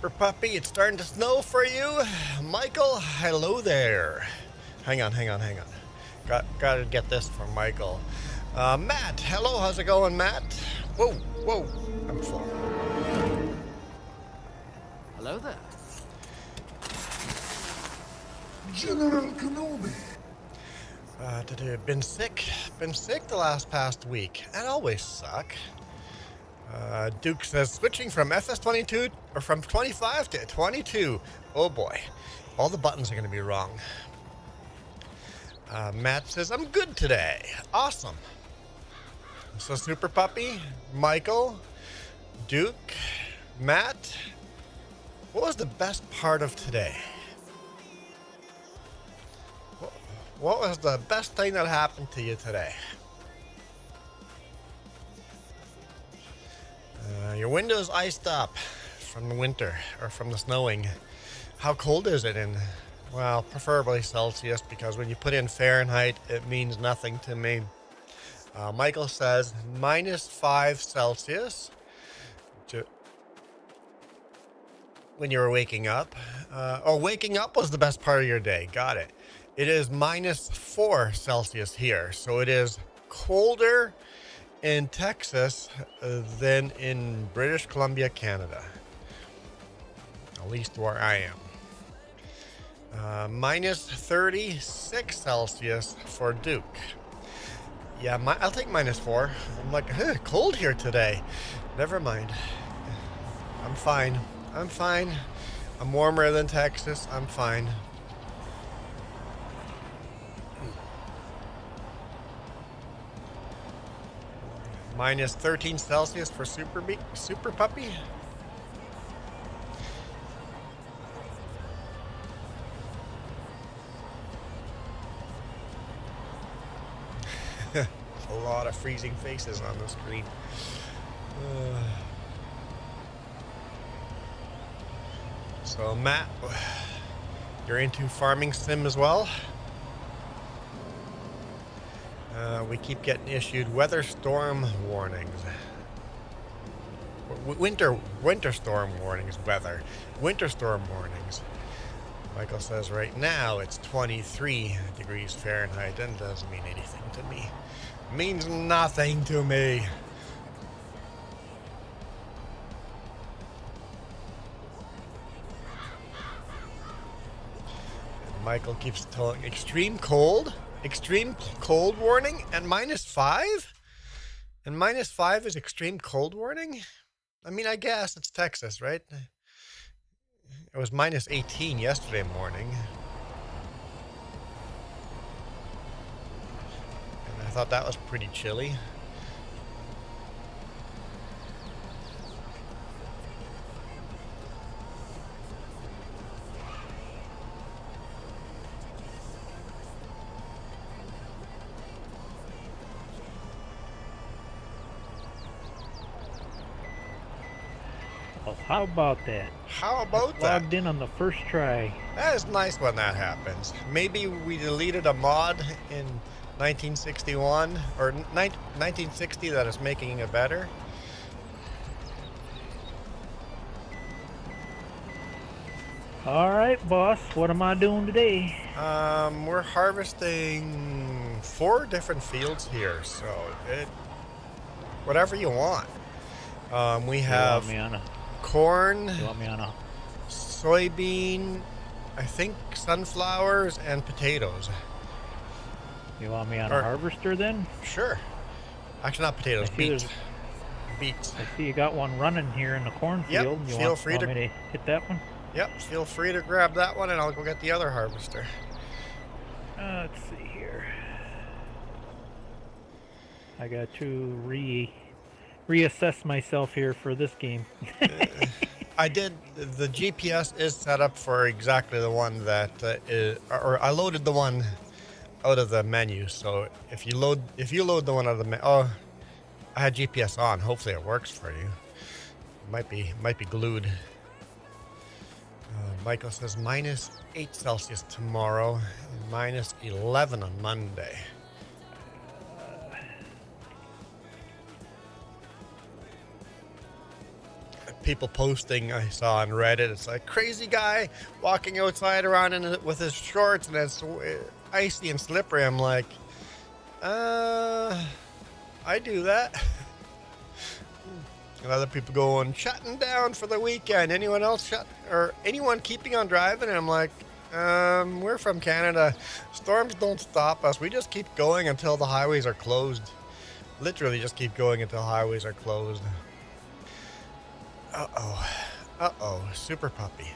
Super Puppy, it's starting to snow for you. Michael, hello there. Hang on. Gotta get this from Michael. Matt, hello, how's it going, Matt? Whoa, I'm full. Hello there. General Kenobi. Been sick the past week. I always suck. Duke says, switching from FS22, or from 25 to 22. Oh boy, all the buttons are going to be wrong. Matt says, I'm good today. Awesome. So Super Puppy, Michael, Duke, Matt, what was the best part of today? What was the best thing that happened to you today? Your window's iced up from the winter, or from the snowing. How cold is it in, well, preferably Celsius, because when you put in Fahrenheit, it means nothing to me. Michael says -5 Celsius when you were waking up. Waking up was the best part of your day. Got it. It is -4 Celsius here, so it is colder in Texas than in British Columbia, Canada. At least where I am. -36 Celsius for Duke. Yeah, I'll take -4. I'm like, cold here today. Never mind. I'm fine. I'm warmer than Texas. I'm fine. -13 Celsius for Super Puppy. A lot of freezing faces on the screen. So Matt, you're into farming sim as well? We keep getting issued weather storm warnings. Winter storm warnings, winter storm warnings. Michael says right now it's 23 degrees Fahrenheit. That doesn't mean anything to me. It means nothing to me. And Michael keeps telling extreme cold warning and -5? And -5 is extreme cold warning? I mean, I guess it's Texas, right? It was -18 yesterday morning. And I thought that was pretty chilly. Well, how about that? How about that? Logged in on the first try. That is nice when that happens. Maybe we deleted a mod in 1961 or 1960 that is making it better. All right, boss. What am I doing today? We're harvesting 4 different fields here, so whatever you want. We have corn, soybean, I think sunflowers, and potatoes. You want me on a harvester then? Sure. Actually, not potatoes, beets. Beets. I see you got one running here in the cornfield. Yep, You feel want free to me to hit that one? Yep, feel free to grab that one, and I'll go get the other harvester. Let's see here. I got to reassess myself here for this game. I did. The GPS is set up for exactly the one that or I loaded the one out of the menu. So if you load the one out of the menu, I had GPS on. Hopefully it works for you. Might be glued. Michael says -8 Celsius tomorrow, and -11 on Monday. people posting I saw on Reddit. It's like crazy guy walking outside around with his shorts and it's icy and slippery. I'm like, I do that. And other people going shutting down for the weekend. Anyone else anyone keeping on driving? And I'm like, we're from Canada. Storms don't stop us. We just keep going until the highways are closed. Literally just keep going until highways are closed. Uh-oh. Super Puppy.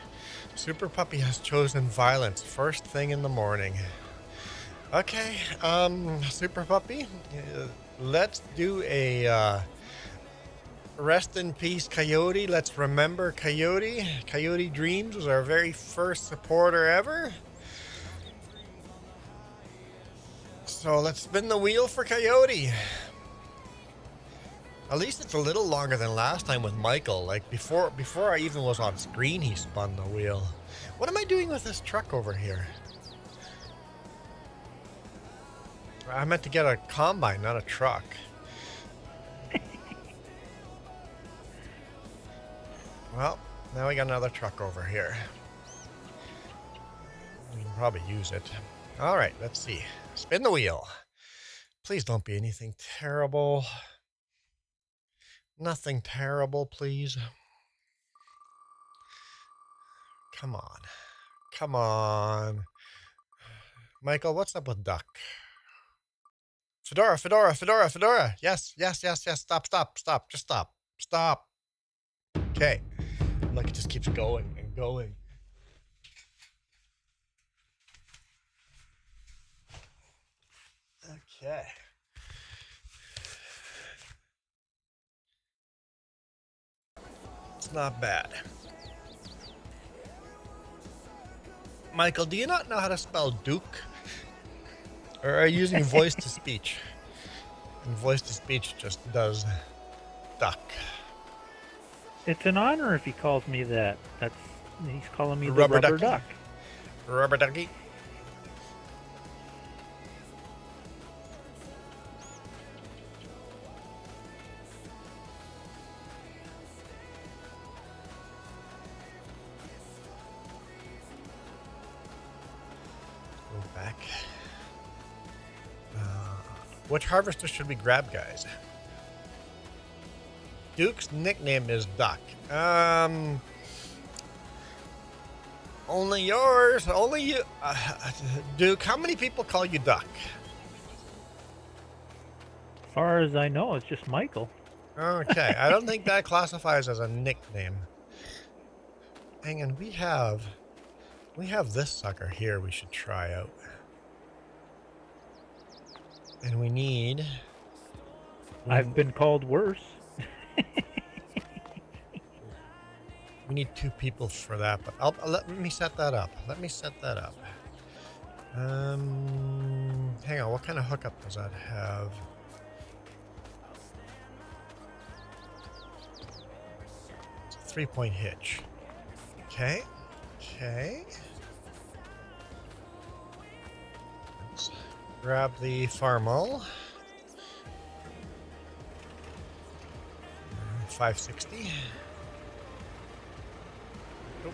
Super Puppy has chosen violence first thing in the morning. Okay, Super Puppy, let's do a rest in peace, Coyote. Let's remember Coyote. Coyote Dreams was our very first supporter ever. So let's spin the wheel for Coyote. At least it's a little longer than last time with Michael. Like before I even was on screen, he spun the wheel. What am I doing with this truck over here? I meant to get a combine, not a truck. Well, now we got another truck over here. We can probably use it. All right, let's see. Spin the wheel. Please don't be anything terrible. Nothing terrible, please. Come on. Come on. Michael, what's up with Duck? Fedora. Yes. Stop. Just stop. Stop. Okay. Look, it just keeps going and going. Okay. It's not bad. Michael, do you not know how to spell Duke? Or are you using voice to speech? And voice to speech just does duck. It's an honor if he calls me that. He's calling me the Rubber rubber ducky. duck. Rubber ducky. Go back. Which harvester should we grab, guys? Duke's nickname is Duck. Only yours. Only you. Duke, how many people call you Duck? As far as I know, it's just Michael. Okay, I don't think that classifies as a nickname. Hang on, we have this sucker here we should try out. And we need... I've been called worse. We need 2 people for that, but let me set that up. Hang on, what kind of hookup does that have? It's a 3-point hitch. Okay. Let's grab the Farmall. 560. Nope.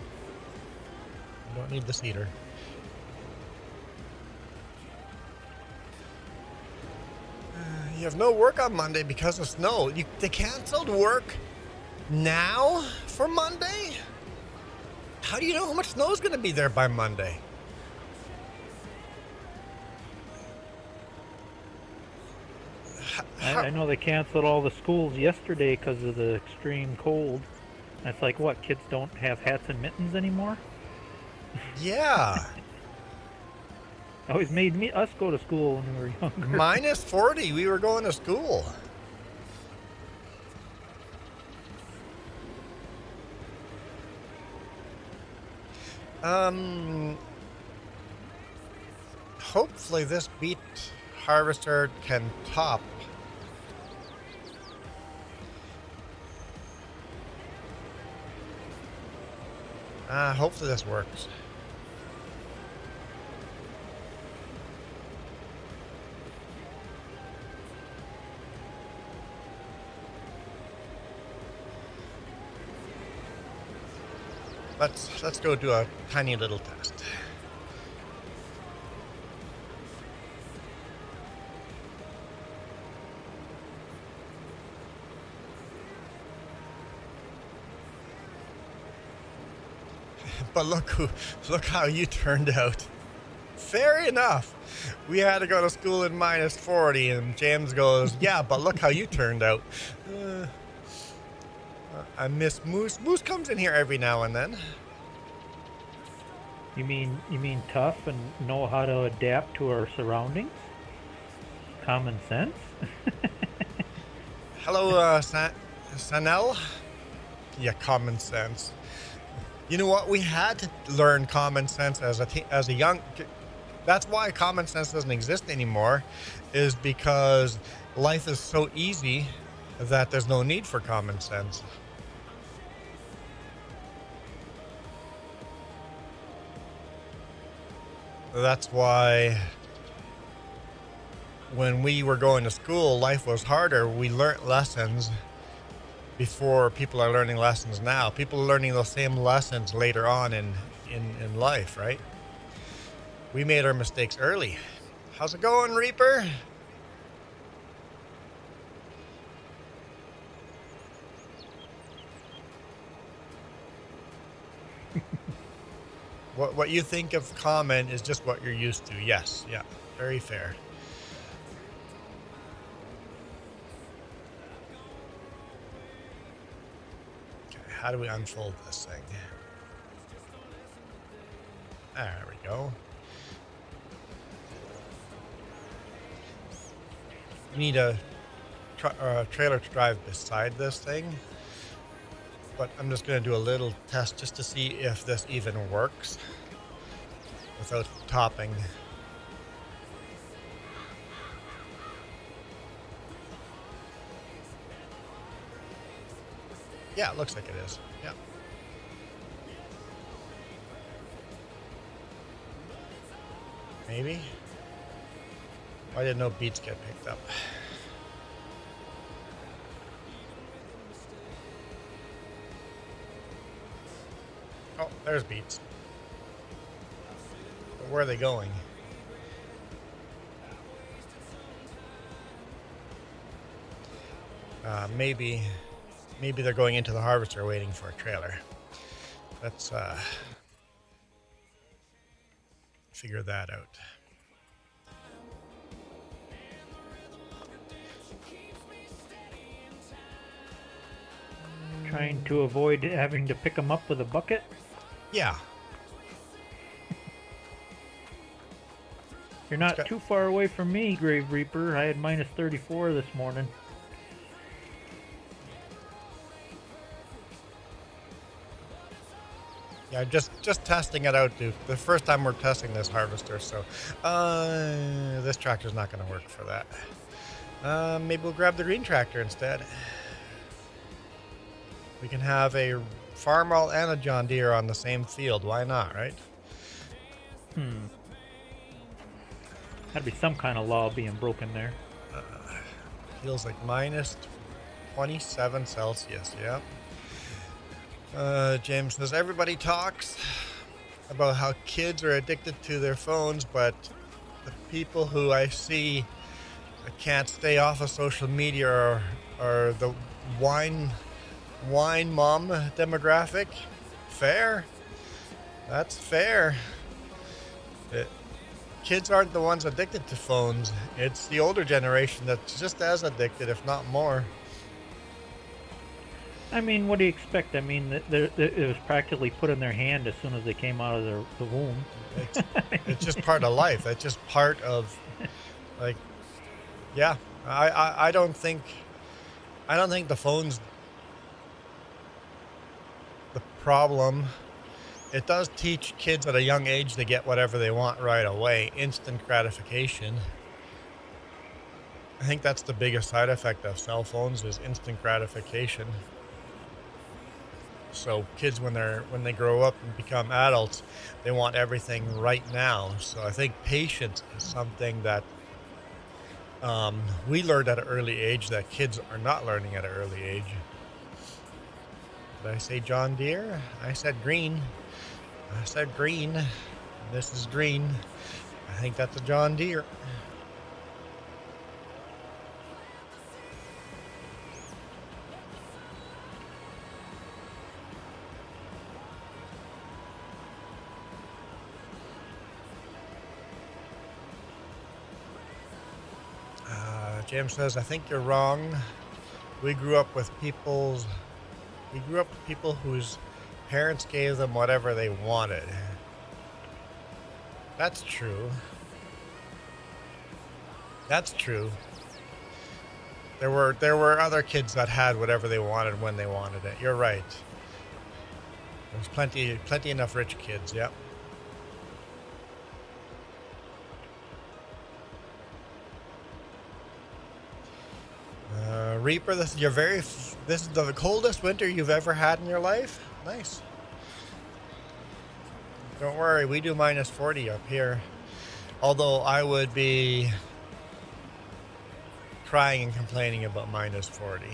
I don't need the cedar. You have no work on Monday because of snow. They canceled work now for Monday? How do you know how much snow is going to be there by Monday? I know they canceled all the schools yesterday because of the extreme cold. That's like, what, kids don't have hats and mittens anymore? Yeah. Always made us go to school when we were younger. Minus 40, we were going to school. Hopefully this beet harvester can top. Hopefully this works. Let's go do a tiny little test. But look how you turned out. Fair enough. We had to go to school in minus 40, and James goes, yeah, but look how you turned out. I miss Moose. Moose comes in here every now and then. You mean tough and know how to adapt to our surroundings? Common sense? Hello, Sanel. Yeah, common sense. You know what? We had to learn common sense as a young. That's why common sense doesn't exist anymore, is because life is so easy that there's no need for common sense. That's why when we were going to school, life was harder. We learnt lessons before people are learning lessons now. People are learning those same lessons later on in life, right? We made our mistakes early. How's it going, Reaper? What you think of common is just what you're used to. Yes, yeah, very fair. Okay, how do we unfold this thing? There we go. You need a trailer to drive beside this thing. But I'm just going to do a little test just to see if this even works without topping. Yeah, it looks like it is. Yeah. Maybe. Why did no beats get picked up? Oh, there's beats. But where are they going? Maybe they're going into the harvester waiting for a trailer. Let's figure that out. Trying to avoid having to pick them up with a bucket? Yeah. You're not too far away from me, Grave Reaper. I had minus 34 this morning. Yeah, just testing it out, dude. The first time we're testing this harvester, so this tractor's not going to work for that. Maybe we'll grab the green tractor instead. We can have a Farmall and a John Deere on the same field. Why not, right? Gotta be some kind of law being broken there. Feels like minus 27 Celsius, yeah. James says, everybody talks about how kids are addicted to their phones, but the people who I see can't stay off of social media are the wine mom demographic. Fair. That's fair. Kids aren't the ones addicted to phones. It's the older generation that's just as addicted, if not more. I mean, what do you expect? I mean, it was practically put in their hand as soon as they came out of the womb. It's just part of life. It's just part of, like, yeah. I don't think the phone's the problem. It does teach kids at a young age to get whatever they want right away. Instant gratification. I think that's the biggest side effect of cell phones is instant gratification. So kids, when they grow up and become adults, they want everything right now. So I think patience is something that we learned at an early age that kids are not learning at an early age. Did I say John Deere? I said green. I said green. This is green. I think that's a John Deere. James says, I think you're wrong. We grew up with people whose parents gave them whatever they wanted. That's true. That's true. There were other kids that had whatever they wanted when they wanted it. You're right. There's plenty enough rich kids. Yep. Reaper, this is the coldest winter you've ever had in your life? Nice. Don't worry, we do minus 40 up here. Although I would be crying and complaining about minus 40.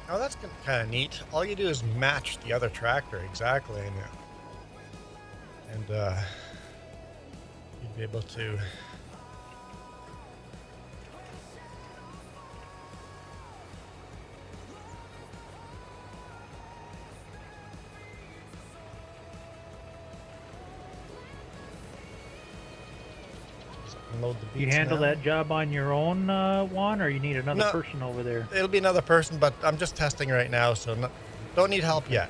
Oh, that's kind of neat. All you do is match the other tractor exactly, and you'd be able to. Unload the You beats handle now. that job on your own, Juan, or you need another person over there? It'll be another person, but I'm just testing right now, so don't need help yet.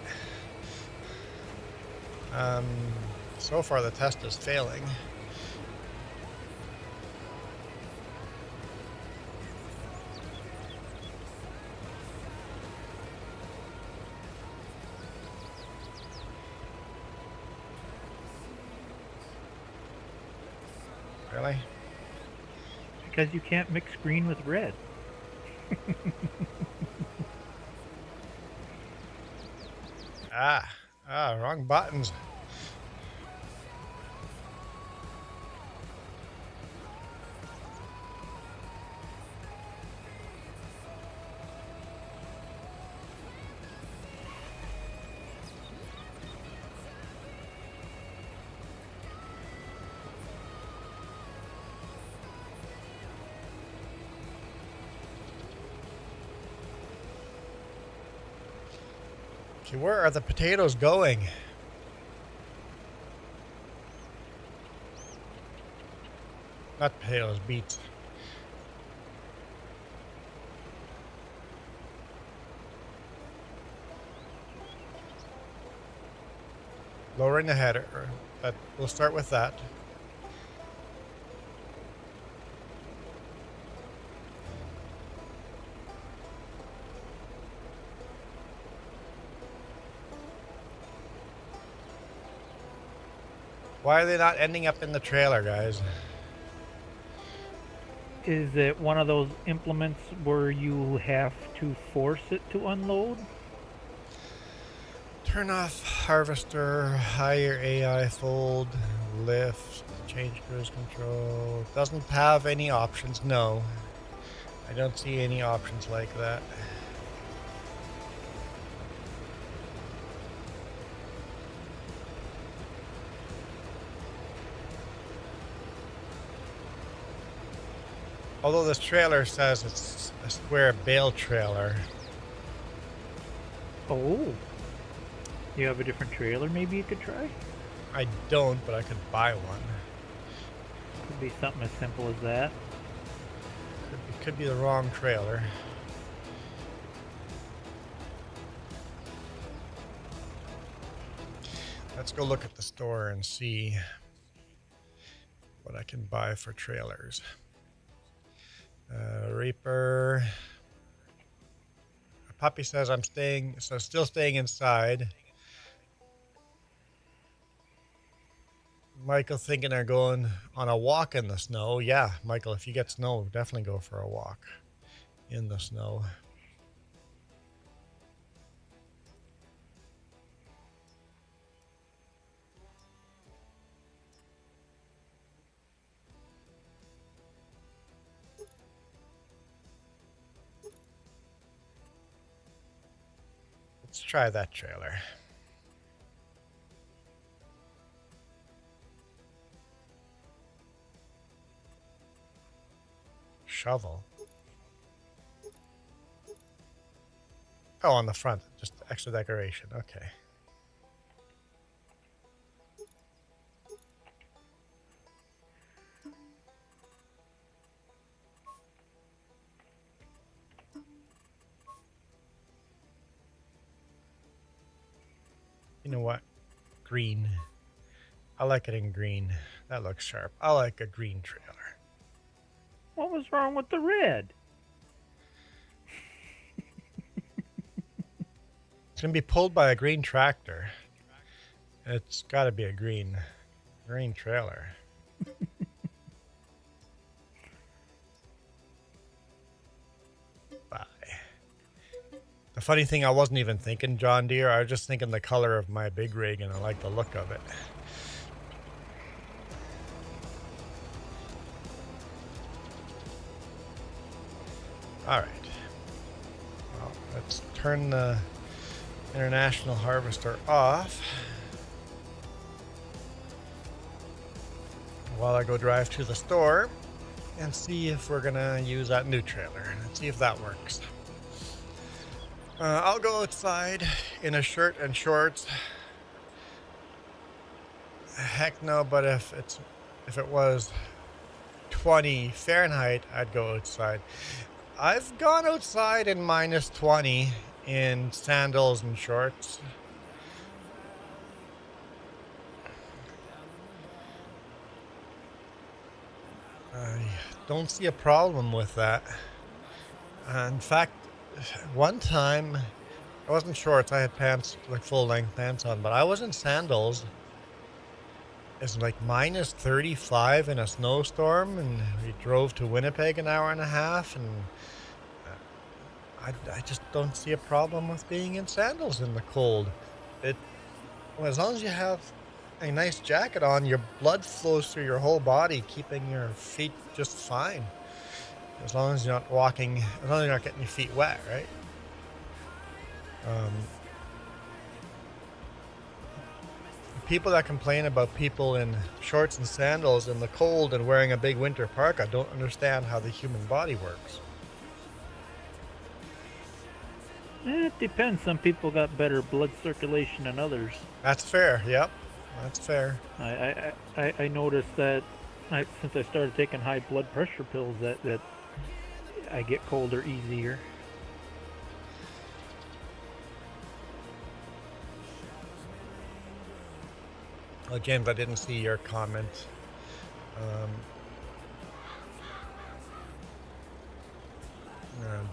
So far the test is failing. Really? Because you can't mix green with red. Wrong buttons. Okay, where are the potatoes going? Not potatoes, beets. Lowering the header. We'll start with that. Why are they not ending up in the trailer, guys? Is it one of those implements where you have to force it to unload? Turn off harvester, higher AI fold, lift, change cruise control. Doesn't have any options, no. I don't see any options like that. Although this trailer says it's a square bale trailer. Oh. You have a different trailer maybe you could try? I don't, but I could buy one. Could be something as simple as that. It could be the wrong trailer. Let's go look at the store and see what I can buy for trailers. Reaper. A puppy says I'm still staying inside. Michael thinking they're going on a walk in the snow. Yeah, Michael, if you get snow, definitely go for a walk in the snow. try that trailer. Shovel. Oh, on the front, just extra decoration. Okay. You know what? Green. I like it in green. That looks sharp. I like a green trailer. What was wrong with the red? It's gonna be pulled by a green tractor. It's got to be a green trailer. Bye. The funny thing, I wasn't even thinking John Deere. I was just thinking the color of my big rig, and I like the look of it. All right. Well, let's turn the International Harvester off while I go drive to the store and see if we're gonna use that new trailer. Let's see if that works. I'll go outside in a shirt and shorts. Heck no, but if it was 20 Fahrenheit, I'd go outside. I've gone outside in minus 20 in sandals and shorts. I don't see a problem with that. In fact, one time, I wasn't shorts, I had pants, like full-length pants on, but I was in sandals. It's like minus 35 in a snowstorm, and we drove to Winnipeg an hour and a half, and I just don't see a problem with being in sandals in the cold. Well, as long as you have a nice jacket on, your blood flows through your whole body, keeping your feet just fine. As long as you're not walking, as long as you're not getting your feet wet, right? People that complain about people in shorts and sandals in the cold and wearing a big winter parka don't understand how the human body works. It depends. Some people got better blood circulation than others. That's fair. Yep, that's fair. I noticed that since I started taking high blood pressure pills that I get colder easier. Oh, James, I didn't see your comment.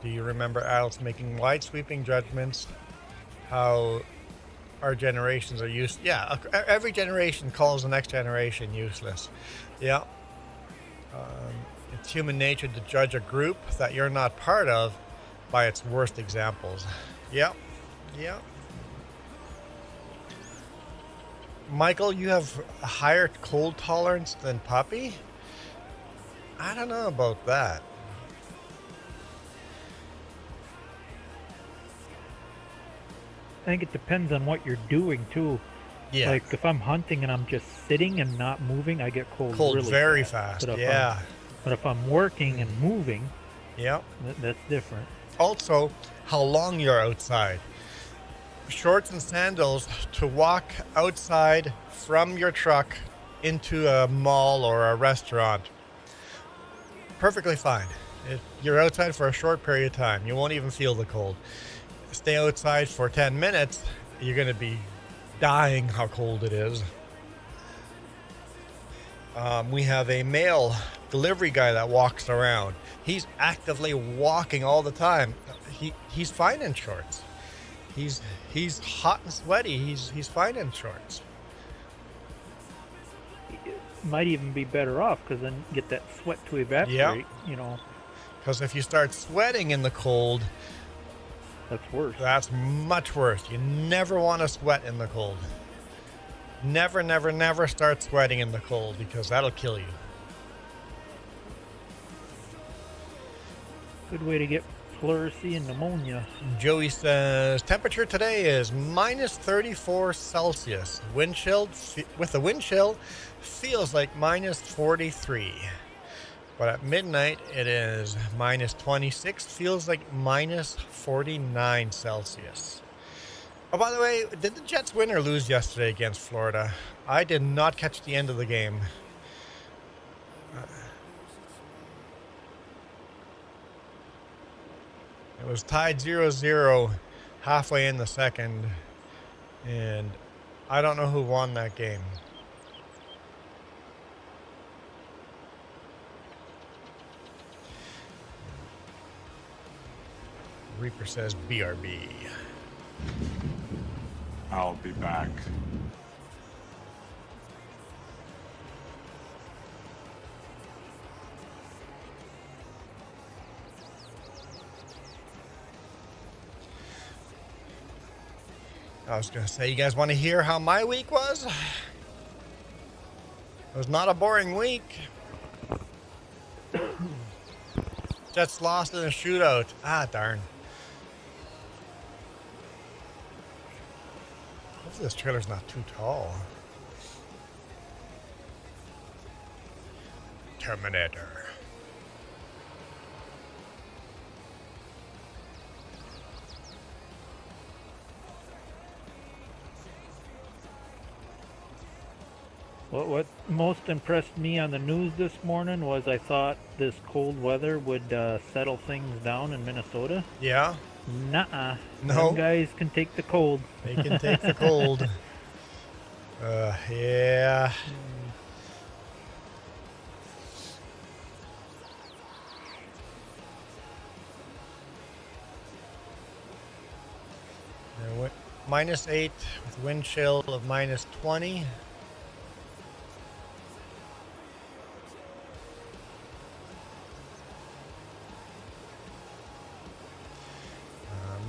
Do you remember adults making wide sweeping judgments? How our generations are used? Yeah, every generation calls the next generation useless. Yeah. It's human nature to judge a group that you're not part of by its worst examples. Yep. Yep. Michael, you have a higher cold tolerance than Puppy? I don't know about that. I think it depends on what you're doing too. Yeah. Like if I'm hunting and I'm just sitting and not moving, I get cold really very fast. fast. Yeah. But if I'm working and moving, yep, that's different. Also, how long you're outside. Shorts and sandals to walk outside from your truck into a mall or a restaurant. Perfectly fine. You're outside for a short period of time. You won't even feel the cold. Stay outside for 10 minutes, you're going to be dying how cold it is. We have a male delivery guy that walks around. He's actively walking all the time. He's fine in shorts. He's hot and sweaty. He's fine in shorts. Might even be better off because then you get that sweat to evaporate. Yep. You know. Because if you start sweating in the cold, that's worse. That's much worse. You never want to sweat in the cold. Never, never, never start sweating in the cold because that'll kill you. Good way to get pleurisy and pneumonia. Joey says temperature today is minus 34 Celsius. Wind chill with the wind chill feels like minus 43. But at midnight it is minus 26. Feels like minus 49 Celsius. Oh, by the way, did the Jets win or lose yesterday against Florida? I did not catch the end of the game. It was tied 0-0 halfway in the second, and I don't know who won that game. Reaper says BRB. I'll be back. I was going to say, you guys want to hear how my week was? It was not a boring week. Jets lost in a shootout. Ah, darn. Hopefully this trailer's not too tall. Terminator. What most impressed me on the news this morning was I thought this cold weather would settle things down in Minnesota. Yeah? Nuh-uh. No. Them guys can take the cold. They can take the cold. Yeah. Minus 8 with wind chill of minus 20.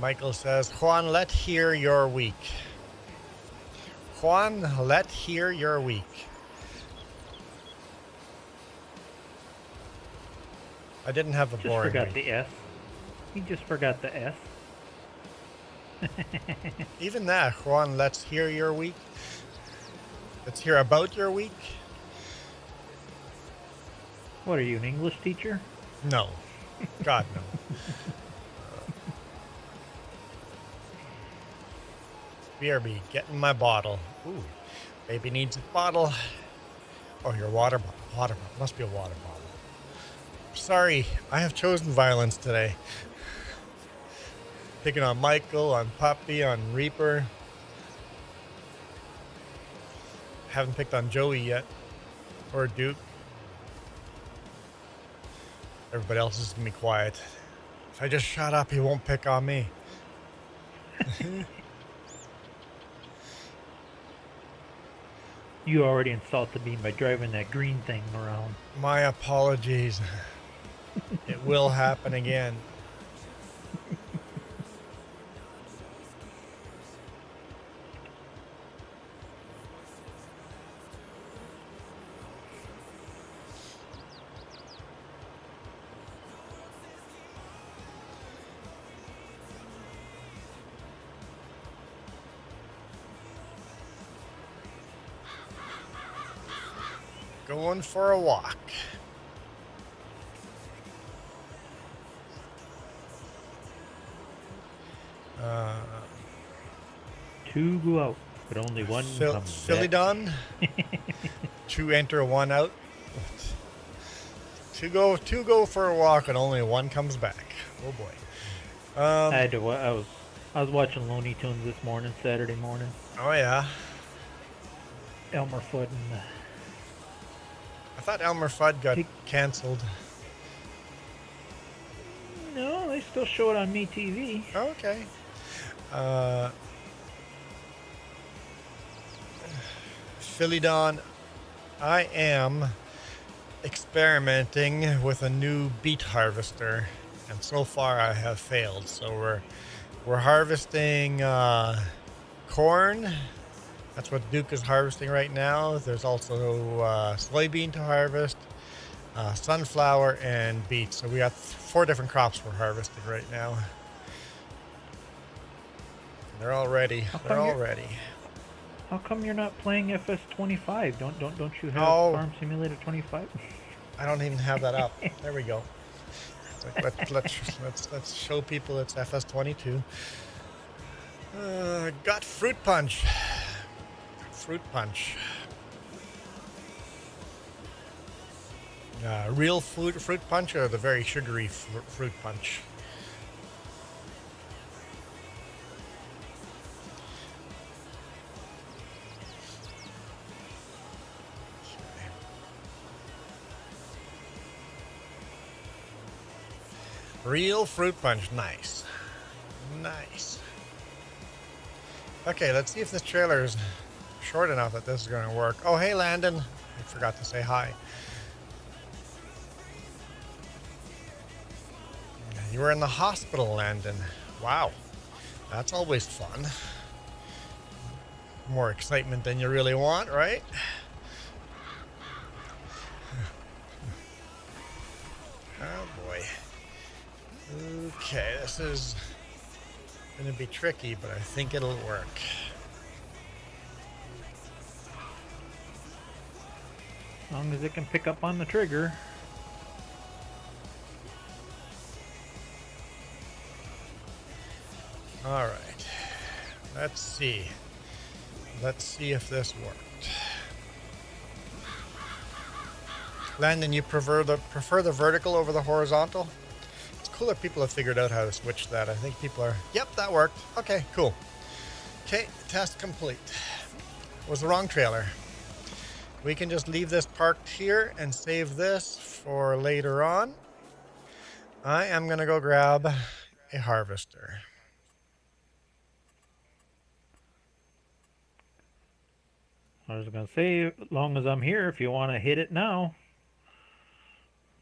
Michael says, Juan, let hear your week. Juan, let hear your week. I didn't have a Just boring forgot week. the S. He just forgot the S. Even that, Juan, let's hear your week. Let's hear about your week. What are you, an English teacher? No. God, no. BRB, get in my bottle. Ooh, baby needs a bottle. Oh, your water bottle. Water bottle. Must be a water bottle. Sorry, I have chosen violence today. Picking on Michael, on Puppy, on Reaper. Haven't picked on Joey yet. Or Duke. Everybody else is going to be quiet. If I just shut up, he won't pick on me. You already insulted me by driving that green thing around. My apologies. It will happen again. Going for a walk. Two go out, but only one comes Philly back. Don. Two enter, one out. Two go for a walk, and only one comes back. Oh boy. I had to. I was watching Looney Tunes this morning, Saturday morning. Oh yeah. Elmer Fudd and I thought Elmer Fudd got canceled. no, they still show it on MeTV. Okay. Philly Don, I am experimenting with a new beet harvester, and so far I have failed. So we're harvesting corn. That's what Duke is harvesting right now. There's also soybean to harvest. sunflower, and beets. So we got 4 different crops we're harvesting right now. They're all ready. They're all ready. How come you're not playing FS25? Don't you have Oh. Farm Simulator 25? I don't even have that up. There we go. Like, let's show people it's FS22. Got fruit punch. Fruit punch. Real fruit punch or the very sugary fruit punch? Real fruit punch. Nice. Nice. Okay, let's see if this trailer is short enough that this is going to work. Oh, hey, Landon. I forgot to say hi. You were in the hospital, Landon. Wow. That's always fun. More excitement than you really want, right? Oh, boy. Okay, this is going to be tricky, but I think it'll work. As long as it can pick up on the trigger. All right. Let's see. Let's see if this worked. Landon, you prefer the vertical over the horizontal? It's cool that people have figured out how to switch that. I think people are, yep, that worked. Okay, cool. Okay, test complete. It was the wrong trailer. We can just leave this parked here and save this for later on. I am going to go grab a harvester. I was going to say, as long as I'm here, if you want to hit it now,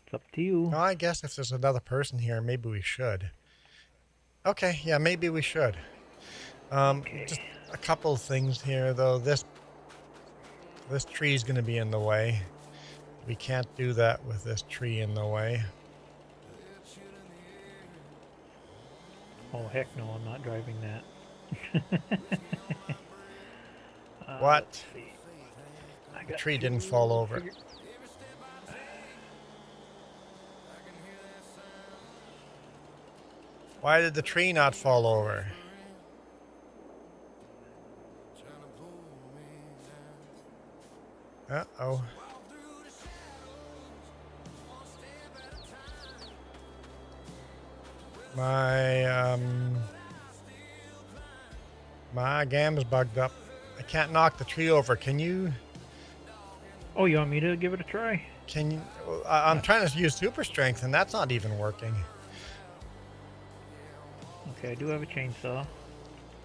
it's up to you. No, I guess if there's another person here, maybe we should. Okay, yeah, maybe we should. Okay. Just a couple of things here, though. This tree is going to be in the way. We can't do that with this tree in the way. Oh, heck no, I'm not driving that. What? The tree didn't fall over. Why did the tree not fall over? Uh-oh. My gam's bugged up. I can't knock the tree over. Can you? Oh, you want me to give it a try? Can you? I'm trying to use super strength, and that's not even working. Okay, I do have a chainsaw.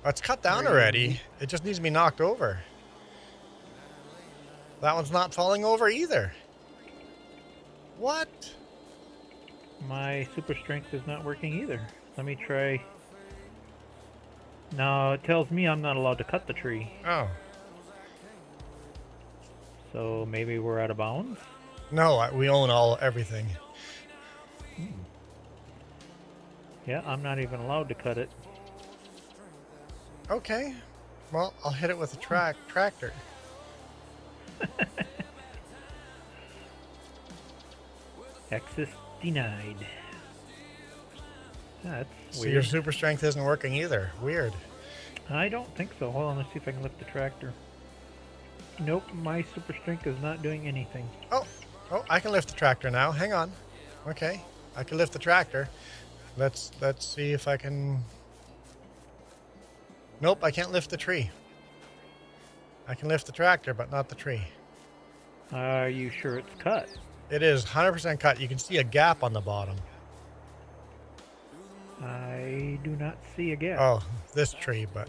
Oh, it's cut down already. It just needs to be knocked over. That one's not falling over either. What? My super strength is not working either. Let me try. No, it tells me I'm not allowed to cut the tree. Oh. So maybe we're out of bounds? No, we own everything. Yeah, I'm not even allowed to cut it. Okay. Well, I'll hit it with a tractor. Access denied. That's So weird. your super strength isn't working either. Weird. I don't think so. Hold on, let's see if I can lift the tractor. Nope, my super strength is not doing anything. Oh, I can lift the tractor now. Hang on. Okay, I can lift the tractor. Let's see if I can. Nope, I can't lift the tree. I can lift the tractor, but not the tree. Are you sure it's cut? It is 100% cut. You can see a gap on the bottom. I do not see a gap. Oh, this tree, but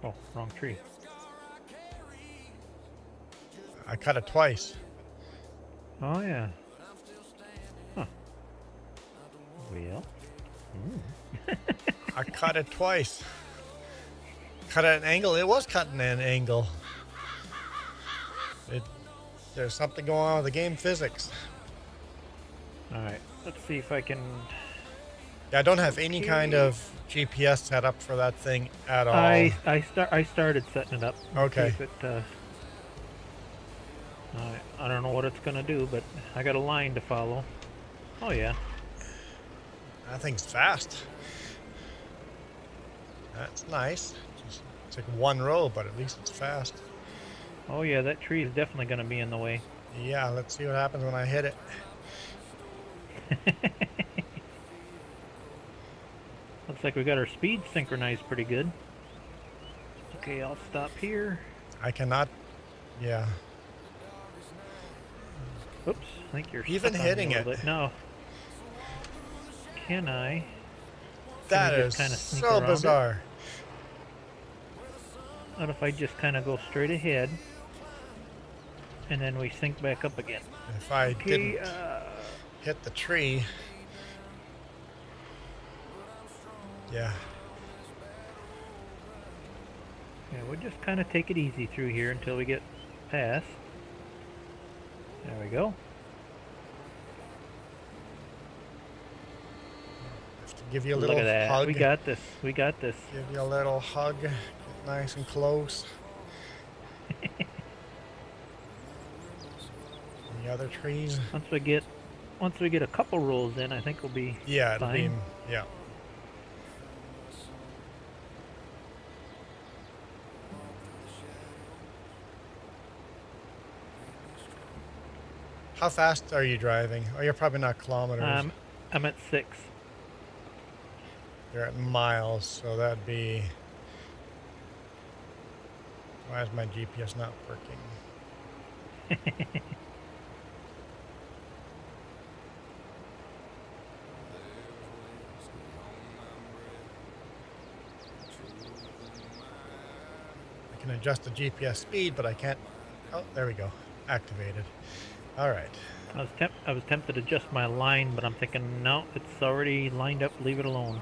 Oh, wrong tree. I cut it twice. Oh, yeah. Huh. Well. I cut it twice. Cut at an angle. It was cutting at an angle. There's something going on with the game physics. Alright, let's see if I can... Yeah, I don't have any kind of GPS set up for that thing at all. I started setting it up. Okay. See if it, I don't know what it's gonna do, but I got a line to follow. Oh yeah. That thing's fast. That's nice. It's like one row, but at least it's fast. Oh yeah, that tree is definitely gonna be in the way. Yeah, let's see what happens when I hit it. Looks like we got our speed synchronized pretty good. Okay, I'll stop here. I cannot. Yeah. Oops, I think you're Even stuck on hitting me a it. little bit. No. Can I? That we is just kinda sneak so around it? bizarre. What if I just kind of go straight ahead, and then we sync back up again? If I Okay, didn't hit the tree. Yeah. yeah, we'll just kind of take it easy through here until we get past. There we go. Have to give you a Look little at that. hug. We got this. We got this. Give you a little hug. Get nice and close. Any other trees? Once we get a couple rolls in, I think we'll be Yeah, it'll be. fine. Yeah. How fast are you driving? Oh, you're probably not kilometers. I'm at 6. You're at miles, so that'd be. Why is my GPS not working? I can adjust the GPS speed, but I can't. Oh, there we go. Activated. All right. I was tempted to adjust my line, but I'm thinking, no, it's already lined up. Leave it alone.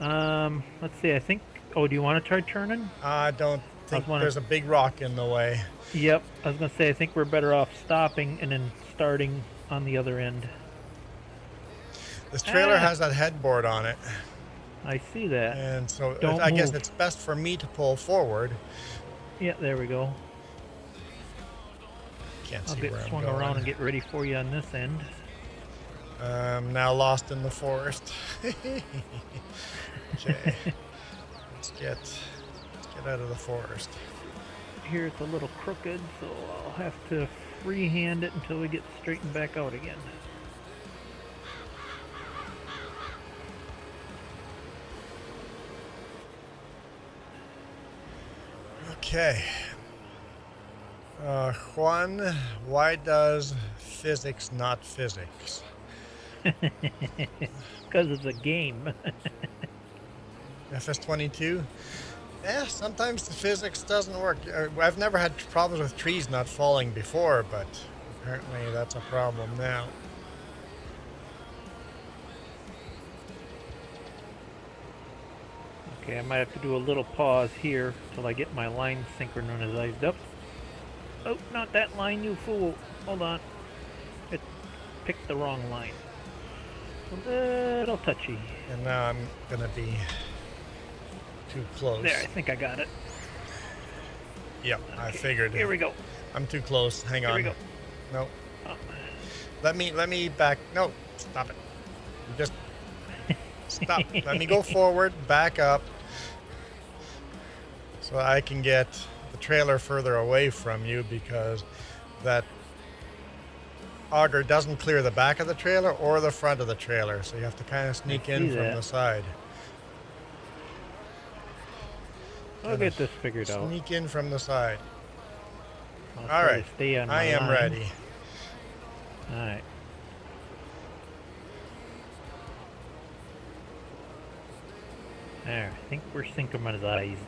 Let's see. I think. Oh, do you want to try turning? I don't think wanna- there's a big rock in the way. Yep. I was gonna say I think we're better off stopping and then starting on the other end. This trailer Ah. has that headboard on it, I see that. and so Don't I guess move. it's best for me to pull forward. Yeah, there we go. Can't I'll see get where I'm swung going. around and get ready for you on this end. I'm now lost in the forest. Okay. Let's get out of the forest. Here it's a little crooked, so I'll have to freehand it until we get straightened back out again. Okay. Juan, why does physics not physics? Because it's a game. FS22? Yeah, sometimes the physics doesn't work. I've never had problems with trees not falling before, but apparently that's a problem now. Okay, I might have to do a little pause here till I get my line synchronized up. Oh, not that line, you fool. Hold on. It picked the wrong line. A little touchy. And now I'm going to be too close. There, I think I got it. Yep, I Okay, figured. Here we go. I'm too close. Hang on. Here we go. No. Oh. Let me back. No, stop it. You just stop. Let me go forward, back up, so I can get the trailer further away from you, because that auger doesn't clear the back of the trailer or the front of the trailer, so you have to kind of sneak in see from that. the side. I'll get this figured out. Sneak in from the side. I'll All try right, to stay on I my am line. ready. Alright. There, I think we're synchronized.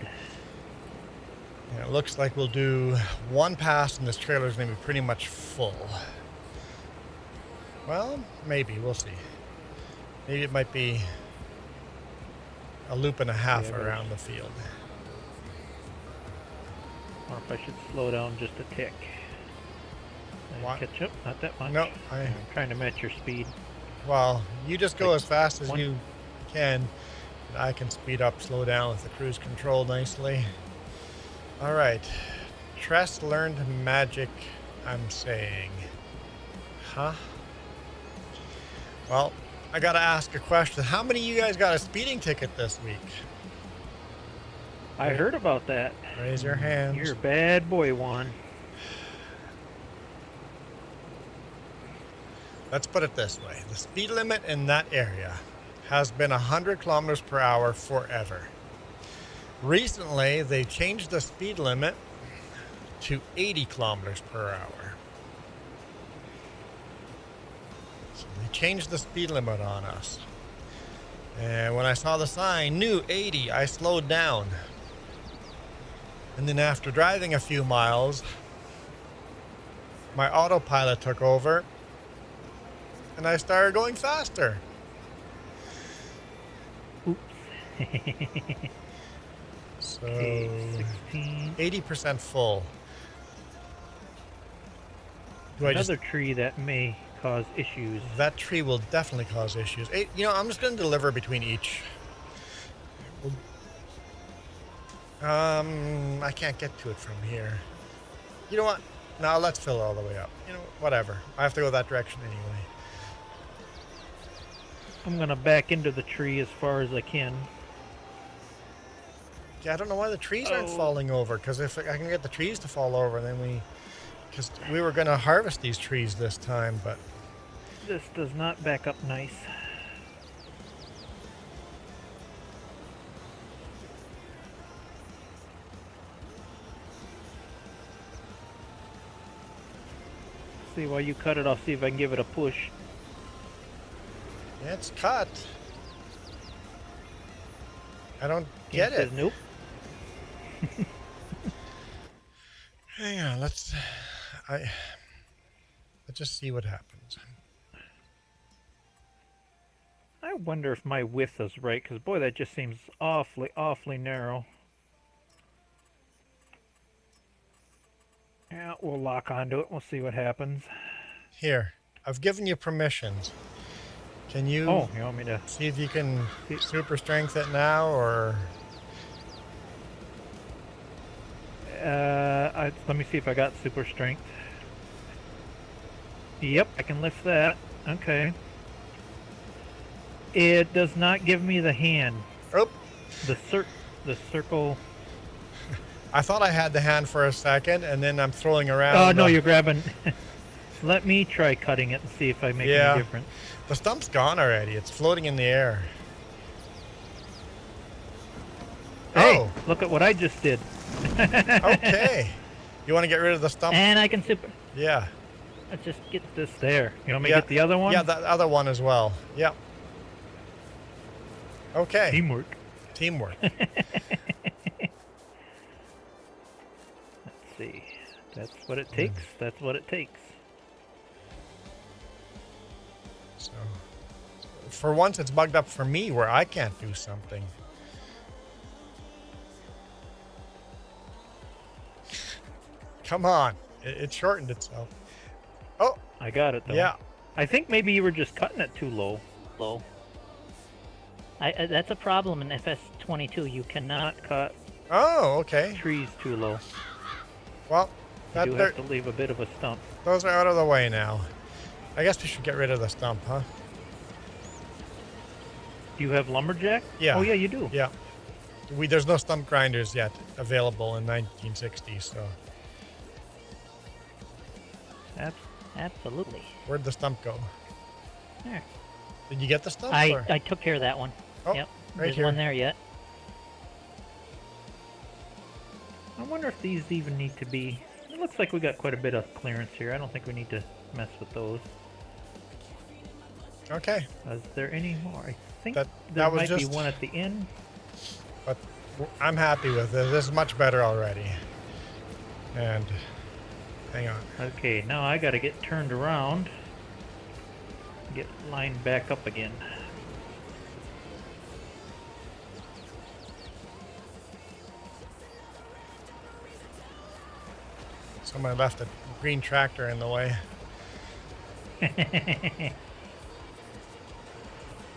Yeah, it looks like we'll do one pass and this trailer's going to be pretty much full. Well, maybe. We'll see. Maybe it might be a loop and a half Yeah, but- around the field. Or if I should slow down just a tick. What? Catch up, not that much. No, I'm trying to match your speed. well, you just go Like as fast as one- you can. And I can speed up, slow down with the cruise control nicely. All right. Tress learned magic, I'm saying. Huh? Well, I gotta ask a question. How many of you guys got a speeding ticket this week? I heard about that. Raise your hands. You're a bad boy, Juan. Let's put it this way. The speed limit in that area has been 100 kilometers per hour forever. Recently, they changed the speed limit to 80 kilometers per hour. So they changed the speed limit on us. And when I saw the sign, new 80, I slowed down. And then after driving a few miles, my autopilot took over and I started going faster. Oops. So Okay, 16. 80% full. Do I just, Another tree that may cause issues. that tree will definitely cause issues. You know, I'm just going to deliver between each. I can't get to it from here. You know what? No, let's fill it all the way up. You know, whatever. I have to go that direction anyway. I'm gonna back into the tree as far as I can. Yeah, I don't know why the trees aren't Oh. falling over. Because if I can get the trees to fall over, then because we were going to harvest these trees this time, but This does not back up nice. See, while you cut it, I'll see if I can give it a push. yeah, it's cut. I don't get Game it. says nope. Hang on, let's just see what happens. I wonder if my width is right, because boy, that just seems awfully, awfully narrow. Yeah, we'll lock onto it. We'll see what happens. Here, I've given you permissions. Can you Oh, you want me to? see if you can super strength it now, or Let me see if I got super strength. Yep, I can lift that. Okay. It does not give me the hand. oh, The circle. I thought I had the hand for a second, and then I'm throwing around. Oh no, you're grabbing. Let me try cutting it and see if I make Yeah. any difference. The stump's gone already. It's floating in the air. Hey, Oh, look at what I just did. okay. You want to get rid of the stump? And I can super. Yeah. Let's just get this there. You want me Yeah. to get the other one? Yeah, the other one as well. Yep. Okay. Teamwork. Teamwork. Let's see. That's what it takes. That's what it takes. So, for once, it's bugged up for me where I can't do something. Come on. It shortened itself. Oh, I got it though. yeah. I think maybe you were just cutting it too low. That's a problem in FS22. You cannot Not cut Oh, okay. trees too low. Well, You do have to leave a bit of a stump. those are out of the way now. I guess we should get rid of the stump, huh? Do you have lumberjack? Yeah. Oh yeah, you do. Yeah. There's no stump grinders yet available in 1960, so Absolutely. where'd the stump go? There. Did you get the stump? I or- took care of that one. Oh, Yep. right There's here. one there yet. I wonder if these even need to be. It looks like we got quite a bit of clearance here. I don't think we need to mess with those. Okay, Is there any more? I think That- there that was might just- be one at the end. but I'm happy with this. This is much better already. And hang on. Okay, now I gotta get turned around. Get lined back up again. Someone left a green tractor in the way.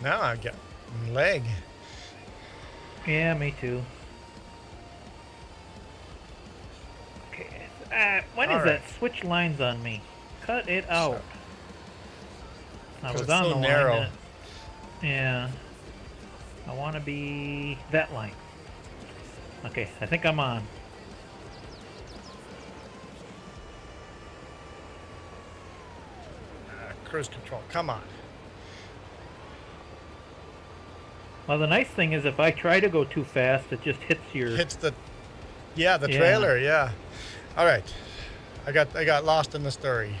Now I get leg. Yeah, me too. Okay. When is All that right. switch lines on me? Cut it out. I 'Cause was it's on so the narrow. line. Yeah. I want to be that line. Okay, I think I'm on. Cruise control. Come on. Well, the nice thing is if I try to go too fast, it just hits your... Hits the, yeah, the Yeah. trailer. Yeah. All right. I got lost in the story.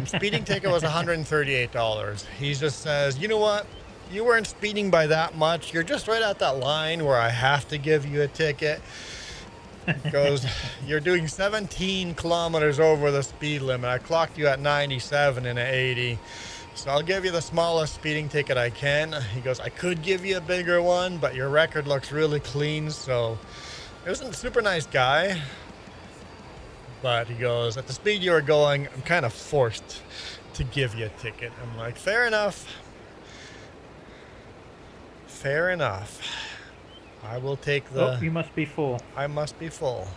Speeding ticket was $138. He just says, you know what? You weren't speeding by that much. You're just right at that line where I have to give you a ticket. Goes, you're doing 17 kilometers over the speed limit. I clocked you at 97 and at 80. So I'll give you the smallest speeding ticket I can. He goes, I could give you a bigger one, but your record looks really clean. So it wasn't a super nice guy. But he goes, at the speed you were going, I'm kind of forced to give you a ticket. I'm like, fair enough. Fair enough. I will take the... Oh, you must be full. I must be full.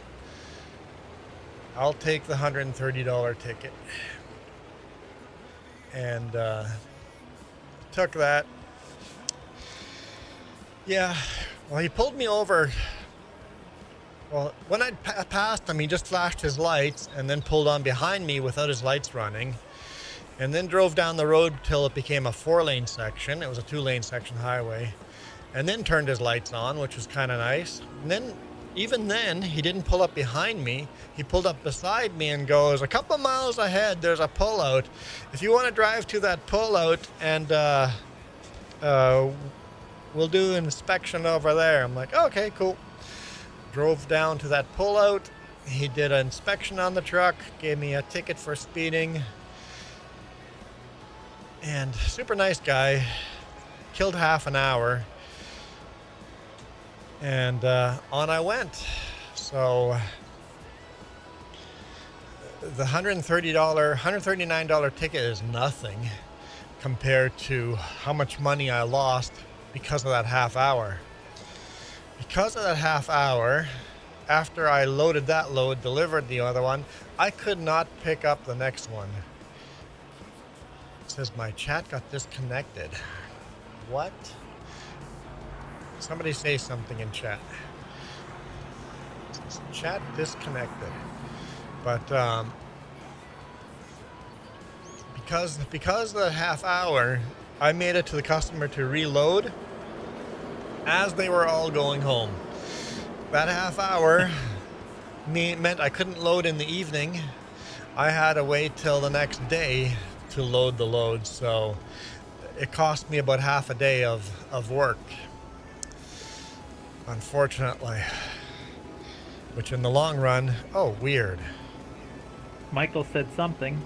I'll take the $130 ticket. And took that. Yeah. Well, he pulled me over. Well, when I passed him, he just flashed his lights and then pulled on behind me without his lights running. And then drove down the road till it became a 4-lane section. It was a 2-lane section highway. And then turned his lights on, which was kind of nice. And then, even then, he didn't pull up behind me. He pulled up beside me and goes, a couple miles ahead, there's a pullout. If you want to drive to that pullout and we'll do an inspection over there. I'm like, okay, cool. Drove down to that pullout. He did an inspection on the truck, gave me a ticket for speeding. And super nice guy. Killed half an hour. And on I went. So the $139 ticket is nothing compared to how much money I lost because of that half hour. Because of that half hour, after I loaded that load, delivered the other one, I could not pick up the next one. It says my chat got disconnected. What? Somebody say something in chat. Chat disconnected. But because of the half hour, I made it to the customer to reload as they were all going home. That half hour meant I couldn't load in the evening. I had to wait till the next day to load the load, so it cost me about half a day of work. Unfortunately. Which in the long run, oh, weird. Michael said something.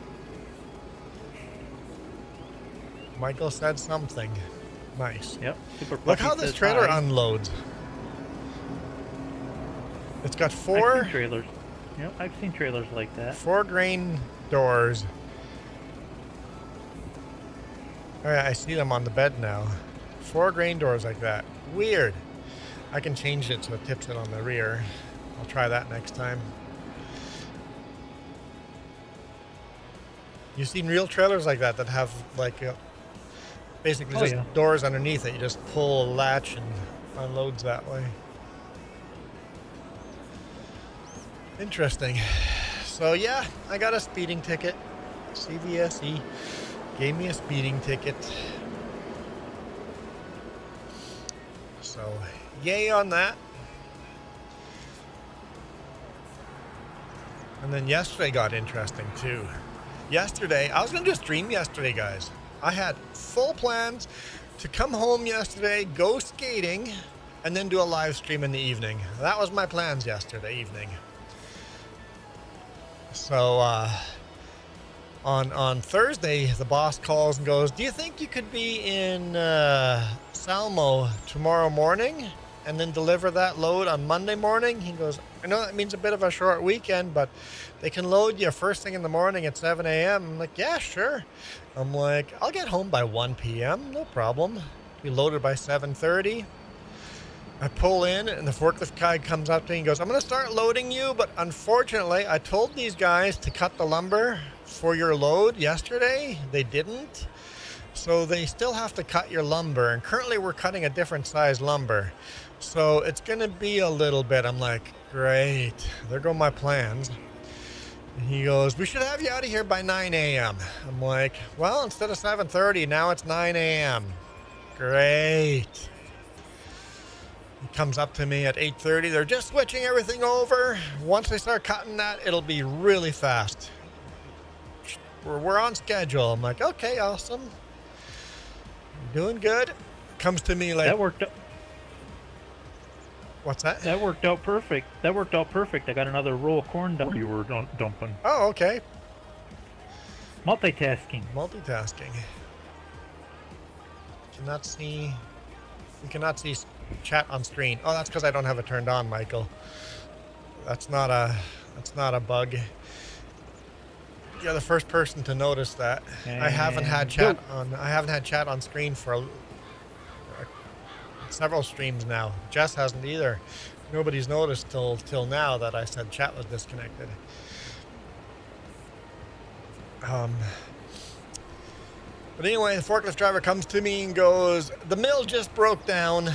Michael said something. Nice. Yep. Super Look Puppy how this says trailer hi. unloads. It's got I've four seen trailers. Yep, I've seen trailers like that. 4 grain doors. Oh yeah, I see them on the bed now. 4 grain doors like that. Weird. I can change it so it tips it on the rear. I'll try that next time. You've seen real trailers like that have like basically Oh, just yeah. doors underneath it. You just pull a latch and unloads that way. Interesting. So yeah, I got a speeding ticket. CVSE gave me a speeding ticket. So yay on that. And then yesterday got interesting too. Yesterday, I was going to do a stream yesterday, guys. I had full plans to come home yesterday, go skating, and then do a live stream in the evening. That was my plans yesterday evening. So on Thursday, the boss calls and goes, "Do you think you could be in Salmo tomorrow morning and then deliver that load on Monday morning? He goes, I know that means a bit of a short weekend, but they can load you first thing in the morning at 7 a.m. I'm like, yeah, sure. I'm like, I'll get home by 1 p.m. No problem. Be loaded by 7:30. I pull in and the forklift guy comes up to me and goes, I'm going to start loading you, but unfortunately I told these guys to cut the lumber for your load yesterday. They didn't. So they still have to cut your lumber, and currently we're cutting a different size lumber. So it's going to be a little bit. I'm like, great. There go my plans. And he goes, we should have you out of here by 9 a.m. I'm like, well, instead of 7:30, now it's 9 a.m. Great. He comes up to me at 8:30. They're just switching everything over. Once they start cutting that, it'll be really fast. We're on schedule. I'm like, okay, awesome. Doing good. Comes to me like... That worked out. What's that? That worked out perfect. That worked out perfect. I got another row of corn dump you were dumping. Oh, okay. Multitasking. Multitasking. Cannot see... You cannot see chat on screen. Oh, that's because I don't have it turned on, Michael. That's not a bug. You're the first person to notice that. I haven't had chat on screen for several streams now. Jess hasn't either. Nobody's noticed till now that I said chat was disconnected. But anyway, the forklift driver comes to me and goes, the mill just broke down.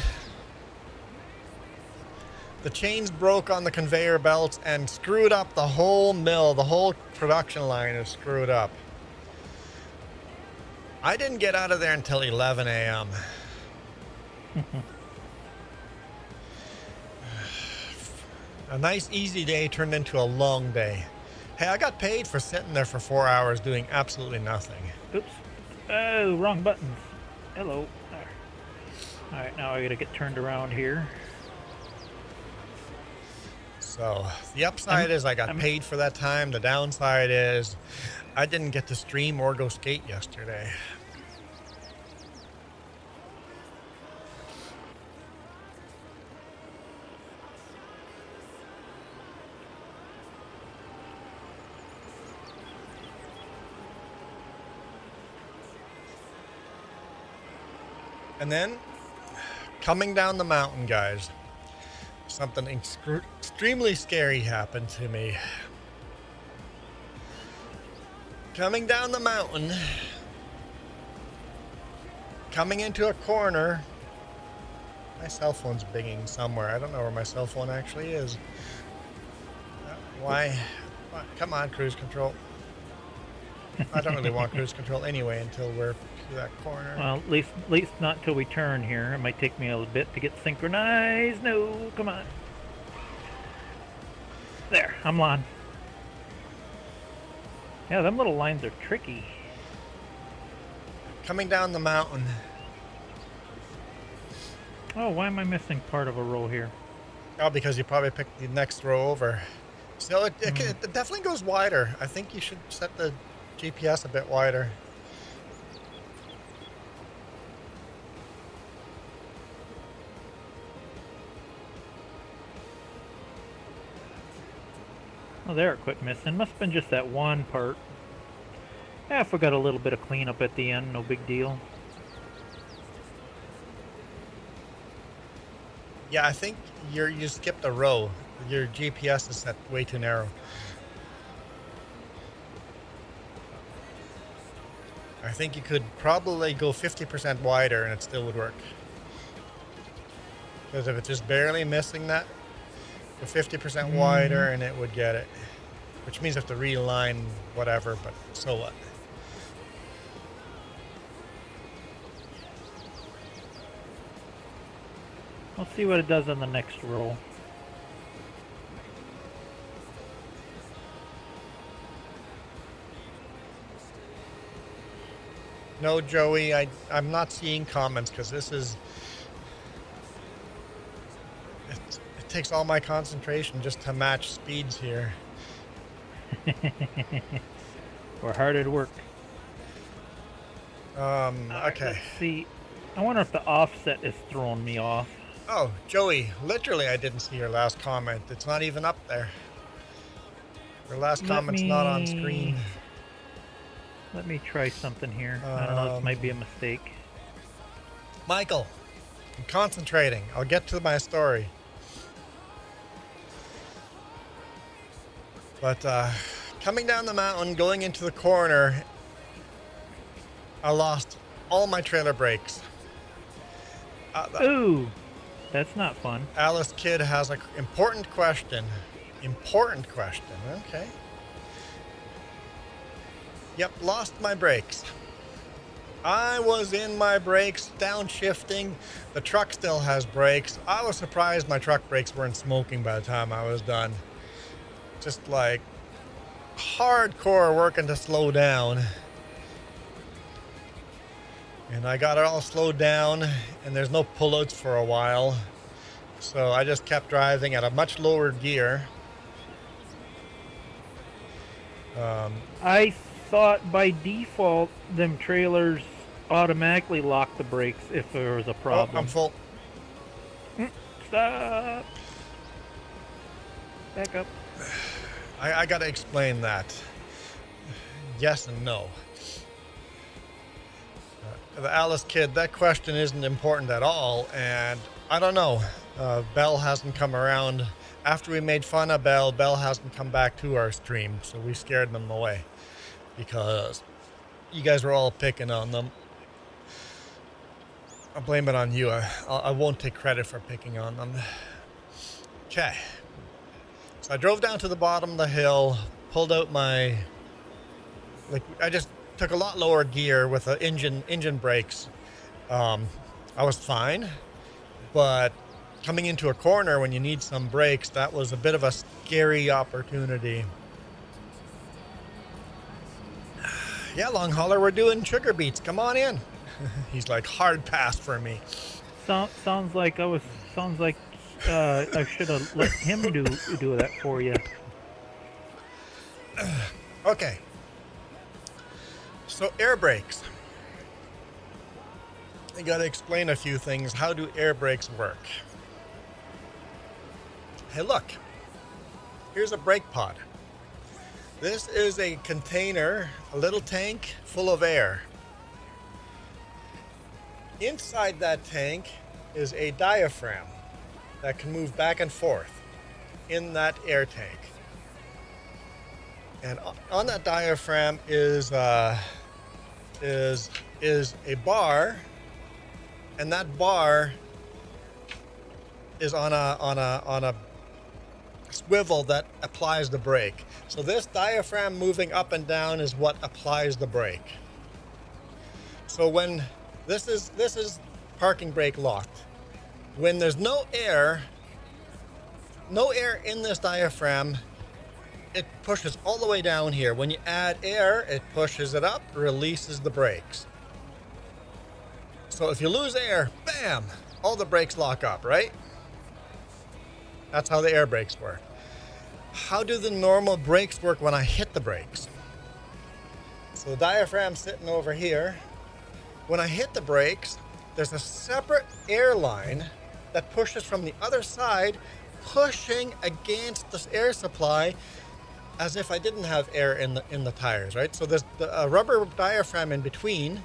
The chains broke on the conveyor belts and screwed up the whole mill. The whole production line is screwed up. I didn't get out of there until 11 a.m. A nice easy day turned into a long day. Hey, I got paid for sitting there for 4 hours doing absolutely nothing. Oops. Oh, wrong buttons. Hello. Alright, now I gotta get turned around here. So the upside is I got paid for that time. The downside is I didn't get to stream or go skate yesterday. And then coming down the mountain, guys. Something extremely scary happened to me. Coming down the mountain, coming into a corner. My cell phone's binging somewhere. I don't know where my cell phone actually is. Why? Come on, cruise control. I don't really want cruise control anyway until we're through that corner. Well, at least not till we turn here. It might take me a little bit to get synchronized. No, come on. There, I'm on. Yeah, them little lines are tricky. Coming down the mountain. Oh, why am I missing part of a row here? Oh, because you probably picked the next row over. So it definitely goes wider. I think you should set the GPS a bit wider. Oh, there it quit missing. Must have been just that one part. Yeah, if we got a little bit of cleanup at the end, no big deal. Yeah, I think you skipped a row. Your GPS is set way too narrow. I think you could probably go 50% wider and it still would work. Because if it's just barely missing that, go 50% wider and it would get it. Which means you have to realign whatever, but so what? I'll see what it does on the next roll. No, Joey, I'm not seeing comments because this is... It takes all my concentration just to match speeds here. We're hard at work. Okay. Let's see. I wonder if the offset is throwing me off. Oh, Joey, literally I didn't see your last comment. It's not even up there. Your last comment's not on screen. Let me try something here. I don't know, this might be a mistake. Michael, I'm concentrating. I'll get to my story. But coming down the mountain, going into the corner, I lost all my trailer brakes. Ooh, that's not fun. Alice Kidd has an important question. Important question, okay. Yep, lost my brakes. I was in my brakes, downshifting. The truck still has brakes. I was surprised my truck brakes weren't smoking by the time I was done. Just like hardcore working to slow down. And I got it all slowed down, and there's no pullouts for a while. So I just kept driving at a much lower gear. I thought by default them trailers automatically lock the brakes if there was a problem. Oh, I'm full. Stop. Back up. I gotta explain that. Yes and no. The Alice Kidd, that question isn't important at all, and I don't know. Bell hasn't come around. After we made fun of Bell, Bell hasn't come back to our stream, so we scared them away because you guys were all picking on them. I'll blame it on you. I won't take credit for picking on them. Okay. So I drove down to the bottom of the hill, pulled out my, I just took a lot lower gear with the engine brakes. I was fine, but coming into a corner when you need some brakes, that was a bit of a scary opportunity. Yeah, long hauler, we're doing sugar beets. Come on in. He's like, hard pass for me. Sounds like I should have let him do that for you. Okay. So air brakes. I gotta explain a few things. How do air brakes work? Hey, look. Here's a brake pod. This is a container, a little tank full of air. Inside that tank is a diaphragm that can move back and forth in that air tank. And on that diaphragm is a bar, and that bar is on a swivel that applies the brake. So this diaphragm moving up and down is what applies the brake. So when this is parking brake locked. When there's no air in this diaphragm, it pushes all the way down here. When you add air, it pushes it up, releases the brakes. So if you lose air, bam, all the brakes lock up, right? That's how the air brakes work. How do the normal brakes work when I hit the brakes? So the diaphragm's sitting over here. When I hit the brakes, there's a separate air line that pushes from the other side, pushing against this air supply as if I didn't have air in the tires, right? So there's a rubber diaphragm in between,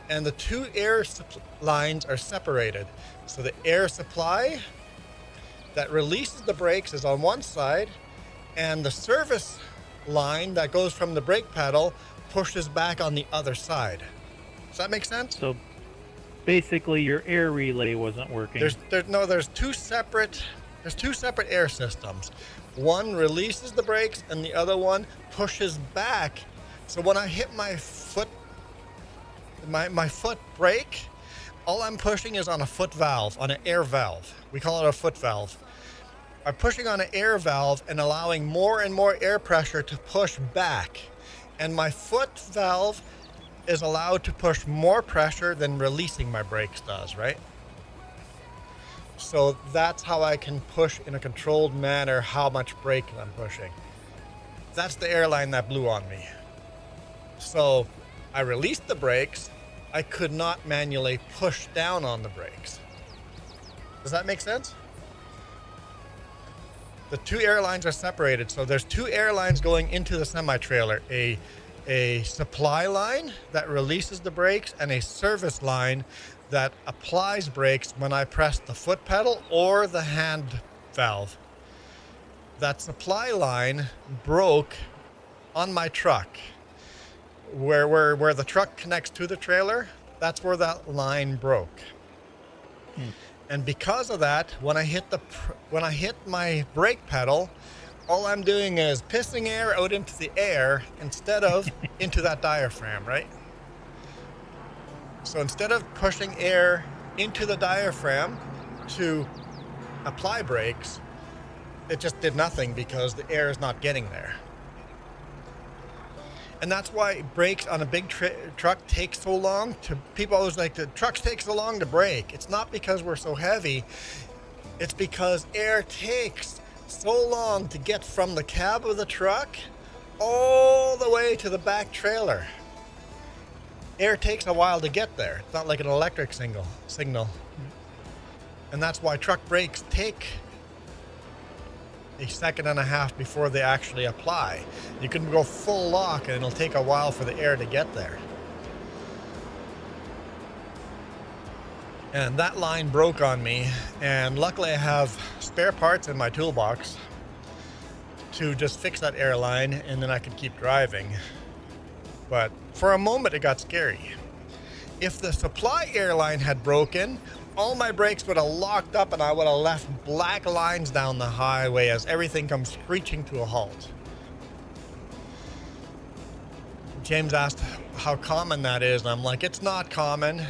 and the two air lines are separated. So the air supply that releases the brakes is on one side, and the service line that goes from the brake pedal pushes back on the other side. Does that make sense? So basically your air relay wasn't working. There's two separate air systems. One releases the brakes and the other one pushes back. So when I hit my foot brake, all I'm pushing is on a foot valve, on an air valve. We call it a foot valve. I'm pushing on an air valve and allowing more and more air pressure to push back. And my foot valve is allowed to push more pressure than releasing my brakes does, right? So that's how I can push in a controlled manner how much brake I'm pushing. That's the airline that blew on me. So I released the brakes. I could not manually push down on the brakes. Does that make sense? The two airlines are separated, so there's two airlines going into the semi-trailer. A supply line that releases the brakes and a service line that applies brakes when I press the foot pedal or the hand valve. That supply line broke on my truck. Where the truck connects to the trailer, that's where that line broke. And because of that, when I hit my brake pedal, all I'm doing is pissing air out into the air instead of into that diaphragm, right? So instead of pushing air into the diaphragm to apply brakes, it just did nothing because the air is not getting there. And that's why brakes on a big truck take so long. People always like, the trucks take so long to brake. It's not because we're so heavy. It's because air takes so long to get from the cab of the truck all the way to the back trailer. Air takes a while to get there. It's not like an electric signal. And that's why truck brakes take a second and a half before they actually apply. You can go full lock and it'll take a while for the air to get there. And that line broke on me, and luckily I have spare parts in my toolbox to just fix that airline, and then I could keep driving. But for a moment it got scary. If the supply airline had broken, all my brakes would have locked up and I would have left black lines down the highway as everything comes screeching to a halt. James asked how common that is, and I'm like, it's not common,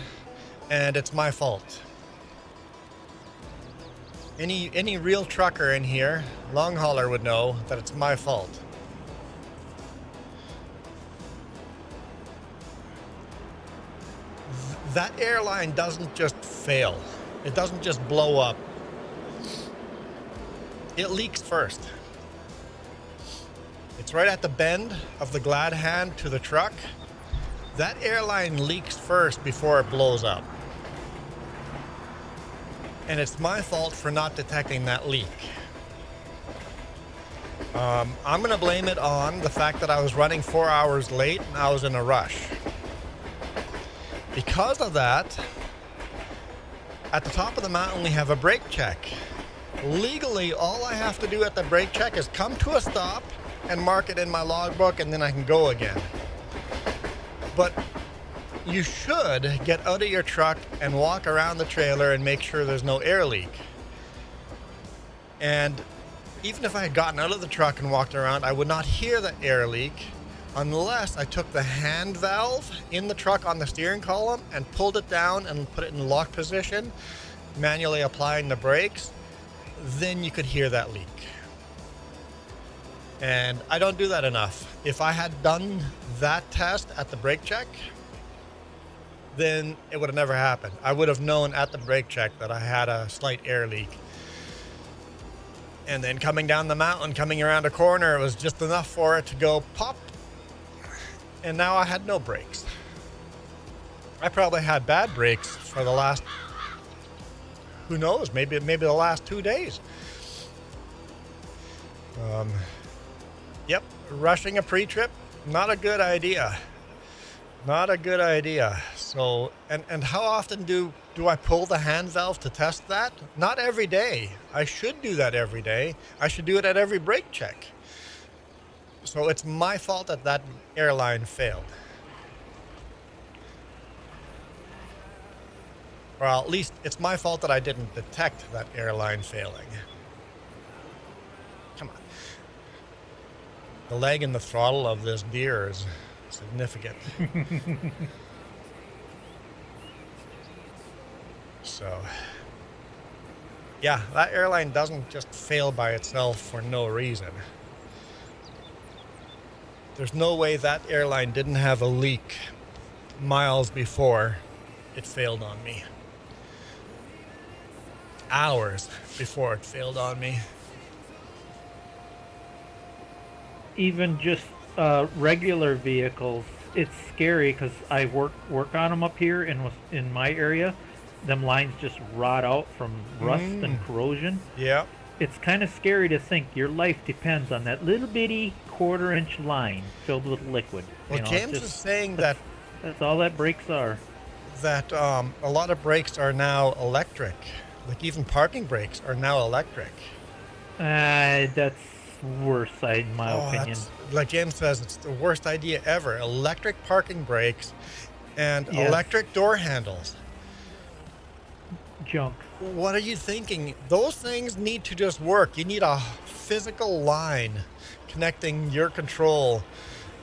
and it's my fault. Any real trucker in here, long hauler, would know that it's my fault. That airline doesn't just fail. It doesn't just blow up. It leaks first. It's right at the bend of the glad hand to the truck. That airline leaks first before it blows up. And it's my fault for not detecting that leak. I'm gonna blame it on the fact that I was running 4 hours late and I was in a rush. Because of that, at the top of the mountain, we have a brake check. Legally, all I have to do at the brake check is come to a stop and mark it in my logbook, and then I can go again. But you should get out of your truck and walk around the trailer and make sure there's no air leak. And even if I had gotten out of the truck and walked around, I would not hear the air leak unless I took the hand valve in the truck on the steering column and pulled it down and put it in lock position, manually applying the brakes. Then you could hear that leak. And I don't do that enough. If I had done that test at the brake check, then it would have never happened. I would have known at the brake check that I had a slight air leak. And then coming down the mountain, coming around a corner, it was just enough for it to go pop. And now I had no brakes. I probably had bad brakes for the last, who knows, maybe the last 2 days. Yep, rushing a pre-trip, not a good idea. Not a good idea. So, and how often do I pull the hand valve to test that? Not every day. I should do that every day. I should do it at every brake check. So it's my fault that that airline failed. Or at least it's my fault that I didn't detect that airline failing. Come on. The leg and the throttle of this deer is significant. So, yeah, that airline doesn't just fail by itself for no reason. There's no way that airline didn't have a leak miles before it failed on me. Hours before it failed on me. Even just regular vehicles, it's scary because I work on them up here in my area, them lines just rot out from rust and corrosion. Yeah. It's kind of scary to think your life depends on that little bitty quarter-inch line filled with liquid. Well, James is saying that that's all that brakes are. a lot of brakes are now electric. Like even parking brakes are now electric. That's worse, in my opinion. Like James says, it's the worst idea ever. Electric parking brakes and electric door handles. Junk. What are you thinking? Those things need to just work. You need a physical line connecting your control.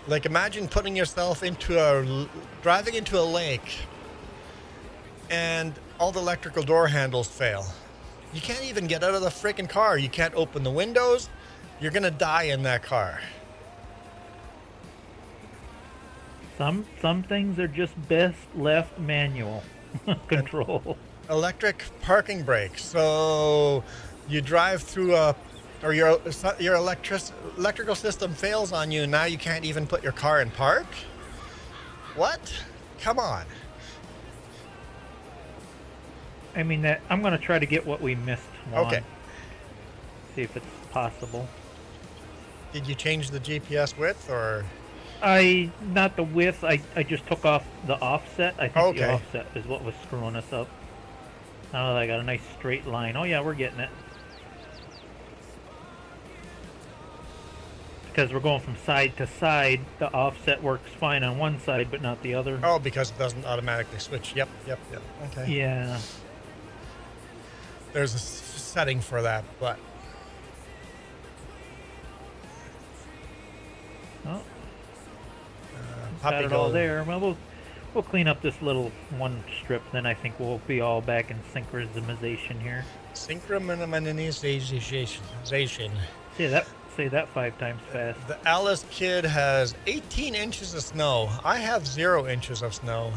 Like imagine putting yourself driving into a lake and all the electrical door handles fail. You can't even get out of the freaking car. You can't open the windows. You're gonna die in that car. Some things are just best left manual control. Electric parking brakes. So you drive through or your electrical system fails on you, and now you can't even put your car in park? What? Come on. I mean, I'm going to try to get what we missed, Juan. Okay. See if it's possible. Did you change the GPS width, or? Not the width, I just took off the offset. I think the Okay. offset is what was screwing us up. Now that I got a nice straight line. Oh yeah, we're getting it. Because we're going from side to side, the offset works fine on one side, but not the other. Oh, because it doesn't automatically switch. Yep. Okay. Yeah. There's a setting for that, but. Oh, Puppy got it all goes- there. Well, we'll clean up this little one strip, then I think we'll be all back in synchronization here. Synchronization. Say that 5 times fast. The Alice Kid has 18 inches of snow. I have 0 inches of snow.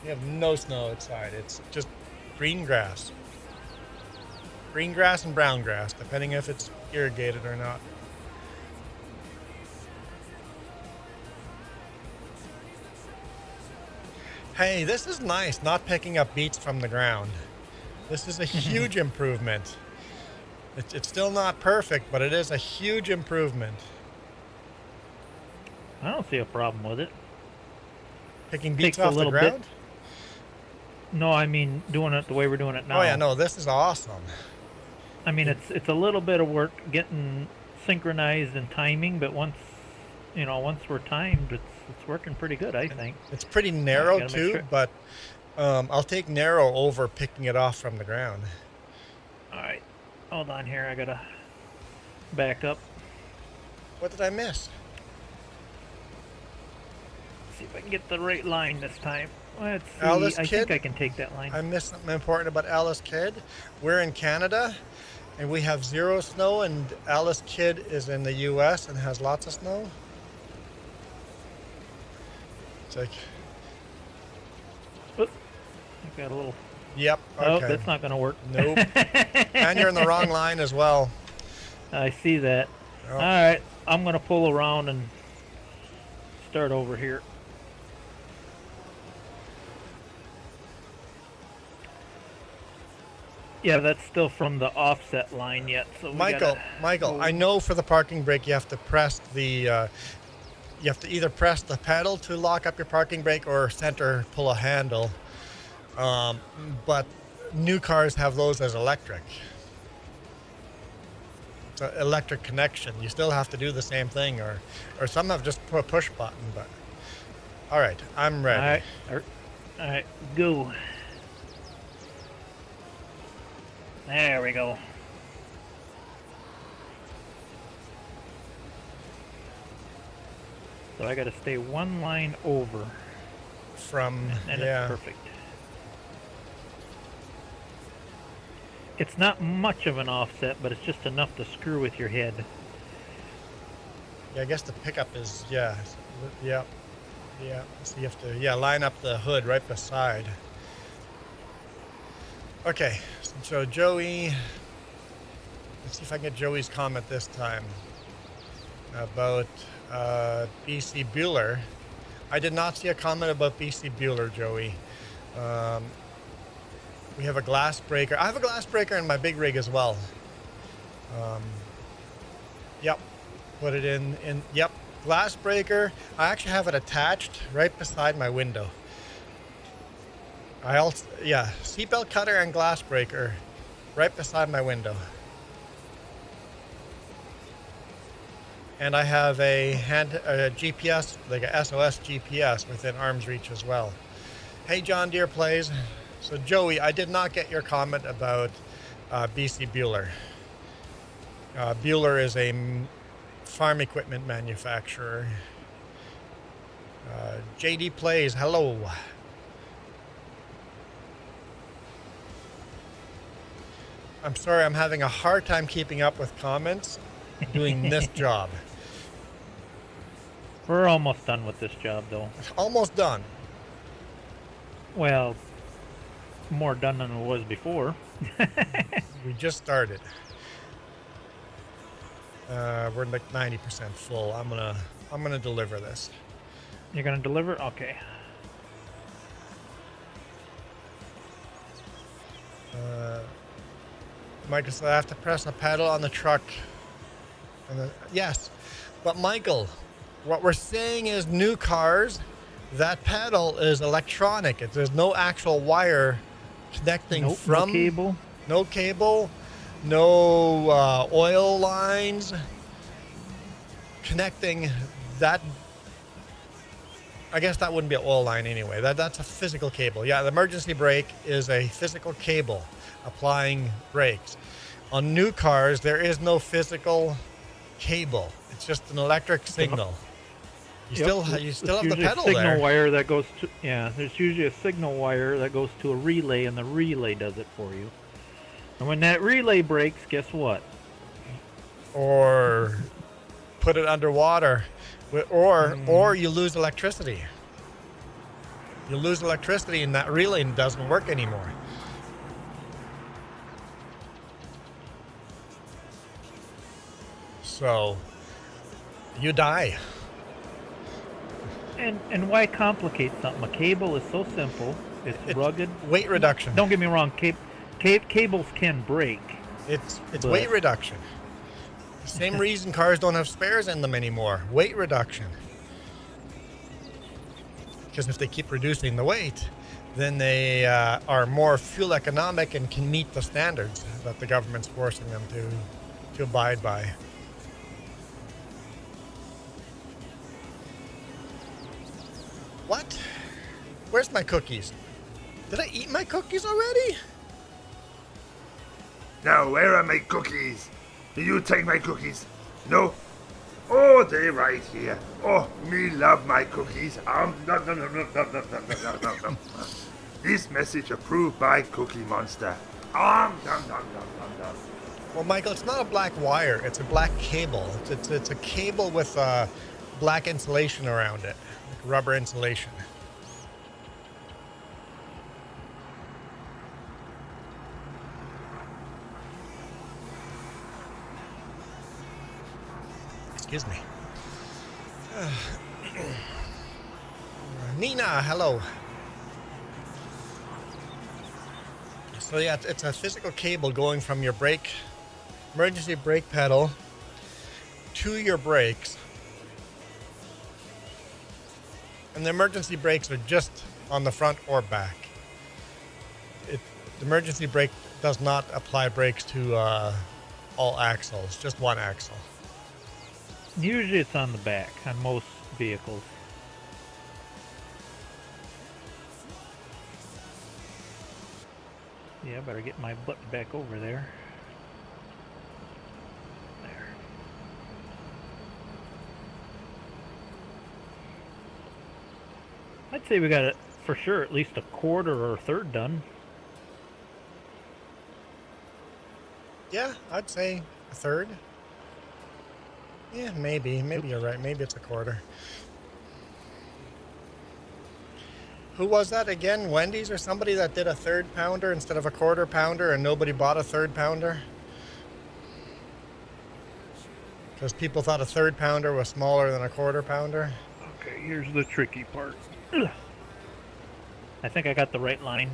You have no snow outside. It's just green grass. Green grass and brown grass, depending if it's irrigated or not. Hey, this is nice, not picking up beats from the ground. This is a huge improvement. It's still not perfect, but it is a huge improvement. I don't see a problem with it. Picking beats Takes a off the little ground? bit. No, I mean doing it the way we're doing it now. Oh yeah, no, this is awesome. I mean it's a little bit of work getting synchronized and timing, but once we're timed, it's working pretty good, I think. It's pretty narrow gotta make too, sure. but I'll take narrow over picking it off from the ground. All right, hold on here. I gotta back up. What did I miss? See if I can get the right line this time. Let's see. Alice I Kid? think I can take that line. I missed something important about Alice Kidd. We're in Canada, and we have 0 snow, and Alice Kidd is in the U.S. and has lots of snow. It's like, Oop, I got a little. yep, Oh, okay. that's not gonna work. Nope. And you're in the wrong line as well. I see that. Oh. All right, I'm gonna pull around and start over here. Yeah, that's still from the offset line yet. So we Michael, gotta- I know for the parking brake you have to press the, you have to either press the pedal to lock up your parking brake or center pull a handle. But new cars have those as electric. It's an electric connection. You still have to do the same thing, or some have just put a push button. But all right, I'm ready. All right, go. There we go. So I got to stay one line over, From and yeah, it's perfect. It's not much of an offset, but it's just enough to screw with your head. yeah. I guess the pickup is yeah. So you have to line up the hood right beside. Okay, so Joey, let's see if I can get Joey's comment this time about BC Bueller. I did not see a comment about BC Bueller, Joey. We have a glass breaker. I have a glass breaker in my big rig as well. Yep. Put it in. Yep. Glass breaker. I actually have it attached right beside my window. I also, yeah, seatbelt cutter and glass breaker right beside my window. And I have a GPS, like a SOS GPS within arm's reach as well. Hey, John Deere Plays. So Joey, I did not get your comment about BC Bueller. Bueller is a farm equipment manufacturer. JD Plays, hello. I'm sorry, I'm having a hard time keeping up with comments doing this job. We're almost done with this job, though. Almost done. Well, more done than it was before. We just started. We're like 90% full. I'm gonna deliver this. You're gonna deliver? Okay. Michael said I have to press a pedal on the truck. Yes, but Michael, what we're saying is new cars, that pedal is electronic. There's no actual wire connecting from... No cable? No cable, no oil lines connecting that. I guess that wouldn't be an oil line anyway. That's a physical cable. Yeah, the emergency brake is a physical cable applying brakes. On new cars, there is no physical cable. It's just an electric signal. You still have the pedal signal there. Wire that goes to, yeah, there's usually a signal wire that goes to a relay, and the relay does it for you. And when that relay breaks, guess what? Or put it underwater, or you lose electricity. You lose electricity, and that relay doesn't work anymore. So you die. And why complicate something? A cable is so simple. It's rugged. Weight reduction. Don't get me wrong. Cables can break. It's weight reduction. The same reason cars don't have spares in them anymore. Weight reduction. Because if they keep reducing the weight, then they are more fuel economic and can meet the standards that the government's forcing them to abide by. What? Where's my cookies? Did I eat my cookies already? Now, where are my cookies? Do you take my cookies? No? Oh, they right here. Oh, me love my cookies. Nom, nom, nom, nom, nom, nom, nom, nom, nom, nom. This message approved by Cookie Monster. Nom, nom, nom, nom, nom. Well, Michael, it's not a black wire. It's a black cable. It's a cable with black insulation around it, like rubber insulation. Excuse me. Nina, hello. So yeah, it's a physical cable going from your emergency brake pedal to your brakes. And the emergency brakes are just on the front or back. The emergency brake does not apply brakes to all axles, just one axle. Usually it's on the back on most vehicles. Yeah, I better get my butt back over there. There. I'd say we got it for sure at least a quarter or a third done. Yeah, I'd say a third. Yeah, maybe you're right. Maybe it's a quarter. Who was that again? Wendy's or somebody that did a third pounder instead of a quarter pounder and nobody bought a third pounder? Because people thought a third pounder was smaller than a quarter pounder. Okay, here's the tricky part. I think I got the right line.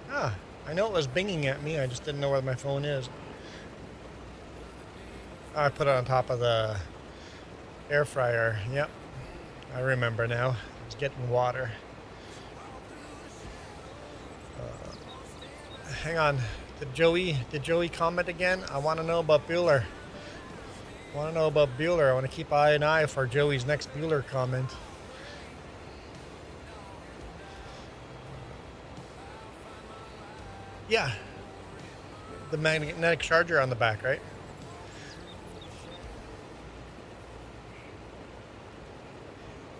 Ah, I know it was binging at me. I just didn't know where my phone is. I put it on top of the air fryer. Yep, I remember now. It's getting water. Hang on. Did Joey comment again? I want to know about Bueller. I want to keep an eye for Joey's next Bueller comment. Yeah. The magnetic charger on the back, right?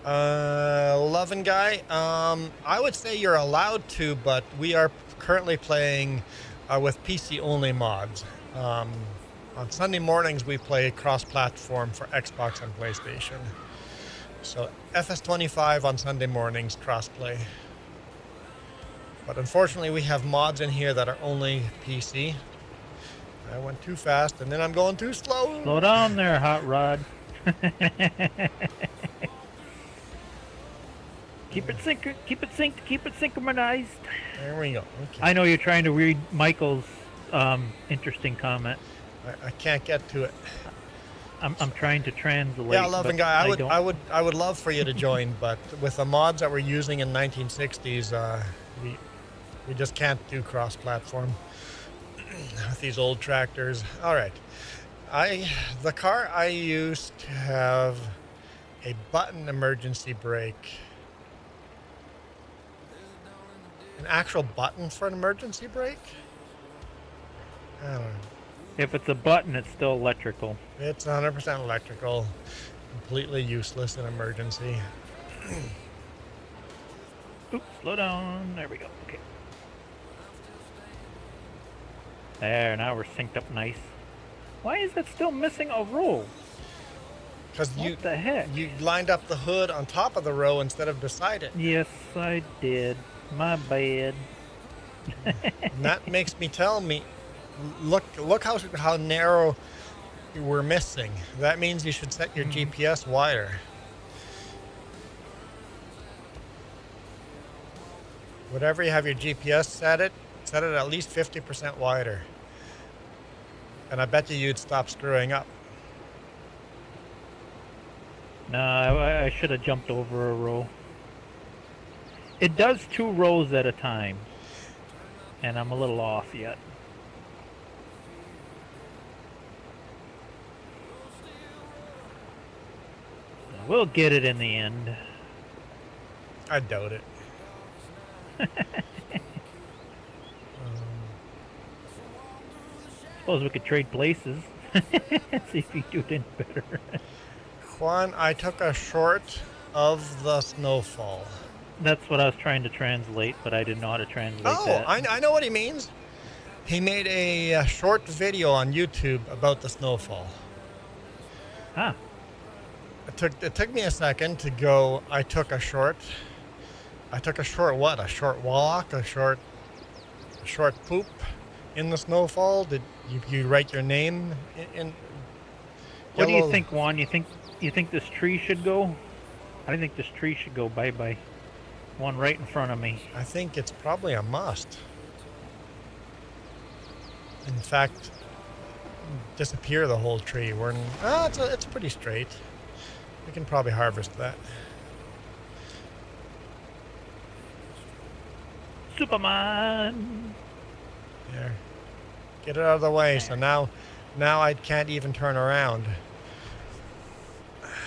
Lovin' Guy, I would say you're allowed to, but we are currently playing with PC only mods. On Sunday mornings we play cross-platform for Xbox and PlayStation. So FS25 on Sunday mornings cross-play. But unfortunately we have mods in here that are only PC. I went too fast and then I'm going too slow. Slow down there, Hot Rod. Keep it synchronized. There we go. Okay. I know you're trying to read Michael's interesting comment. I can't get to it. I'm trying to translate. Yeah, Loving but Guy, don't- I would love for you to join, but with the mods that we're using in 1960s, we just can't do cross-platform with these old tractors. All right, the car I used to have a button emergency brake. An actual button for an emergency brake? I don't know. If it's a button, it's still electrical. It's 100% electrical. Completely useless in emergency. Oops, slow down. There we go. Okay. There, now we're synced up nice. Why is that still missing a row? Because What the heck? you lined up the hood on top of the row instead of beside it. Yes, I did. My bad. And that makes me look how narrow you were missing. That means you should set your GPS wider. Whatever you have your GPS set it at least 50% wider. And I bet you'd stop screwing up. No, I should have jumped over a row. It does 2 rows at a time. And I'm a little off yet. We'll get it in the end. I doubt it. Suppose we could trade places. See if you do it in better. Juan, I took a short of the snowfall. That's what I was trying to translate, but I didn't know how to translate that. I know what he means. He made a short video on YouTube about the snowfall. Ah, It took me a second to go. I took a short what? A short walk? A short poop in the snowfall? Did you write your name in? what do you think, Juan? You think this tree should go? I think this tree should go bye-bye. One right in front of me. I think it's probably a must. In fact, disappear the whole tree. It's pretty straight. We can probably harvest that. Superman! There. Get it out of the way. So now I can't even turn around.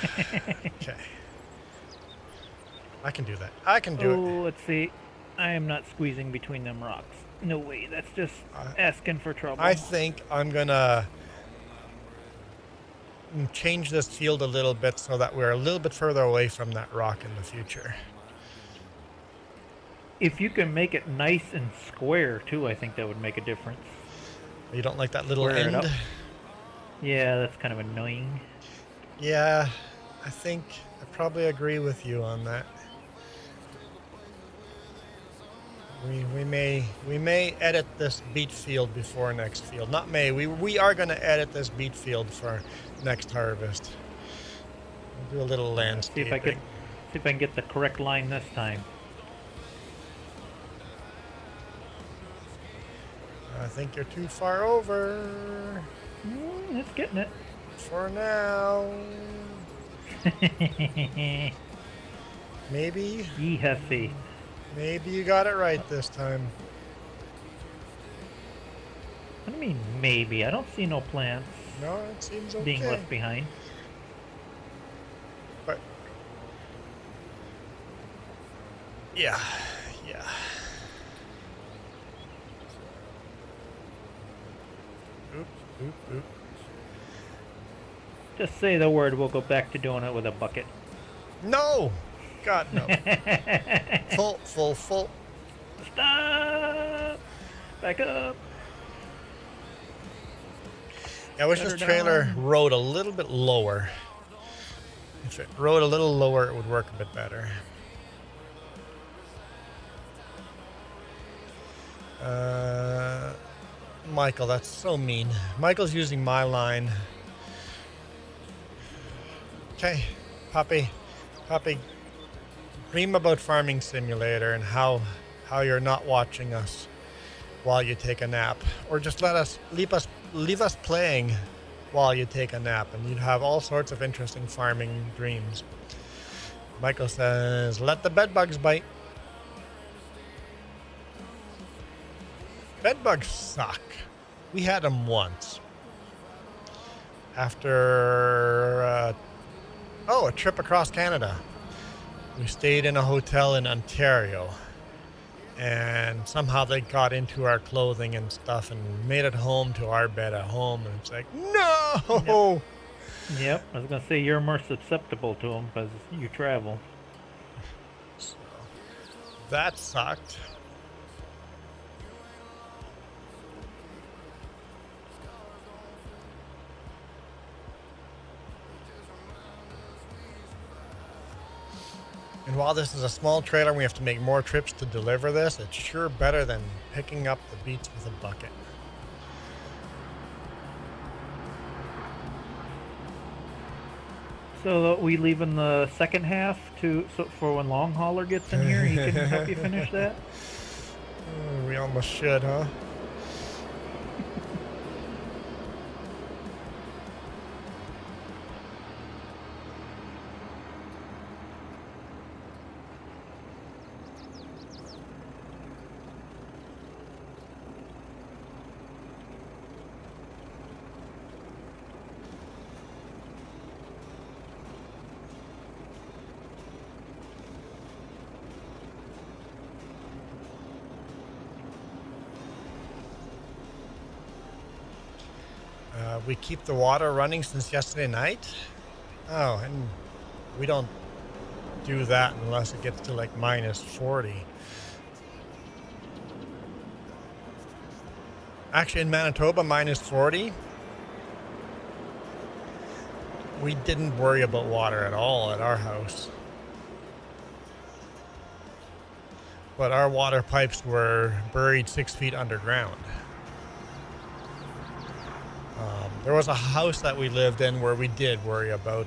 Okay. I can do that. I can do it. Oh, let's see. I am not squeezing between them rocks. No way. That's just asking for trouble. I think I'm gonna change this field a little bit so that we're a little bit further away from that rock in the future. If you can make it nice and square, too, I think that would make a difference. You don't like that little Square it end? up. Yeah, that's kind of annoying. Yeah, I think I probably agree with you on that. We may edit this beet field before next field. Not may. We are going to edit this beet field for next harvest. We'll do a little See landscaping. if I could See if I can get the correct line this time. I think you're too far over. It's getting it. For now. Maybe. Ye have faith. Maybe you got it right this time. What do you mean maybe? I don't see no plants No, it seems okay. being left behind. But yeah. Oop. Just say the word, we'll go back to doing it with a bucket. No! God, no. Full. Stop! Back up! Yeah, I wish Set this her trailer down. rode a little bit lower. If it rode a little lower, it would work a bit better. Michael, that's so mean. Michael's using my line. Okay, Poppy, dream about Farming Simulator and how you're not watching us while you take a nap, or just leave us playing while you take a nap, and you'd have all sorts of interesting farming dreams. Michael says, "Let the bedbugs bite." Bedbugs suck. We had them once. After a trip across Canada. We stayed in a hotel in Ontario. And somehow they got into our clothing and stuff and made it home to our bed at home. And it's like, no! Yep, I was gonna say you're more susceptible to them because you travel. So, that sucked. And while this is a small trailer and we have to make more trips to deliver this, it's sure better than picking up the beets with a bucket. So we leaving the second half for when Long Hauler gets in here, he can help you finish that? We almost should, huh? We keep the water running since yesterday night. Oh, and we don't do that unless it gets to like -40. Actually, in Manitoba, -40. We didn't worry about water at all at our house. But our water pipes were buried 6 feet underground. There was a house that we lived in where we did worry about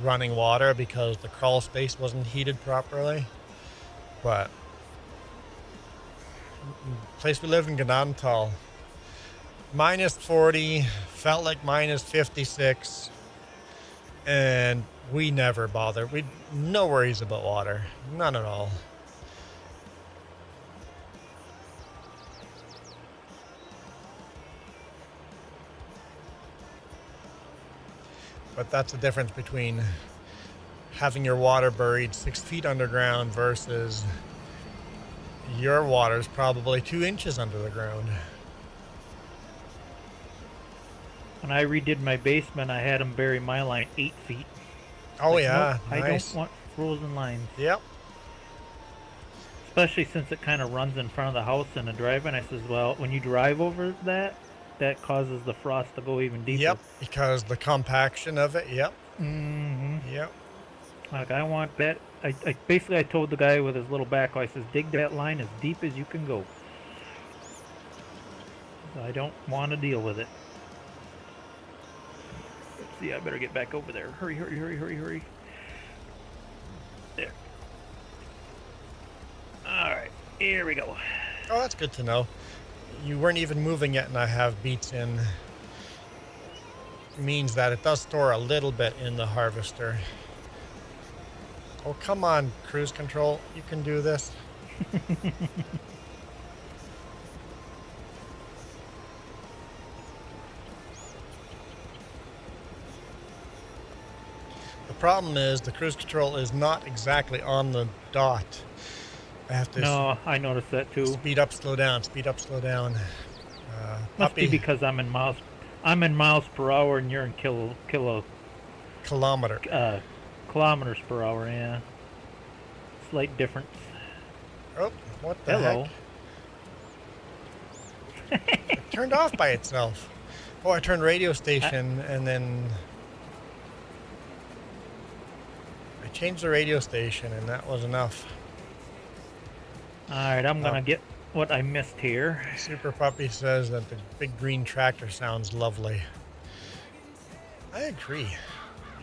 running water because the crawl space wasn't heated properly. But the place we lived in Ganantal, -40, felt like -56, and we never bothered. We no worries about water, none at all. But that's the difference between having your water buried 6 feet underground versus your water's probably 2 inches under the ground. When I redid my basement, I had them bury my line 8 feet. Oh, Like, yeah, nope, nice. I don't want frozen lines. Yep. Especially since it kind of runs in front of the house in a driveway. And I says, well, when you drive over that causes the frost to go even deeper. Yep, because the compaction of it, yep. Mm-hmm. Yep. Like, I want that. I basically, I told the guy with his little backhoe, I says, dig that line as deep as you can go. I don't want to deal with it. Let's see, I better get back over there. Hurry. There Here we go. Oh, that's good to know. You weren't even moving yet, and I have beats in. Means that it does store a little bit in the harvester. Oh, come on, cruise control. You can do this. The problem is the cruise control is not exactly on the dot. I have to No, I noticed that too. speed up, slow down, speed up, slow down. Must be Puppy, because I'm in miles per hour and you're in kilometer. kilometers per hour. Yeah, slight difference. Oh, what the Hello. heck? It turned off by itself. Oh, I turned radio station and then I changed the radio station and that was enough. All right, I'm gonna get what I missed here. Super Puppy says that the big green tractor sounds lovely. I agree.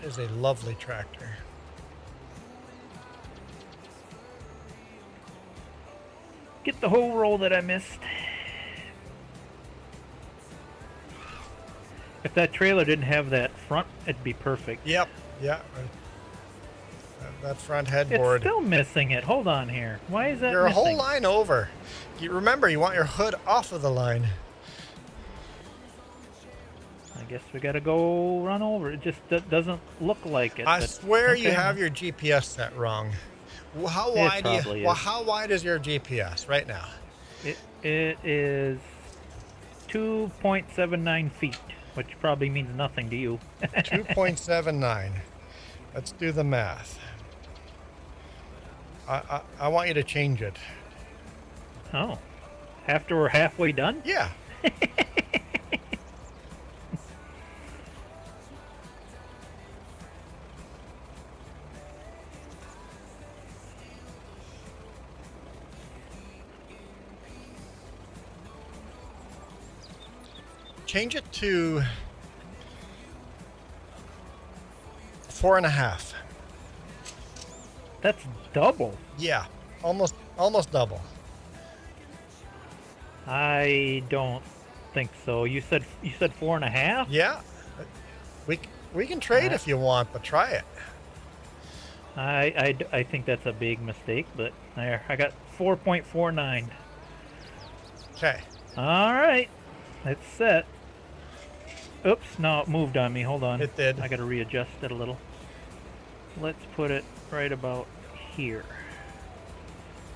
It is a lovely tractor. Get the whole roll that I missed. If that trailer didn't have that front, it'd be perfect. Yep. Yeah. That front headboard. It's still missing it. Hold on here. Why is that You're a missing? whole line over. You remember, you want your hood off of the line. I guess we gotta go run over. It just doesn't look like it. I but- swear you okay. have your GPS set wrong. Well, how It wide probably is. how wide is your GPS right now? It is 2.79 feet, which probably means nothing to you. 2.79. Let's do the math. I want you to change it. Oh, after we're halfway done? Yeah. Change it to 4.5. That's double. Yeah, almost double. I don't think so. You said 4.5? Yeah, we can trade if you want, but try it. I think that's a big mistake, but there, I got 4.49. Okay. All right, it's set. Oops, no, it moved on me. Hold on. It did. I got to readjust it a little. Let's put it right about here.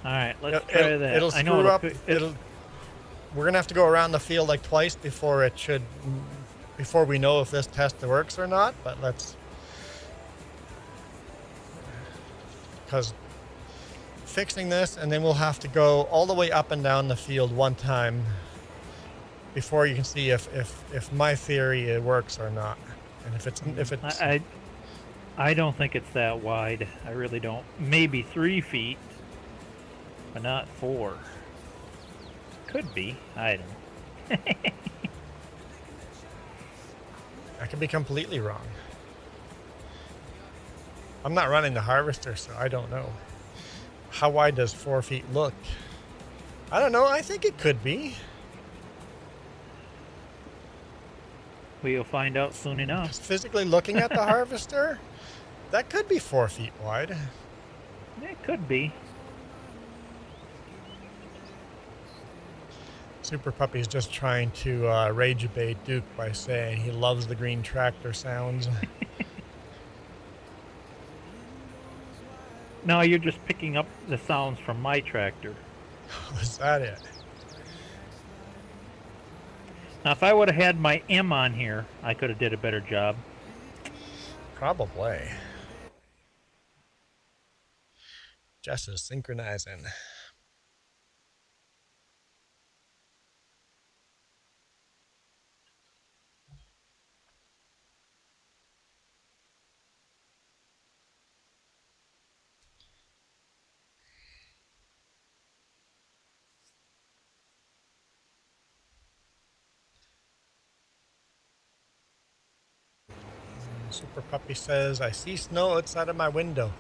All right, let's try that. It'll I screw know up. We're gonna have to go around the field like twice before we know if this test works or not. But because fixing this, and then we'll have to go all the way up and down the field one time before you can see if my theory works or not, and if it's I don't think it's that wide. I really don't. Maybe 3 feet, but not 4. Could be. I don't. I could be completely wrong. I'm not running the harvester, so I don't know. How wide does 4 feet look? I don't know. I think it could be. We'll find out soon enough. Just physically looking at the harvester, that could be 4 feet wide. It could be. Super Puppy's just trying to rage bait Duke by saying he loves the green tractor sounds. No, you're just picking up the sounds from my tractor. Was that it? Now, if I would have had my M on here, I could have did a better job. Probably. Jess is synchronizing. Super Puppy says, I see snow outside of my window.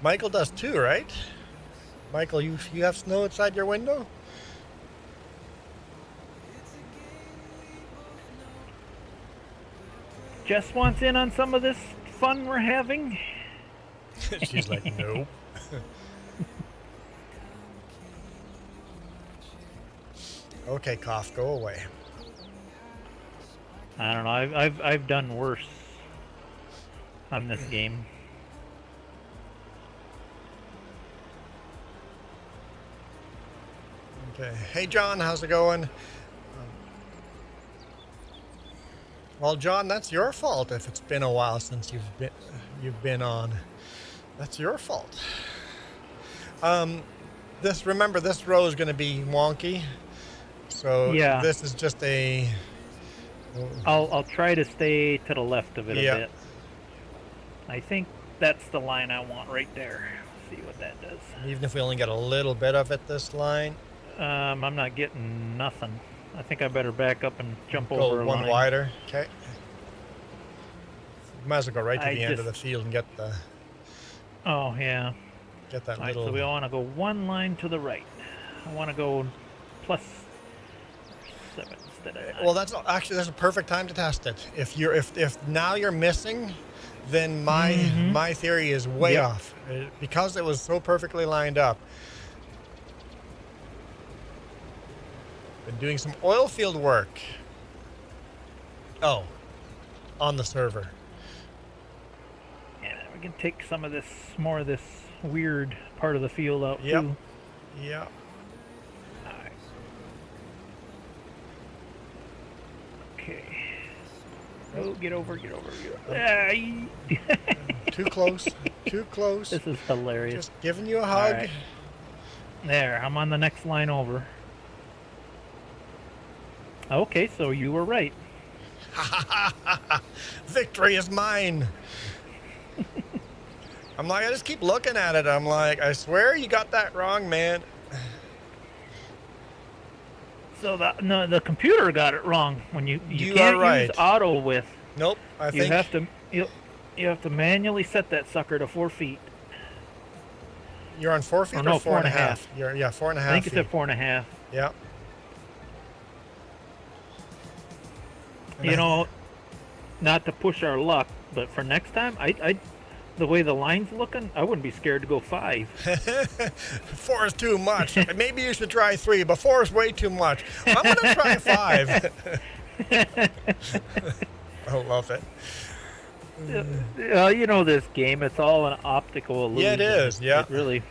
Michael does too, right? Michael, you have snow outside your window? Jess wants in on some of this fun we're having. She's like, nope. Okay, cough, go away. I don't know. I've done worse on this game. Okay. Hey, John, how's it going? Well, John, that's your fault if it's been a while since you've been on. That's your fault. Remember, this row is going to be wonky. So Yeah. this is just a. I'll try to stay to the left of it Yeah. a bit. I think that's the line I want right there. See what that does. Even if we only get a little bit of it, this line. I'm not getting nothing. I think I better back up and jump Go over a one line. wider. Okay. Might as well go right to I the end of the just- field and get Oh yeah. that All right, little. so we want to go one line to the right. I want to go +7 instead of 9. Well, that's a perfect time to test it. If now you're missing, then my theory is way Yep. off because it was so perfectly lined up. Been doing some oil field work. Oh, on the server. Yeah, we can take some of this, more of this weird part of the field out Yep. too. Yeah. Alright. Okay. Oh, get over. Ah, Too close. Too close. This is hilarious. Just giving you a hug. Alright. There, I'm on the next line over. Okay, so you were right. Victory is mine. I'm like, I just keep looking at it. I'm like, I swear you got that wrong, man. So the computer got it wrong when you You can't are right. use auto width. Nope. I You think have to manually set that sucker to 4 feet. you're on 4 feet Or or no, 4.5. 4.5. You're 4.5 I think feet. it's at 4.5. Yeah. You know, not to push our luck, but for next time, the way the line's looking, I wouldn't be scared to go 5. 4 is too much. Maybe you should try 3, but 4 is way too much. I'm gonna try 5. I love it. You know this game, it's all an optical illusion. Yeah, it is, yeah. It really,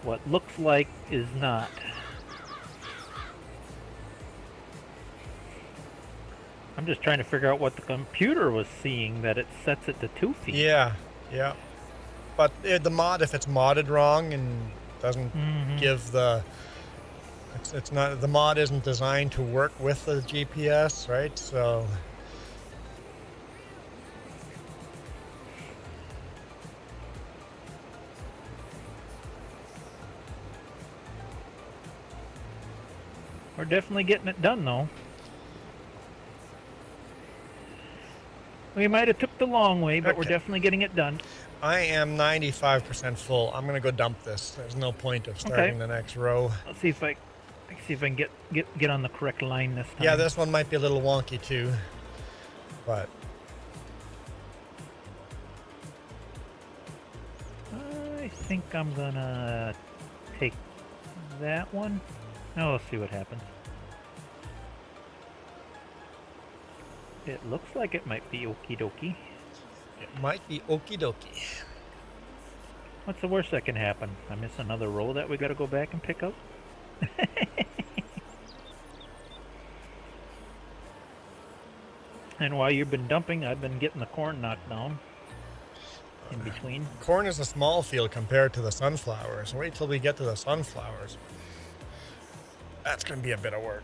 what looks like is not. I'm just trying to figure out what the computer was seeing that it sets it to 2 feet. Yeah. Yeah. But the mod, if it's modded wrong and doesn't give the, it's not, the mod isn't designed to work with the GPS, right? So. We're definitely getting it done, though. We might have took the long way, but we're Okay. definitely getting it done. I am 95% full. I'm gonna go dump this. There's no point of starting the next row. Let's see if I can get on the correct line this time. Yeah, this one might be a little wonky too, but I think I'm gonna take that one. Now we'll see what happens. It looks like it might be okie dokie. it might be okie dokie. What's the worst that can happen? I miss another row that we gotta go back and pick up? And while you've been dumping, I've been getting the corn knocked down in between. Corn is a small field compared to the sunflowers. Wait till we get to the sunflowers. That's gonna be a bit of work.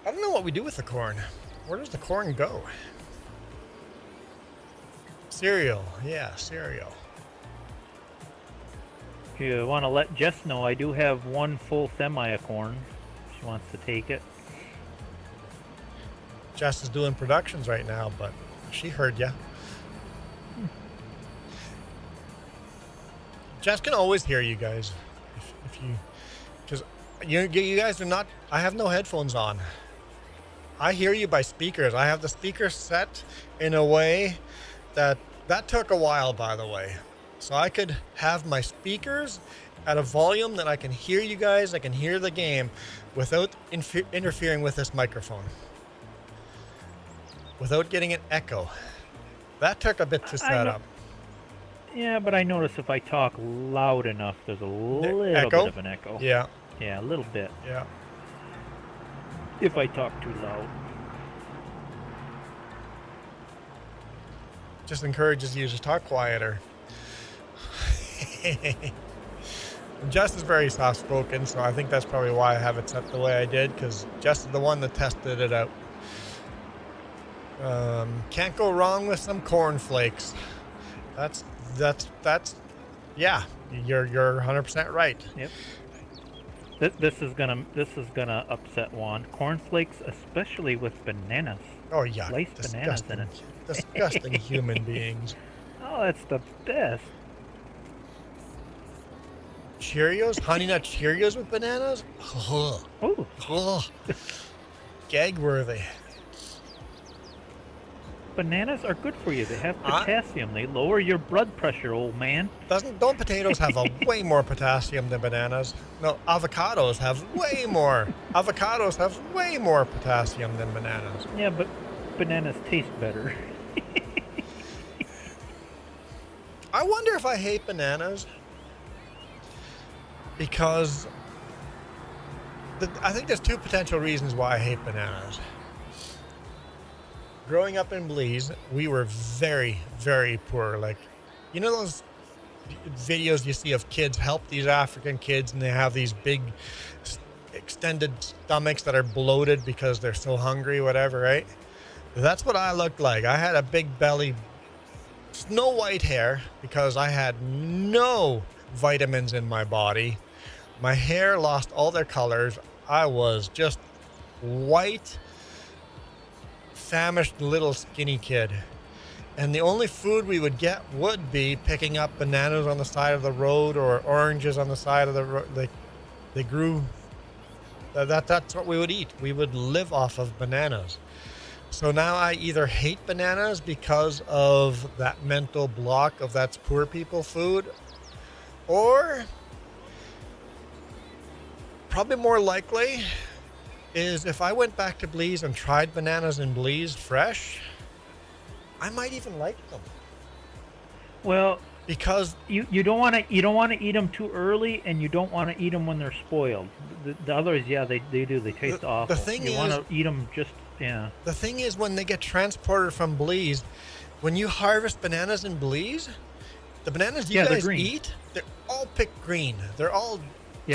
I don't know what we do with the corn. Where does the corn go? Cereal. Yeah, cereal. If you want to let Jess know, I do have one full semi of corn. If she wants to take it. Jess is doing productions right now, but she heard ya. Jess can always hear you guys. If you, because you guys are not. I have no headphones on. I hear you by speakers. I have the speakers set in a way that took a while, by the way. So I could have my speakers at a volume that I can hear you guys. I can hear the game without interfering with this microphone. Without getting an echo. That took a bit to set up. Yeah, but I notice if I talk loud enough, there's a little bit of an echo. Yeah. Yeah, a little bit. Yeah. If I talk too loud. Just encourages you to talk quieter. Jess is very soft-spoken, so I think that's probably why I have it set the way I did, because Jess is the one that tested it out. Can't go wrong with some cornflakes. That's yeah. You're 100% right. Yep. This is gonna upset Juan. Cornflakes, especially with bananas. Oh yeah. Sliced bananas in it. Disgusting human beings. Oh, that's the best. Cheerios, Honey Nut Cheerios with bananas. Oh, Gag worthy. bananas are good for you. They have potassium. They lower your blood pressure, old man. Don't potatoes have a way more potassium than bananas? No, avocados have way more. Avocados have way more potassium than bananas. Yeah, but bananas taste better. I wonder if I hate bananas because I think there's two potential reasons why I hate bananas. Growing up in Belize, we were very, very poor. Like, you know those videos you see of kids help these African kids and they have these big extended stomachs that are bloated because they're so hungry, whatever, right? That's what I looked like. I had a big belly, snow white hair because I had no vitamins in my body. My hair lost all their colors. I was just white, famished little skinny kid. And the only food we would get would be picking up bananas on the side of the road or oranges on the side of the road. They grew. That's what we would eat. We would live off of bananas. So now I either hate bananas because of that mental block of that's poor people food, or probably more likely is if I went back to Belize and tried bananas in Belize fresh, I might even like them. Well, because you don't want to eat them too early, and you don't want to eat them when they're spoiled. The others, yeah, they do. They taste awful. The thing you want to eat them just. Yeah. The thing is, when they get transported from Belize, when you harvest bananas in Belize, the bananas you guys eat, they're all picked green. They're all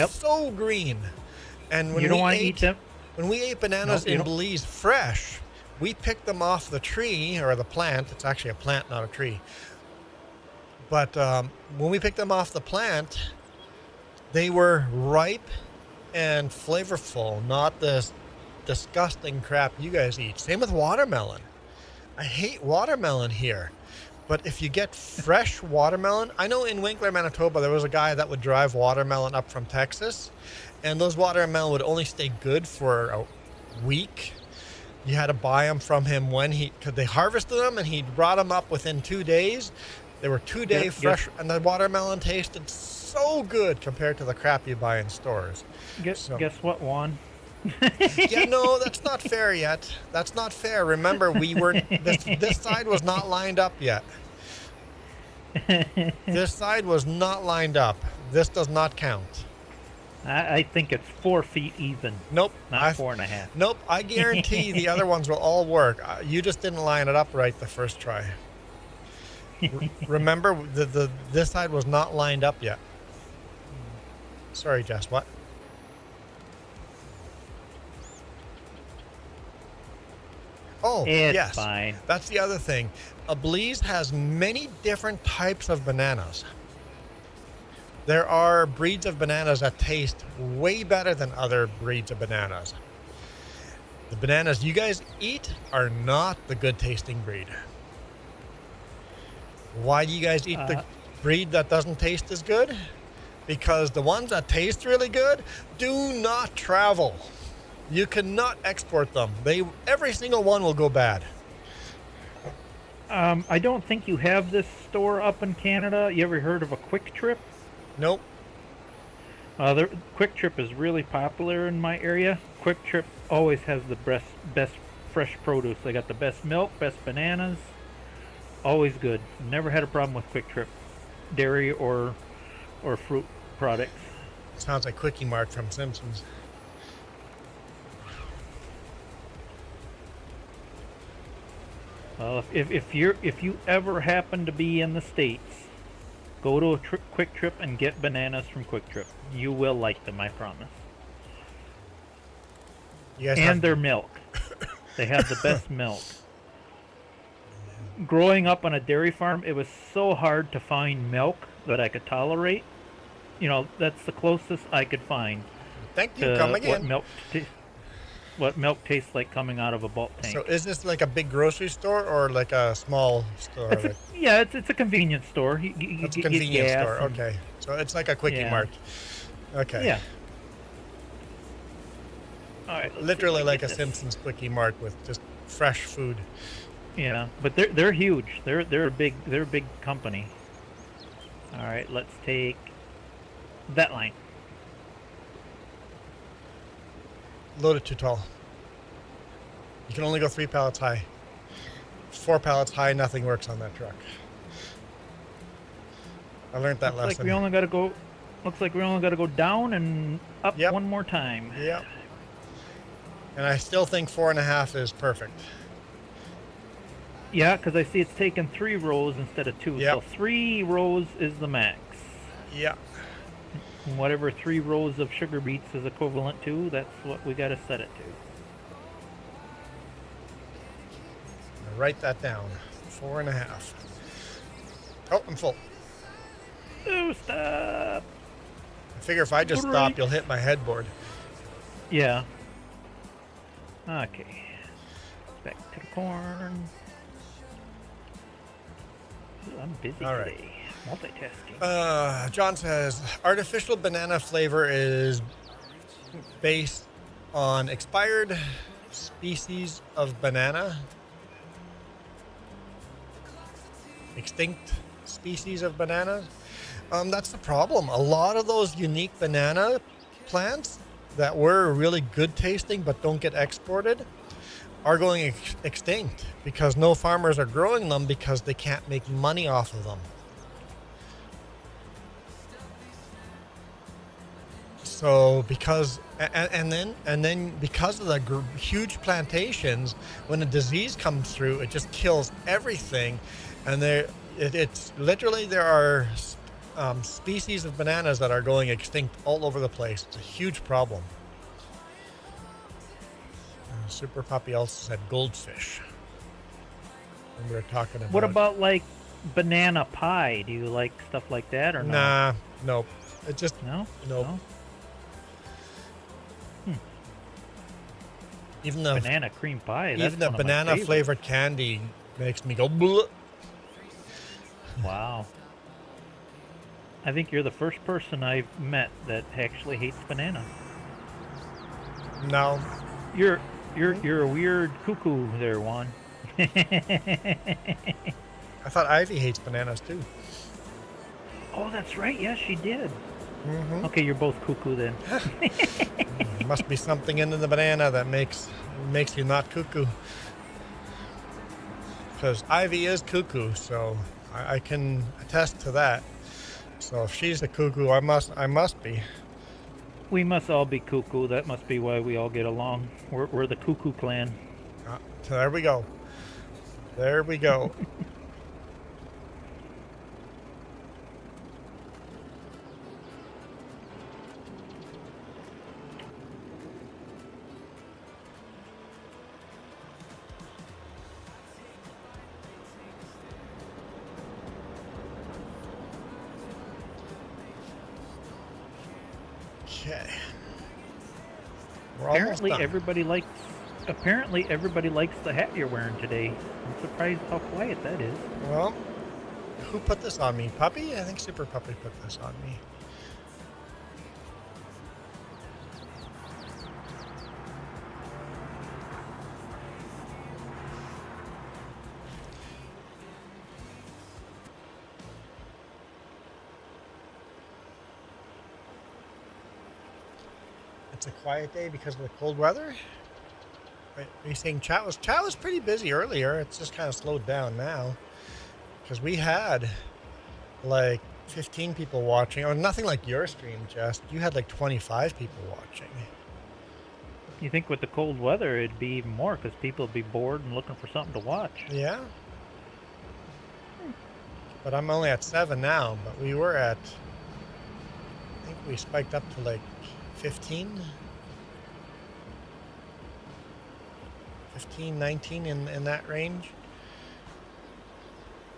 so green. And when you don't want to eat them. When we ate bananas in Belize fresh, we picked them off the tree or the plant. It's actually a plant, not a tree. But when we picked them off the plant, they were ripe and flavorful, not this disgusting crap you guys eat. Same with watermelon. I hate watermelon here. But if you get fresh watermelon, I know in Winkler, Manitoba, there was a guy that would drive watermelon up from Texas, and those watermelon would only stay good for a week. You had to buy them from him because they harvested them and he brought them up within 2 days. They were 2 day fresh, and the watermelon tasted so good compared to the crap you buy in stores. Guess what, Juan? Yeah, no, that's not fair yet. That's not fair. Remember, we weren't. This side was not lined up yet. This side was not lined up. This does not count. I think it's 4 feet even. Nope. Not 4.5. Nope. I guarantee the other ones will all work. You just didn't line it up right the first try. Remember, this side was not lined up yet. Sorry, Jess. What? Oh, it's fine. That's the other thing. Belize has many different types of bananas. There are breeds of bananas that taste way better than other breeds of bananas. The bananas you guys eat are not the good tasting breed. Why do you guys eat breed that doesn't taste as good, because the ones that taste really good do not travel. You cannot export them. Every single one will go bad. I don't think you have this store up in Canada. You ever heard of a Quick Trip? Nope. Quick Trip is really popular in my area. Quick Trip always has the best fresh produce. They got the best milk, best bananas. Always good. Never had a problem with Quick Trip, dairy or fruit products. Sounds like Quickie Mart from Simpsons. Well, if you ever happen to be in the States, go to a Quick Trip and get bananas from Quick Trip. You will like them, I promise. You guys And their milk. They have the best milk. Growing up on a dairy farm, it was so hard to find milk that I could tolerate. You know, that's the closest I could find Thank you. to Come what again. milk tastes like coming out of a bulk tank. So is this like a big grocery store or like a small store? It's a convenience store. It's a get convenience gas store. and- Okay. So it's like a Quickie Yeah. Mart. Okay. Yeah. All right. let's see if Literally I like get a this. Simpsons Quickie Mart with just fresh food. Yeah, but they're huge. They're a big company. All right, let's take that line. Loaded too tall. You can only go 3 pallets high. 4 pallets high, nothing works on that truck. I learned that Looks like lesson. we only got to go. Looks like we only got to go down and up Yep. one more time. Yep. And I still think 4.5 is perfect. Yeah, because I see it's taken 3 rows instead of 2. Yep. So 3 rows is the max. Yeah. And whatever 3 rows of sugar beets is equivalent to, that's what we got to set it to. I'll write that down. 4.5. Oh, I'm full. Oh, stop! I figure if I just stop, you'll hit my headboard. Yeah. Okay. Back to the corn. Ooh, I'm busy All right. today. Multitasking. John says artificial banana flavor is based on expired species of banana. Extinct species of bananas. That's the problem. A lot of those unique banana plants that were really good tasting but don't get exported are going extinct because no farmers are growing them because they can't make money off of them. So because and then because of the huge plantations, when a disease comes through, it just kills everything, and it's literally there are species of bananas that are going extinct all over the place. It's a huge problem. Super Puppy also said goldfish. And we were talking about. What about like banana pie? Do you like stuff like that or no? Nah, nope. It just No? nope. No? Even the Banana cream pie. That's even the one of my banana favorites. flavored candy makes me go bleh. Wow. I think you're the first person I've met that actually hates banana. No. You're a weird cuckoo there, Juan. I thought Ivy hates bananas too. Oh, that's right. Yes, she did. Mm-hmm. Okay, you're both cuckoo then. Must be something in the banana that makes you not cuckoo. Because Ivy is cuckoo, so I can attest to that. So if she's a cuckoo, I must be. We must all be cuckoo. That must be why we all get along. We're the cuckoo clan. So there we go. There we go. Okay. We're almost Apparently done. everybody likes the hat you're wearing today. I'm surprised how quiet that is. Well, Who put this on me? Puppy? I think Super Puppy put this on me. It's a quiet day because of the cold weather? Are you saying chat was pretty busy earlier? It's just kind of slowed down now. Because we had like 15 people watching, or nothing like your stream, Jess. You had like 25 people watching. You think with the cold weather it'd be even more because people would be bored and looking for something to watch. Yeah. But I'm only at 7 now, but we were at, I think we spiked up to like 15, 19 in that range.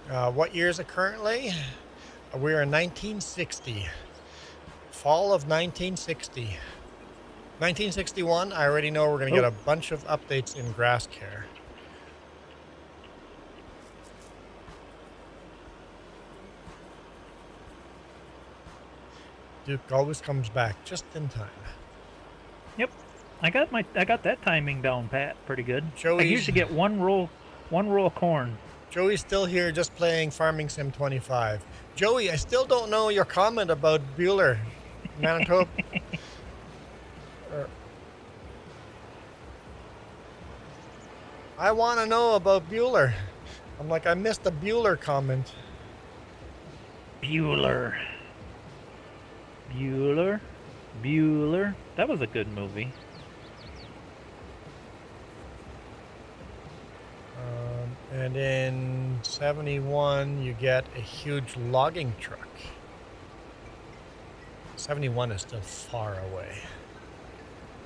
What year is it currently? We're in 1960. Fall of 1960. 1961, I already know we're going to get a bunch of updates in grass care. Duke always comes back just in time. Yep. I got that timing down pat pretty good. I Joey's- usually get one roll of corn. Joey's still here just playing Farming Sim 25. Joey, I still don't know your comment about Bueller, Manitoba. I want to know about Bueller. I'm like, I missed the Bueller comment. Bueller. That was a good movie. And in 71, you get a huge logging truck. 71 is still far away.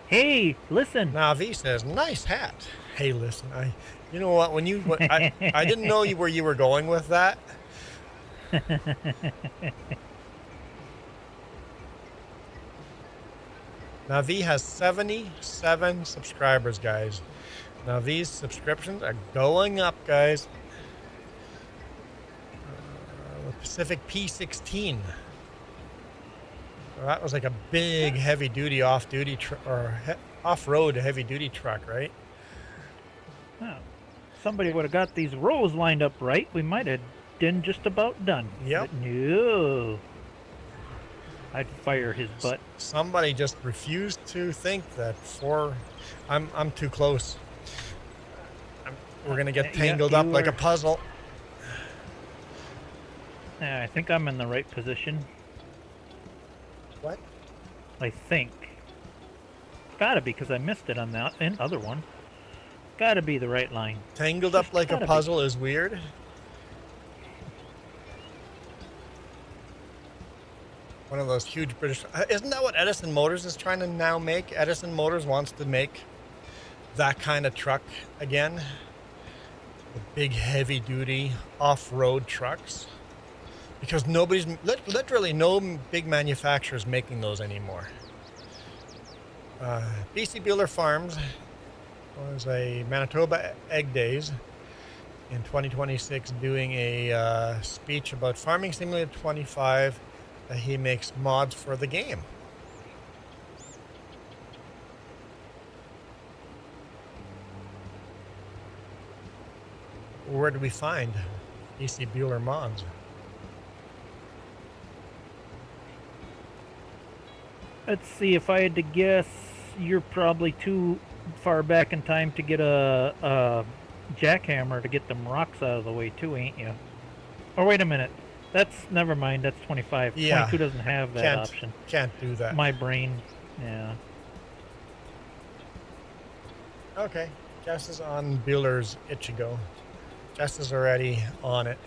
Hey, listen. Now V says, "Nice hat." Hey, listen, you know what? I didn't know where you were going with that. Now V has 77 subscribers, guys. Now these subscriptions are going up, guys. Pacific P16. Well, that was like a big heavy-duty off-duty off-road heavy-duty truck, right? Oh, somebody would have got these rows lined up right. We might have been just about done. Yep. But no. I'd fire his butt. Somebody just refused to think that I'm too close. We're gonna get tangled up like a puzzle. Yeah, I think I'm in the right position. What? I think. Gotta be, because I missed it on the other one. Gotta be the right line. Tangled up like a gotta be. puzzle is weird. One of those huge British... Isn't that what Edison Motors is trying to now make? Edison Motors wants to make that kind of truck again. The big heavy-duty off-road trucks. Because literally no big manufacturers making those anymore. BC Bueller Farms was a Manitoba Egg Days in 2026 doing a speech about Farming Simulator 25 that he makes mods for the game. Where do we find BC Bueller mods? Let's see, if I had to guess, you're probably too far back in time to get a jackhammer to get them rocks out of the way too, ain't you? Or wait a minute. Never mind, that's 25. Yeah. 22 doesn't have that option. Can't do that. My brain, yeah. Okay. Jess is on Bueller's Ichigo. Jess is already on it.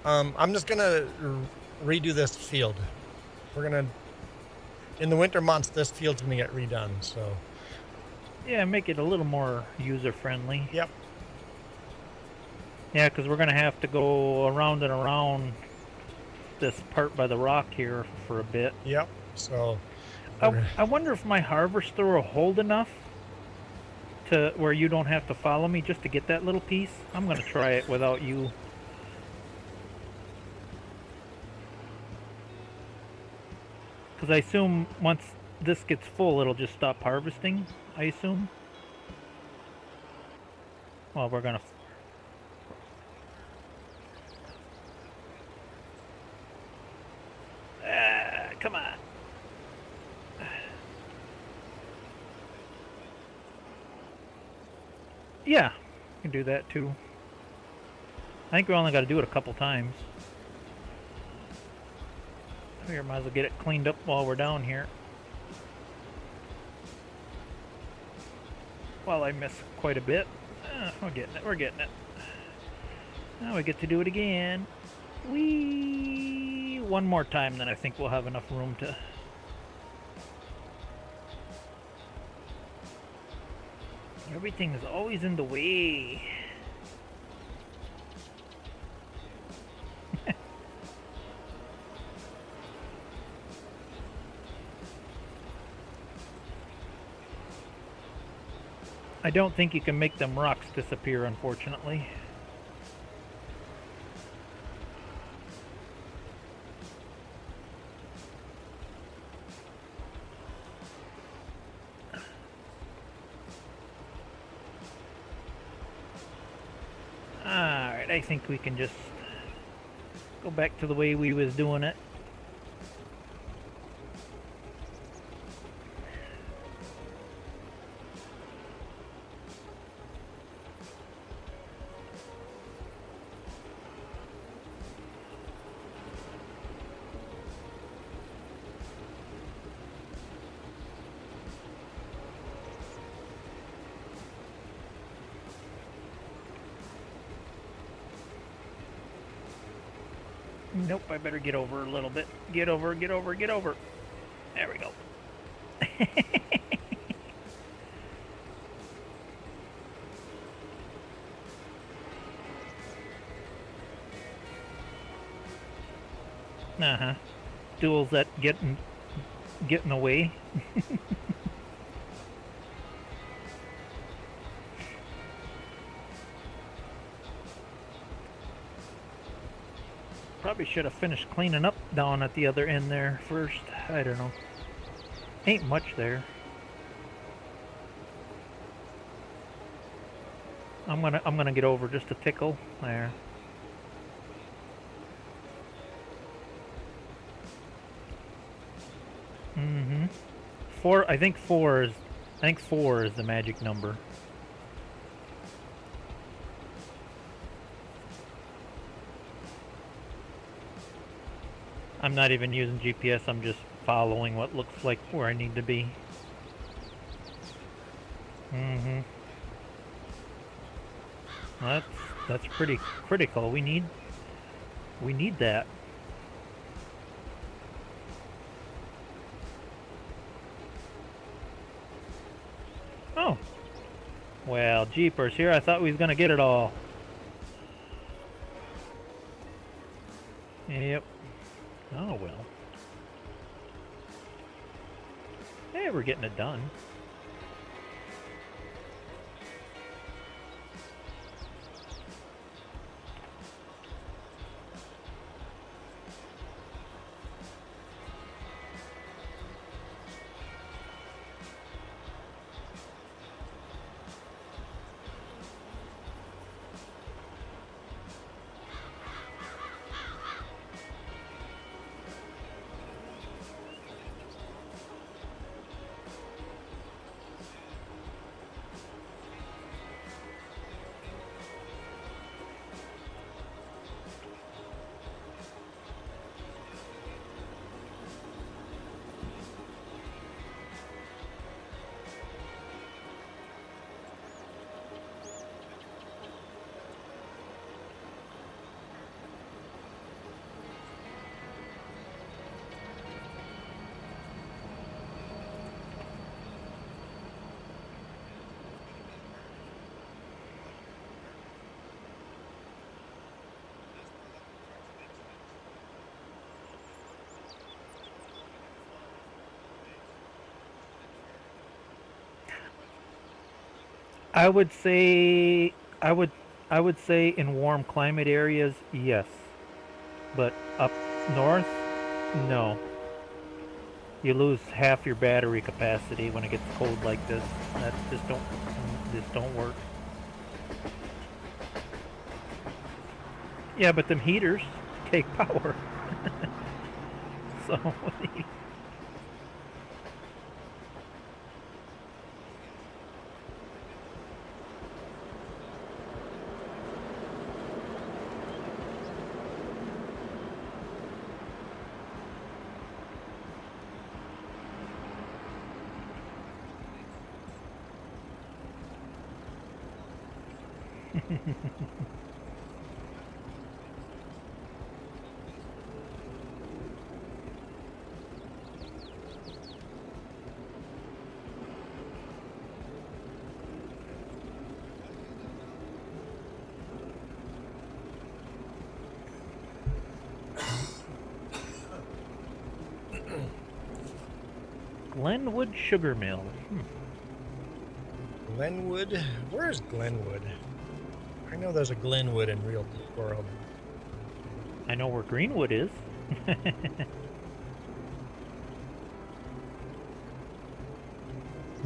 I'm just gonna redo this field. In the winter months, this field's gonna get redone, so. Yeah, make it a little more user-friendly. Yep. Yeah, because we're going to have to go around and around this part by the rock here for a bit. Yep, so. I wonder if my harvester will hold enough to where you don't have to follow me just to get that little piece? I'm gonna try it without you. Because I assume once this gets full, it'll just stop harvesting, I assume. Well, we're gonna... come on. Yeah, we can do that too. I think we only got to do it a couple times. We might as well get it cleaned up while we're down here. Well, I miss quite a bit. We're getting it, we're getting it. Now we get to do it again. Whee! One more time, then I think we'll have enough room to... Everything is always in the way. I don't think you can make them rocks disappear, unfortunately. Alright, I think we can just go back to the way we was doing it. Nope, I better get over a little bit. Get over, get over, get over. There we go. Uh-huh. Duels that get in the way. Probably should have finished cleaning up down at the other end there first. I don't know. Ain't much there. I'm gonna get over just a tickle there. Mm-hmm. I think four is the magic number. I'm not even using GPS, I'm just following what looks like where I need to be. Mm-hmm. That's pretty critical. We need that. Oh. Well, jeepers, here I thought we was gonna get it all. Yep. Oh well. Hey, we're getting it done. I would say I would say in warm climate areas, yes. But up north, no. You lose half your battery capacity when it gets cold like this. That just don't work. Yeah, but them heaters take power. So Glenwood Sugar Mill. Glenwood? Where's Glenwood? I know there's a Glenwood in real world. I know where Greenwood is.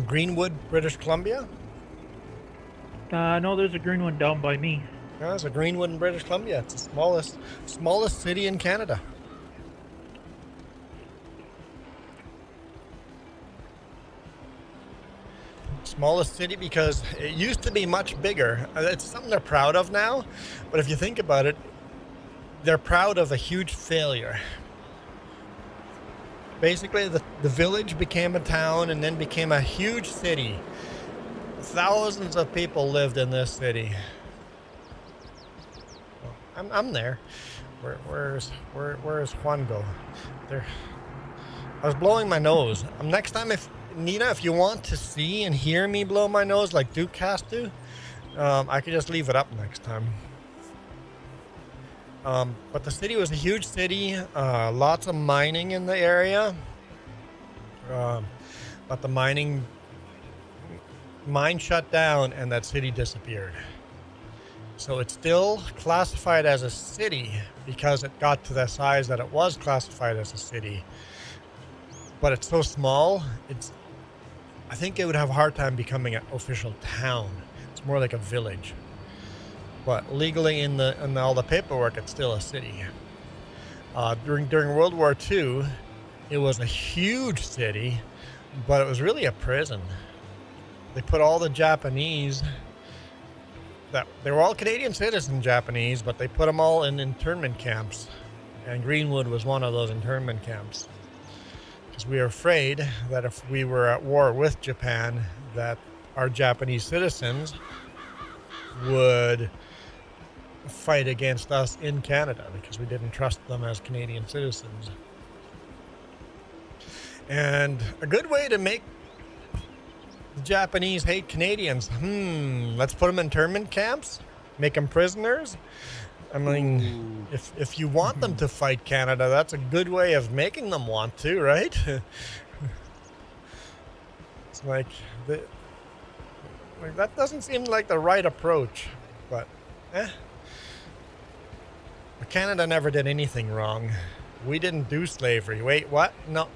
Greenwood, British Columbia? No, there's a green one down by me. No, there's a Greenwood in British Columbia. It's the smallest city in Canada. Smallest city because it used to be much bigger. It's something they're proud of now, but if you think about it, they're proud of a huge failure. Basically, the village became a town and then became a huge city. Thousands of people lived in this city. I'm there. Where's Juan go? There. I was blowing my nose. Next time, if Nina, if you want to see and hear me blow my nose like Duke has to, I could just leave it up next time. But the city was a huge city, lots of mining in the area. But the mine shut down and that city disappeared. So it's still classified as a city because it got to the size that it was classified as a city. But it's so small, I think it would have a hard time becoming an official town. It's more like a village. But legally in all the paperwork, it's still a city. During World War II, it was a huge city, but it was really a prison. They put all the Japanese, they were all Canadian citizen Japanese, but they put them all in internment camps. And Greenwood was one of those internment camps. Because we were afraid that if we were at war with Japan, that our Japanese citizens would fight against us in Canada because we didn't trust them as Canadian citizens. And a good way to make the Japanese hate Canadians, let's put them in internment camps, make them prisoners. I mean, if you want them to fight Canada, that's a good way of making them want to, right? It's like that doesn't seem like the right approach, but Canada never did anything wrong. We didn't do slavery. Wait, what? No.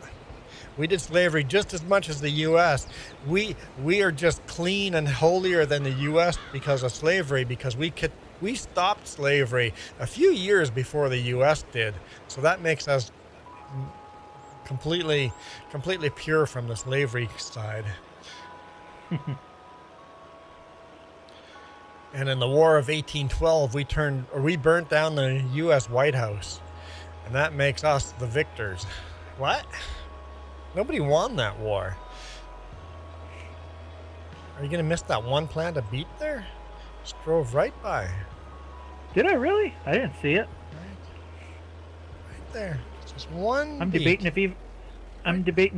We did slavery just as much as the U.S. We are just clean and holier than the U.S. because of slavery, because we stopped slavery a few years before the U.S. did. So that makes us completely pure from the slavery side. And in the War of 1812, we burnt down the U.S. White House, and that makes us the victors. What? Nobody won that war. Are you gonna miss that one plant of beet there? Just drove right by. Did I really? I didn't see it. Right there. Just one. I'm beet. debating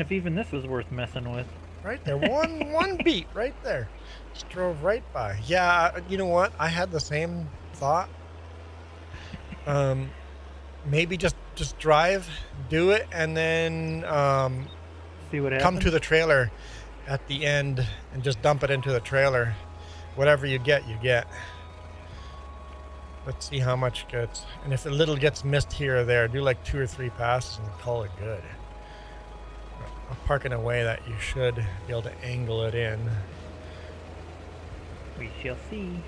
if even this is worth messing with. Right there, one beet right there. Just drove right by. Yeah, you know what? I had the same thought. Maybe just drive, do it, and then see what happens. Come to the trailer at the end and just dump it into the trailer. whatever you get, you get. Let's see how much gets. And if a little gets missed here or there, do like 2 or 3 passes and call it good. I'll park in a way that you should be able to angle it in. We shall see.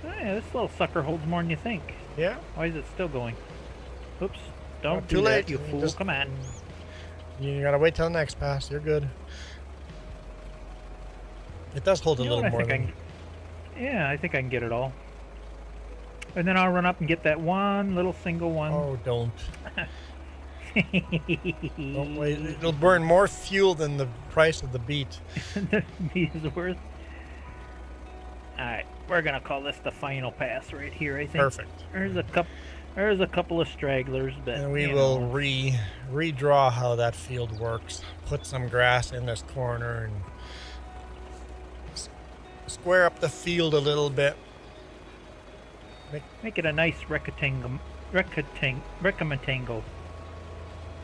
Oh, yeah, this little sucker holds more than you think. Yeah. Why is it still going? Oops. Don't Too do late. that, you fool. Just- Come on. You gotta wait till the next pass. You're good. It does hold a You know little what, more than... Yeah, I think I can get it all. And then I'll run up and get that one little single one. Oh, don't. Don't wait. It'll burn more fuel than the price of the beet. The beat is worth. Alright, we're gonna call this the final pass right here, I think. Perfect. There's a couple of stragglers, but And we you will know. redraw how that field works. Put some grass in this corner and square up the field a little bit. Make it a nice rectangle.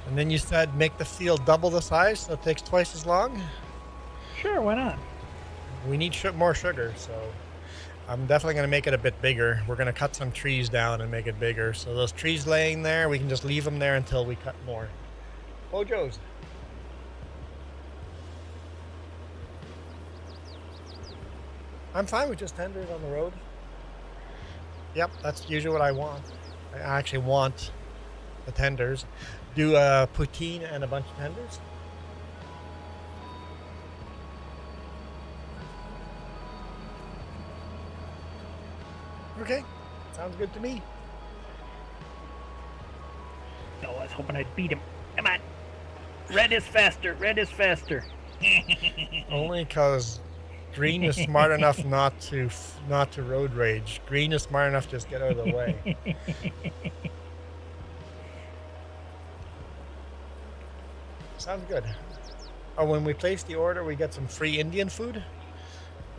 And then you said make the field double the size, so it takes twice as long. Sure, why not? We need more sugar, so I'm definitely going to make it a bit bigger. We're going to cut some trees down and make it bigger. So those trees laying there, we can just leave them there until we cut more. Joe's. I'm fine with just tenders on the road. Yep, that's usually what I want. I actually want the tenders. Do a poutine and a bunch of tenders. Okay, sounds good to me. No, I was hoping I'd beat him. Come on. Red is faster. Red is faster. Only because green is smart enough not to road rage. Green is smart enough to just get out of the way. Sounds good. Oh, when we place the order, we get some free Indian food?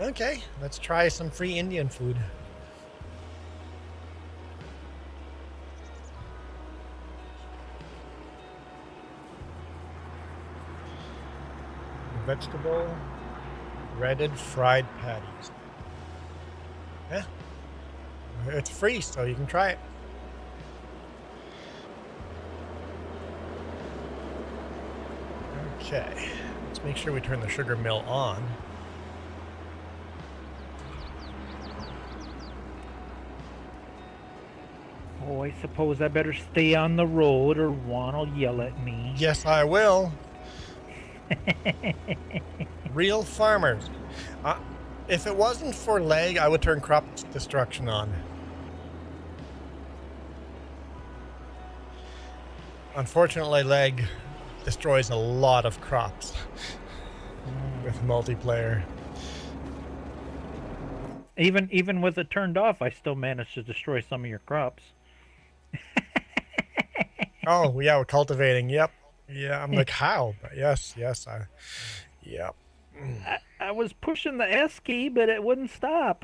Okay, let's try some free Indian food. Vegetable, breaded fried patties. Yeah, it's free, so you can try it. Okay, let's make sure we turn the sugar mill on. Oh, I suppose I better stay on the road or Juan will yell at me. Yes, I will. Real farmers. If it wasn't for lag, I would turn crop destruction on. Unfortunately, lag destroys a lot of crops with multiplayer. Even with it turned off, I still managed to destroy some of your crops. Oh, yeah, we're cultivating. Yep. Yeah, I'm like, how? But yes, yep. I was pushing the S key, but it wouldn't stop.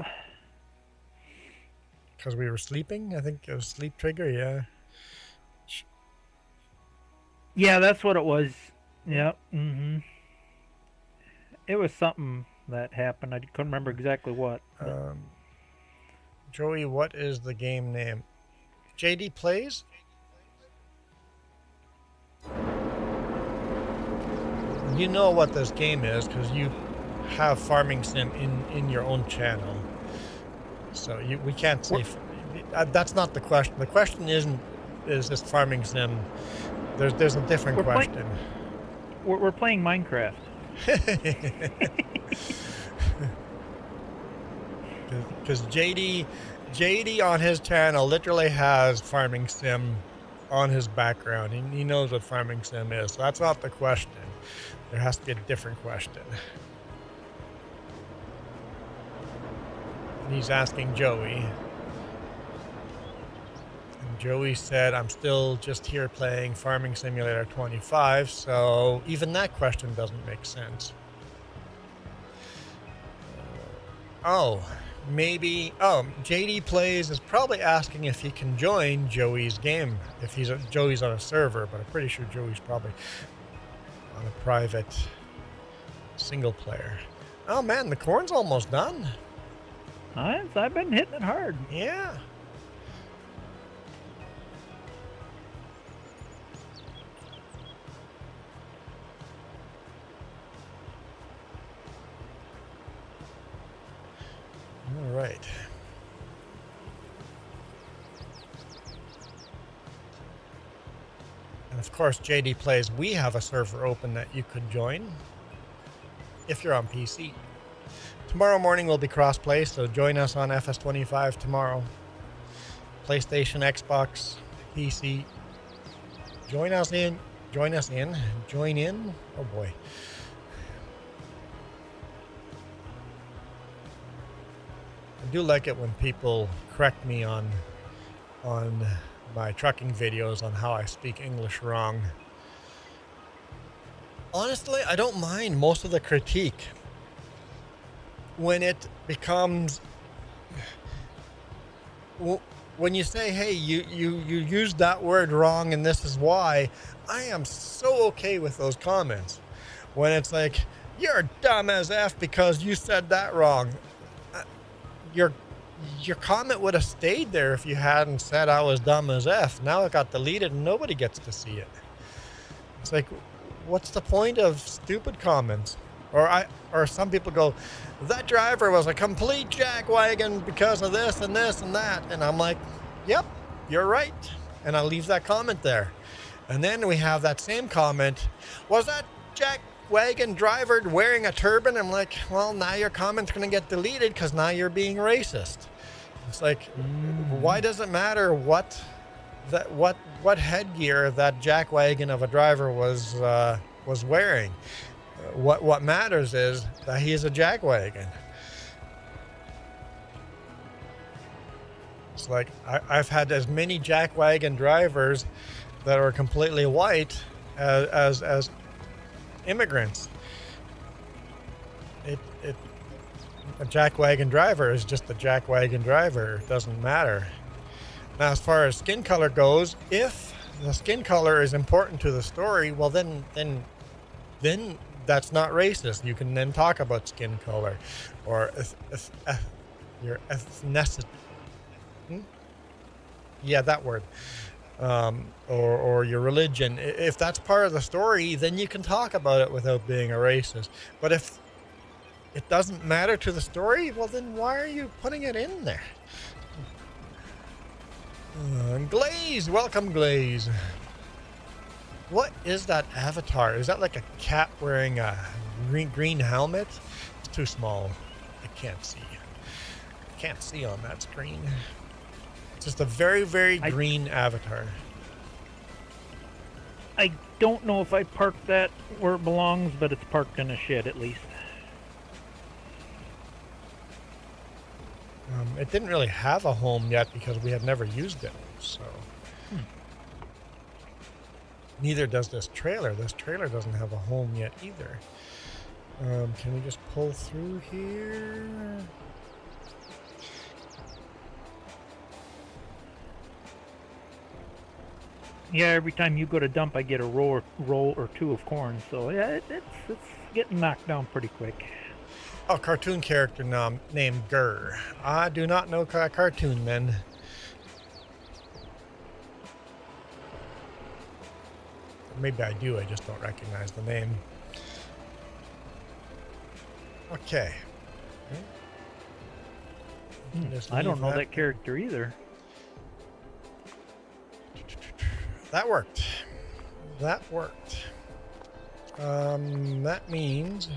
Because we were sleeping? I think it was sleep trigger, yeah. Yeah, that's what it was. Yep. It was something that happened. I couldn't remember exactly what. Joey, what is the game name? JD Plays? You know what this game is because you have Farming Sim in your own channel. So we can't say... that's not the question. The question isn't, is this Farming Sim... There's a different question. We're playing Minecraft. Because JD on his channel literally has Farming Sim on his background. He knows what Farming Sim is. So that's not the question. There has to be a different question. And he's asking Joey. Joey said, I'm still just here playing Farming Simulator 25, so even that question doesn't make sense. JD Plays is probably asking if he can join Joey's game, if Joey's on a server, but I'm pretty sure Joey's probably on a private single player. Oh man, the corn's almost done. I've been hitting it hard. Yeah. All right. And of course, JD Plays, we have a server open that you could join if you're on PC. Tomorrow morning will be crossplay, so join us on FS25 tomorrow. PlayStation, Xbox, PC. Join in. Oh boy. I do like it when people correct me on my trucking videos on how I speak English wrong. Honestly, I don't mind most of the critique when it becomes when you say, hey, you used that word wrong and this is why. I am so okay with those comments. When it's like, you're dumb as F because you said that wrong. Your comment would have stayed there if you hadn't said I was dumb as F. Now it got deleted and nobody gets to see it. It's like, what's the point of stupid comments? Or some people go, that driver was a complete jackwagon because of this and this and that. And I'm like, yep, you're right. And I'll leave that comment there. And then we have that same comment, was that jackwagon driver wearing a turban? I'm like, well, now your comment's going to get deleted because now you're being racist. It's like, why does it matter what headgear that jackwagon of a driver was wearing? What matters is that he is a jackwagon. It's like I've had as many jackwagon drivers that are completely white as immigrants. A jackwagon driver is just a jackwagon driver. It doesn't matter. Now, as far as skin color goes, if the skin color is important to the story, well, then that's not racist. You can then talk about skin color or your ethnicity. Yeah, that word. Or your religion. If that's part of the story, then you can talk about it without being a racist. But if it doesn't matter to the story, well, then why are you putting it in there? Glaze, welcome, Glaze. What is that avatar? Is that like a cat wearing a green helmet? It's too small. I can't see. I can't see on that screen. It's just a very, very green avatar. I don't know if I parked that where it belongs, but it's parked in a shed at least. It didn't really have a home yet because we had never used it, so. Neither does this trailer. This trailer doesn't have a home yet either. Can we just pull through here? Yeah, every time you go to dump, I get a roll or two of corn. So yeah, it's getting knocked down pretty quick. Oh, cartoon character named Gurr. I do not know cartoon men. Maybe I do, I just don't recognize the name. Okay. I don't know that character either. That worked. That worked. That means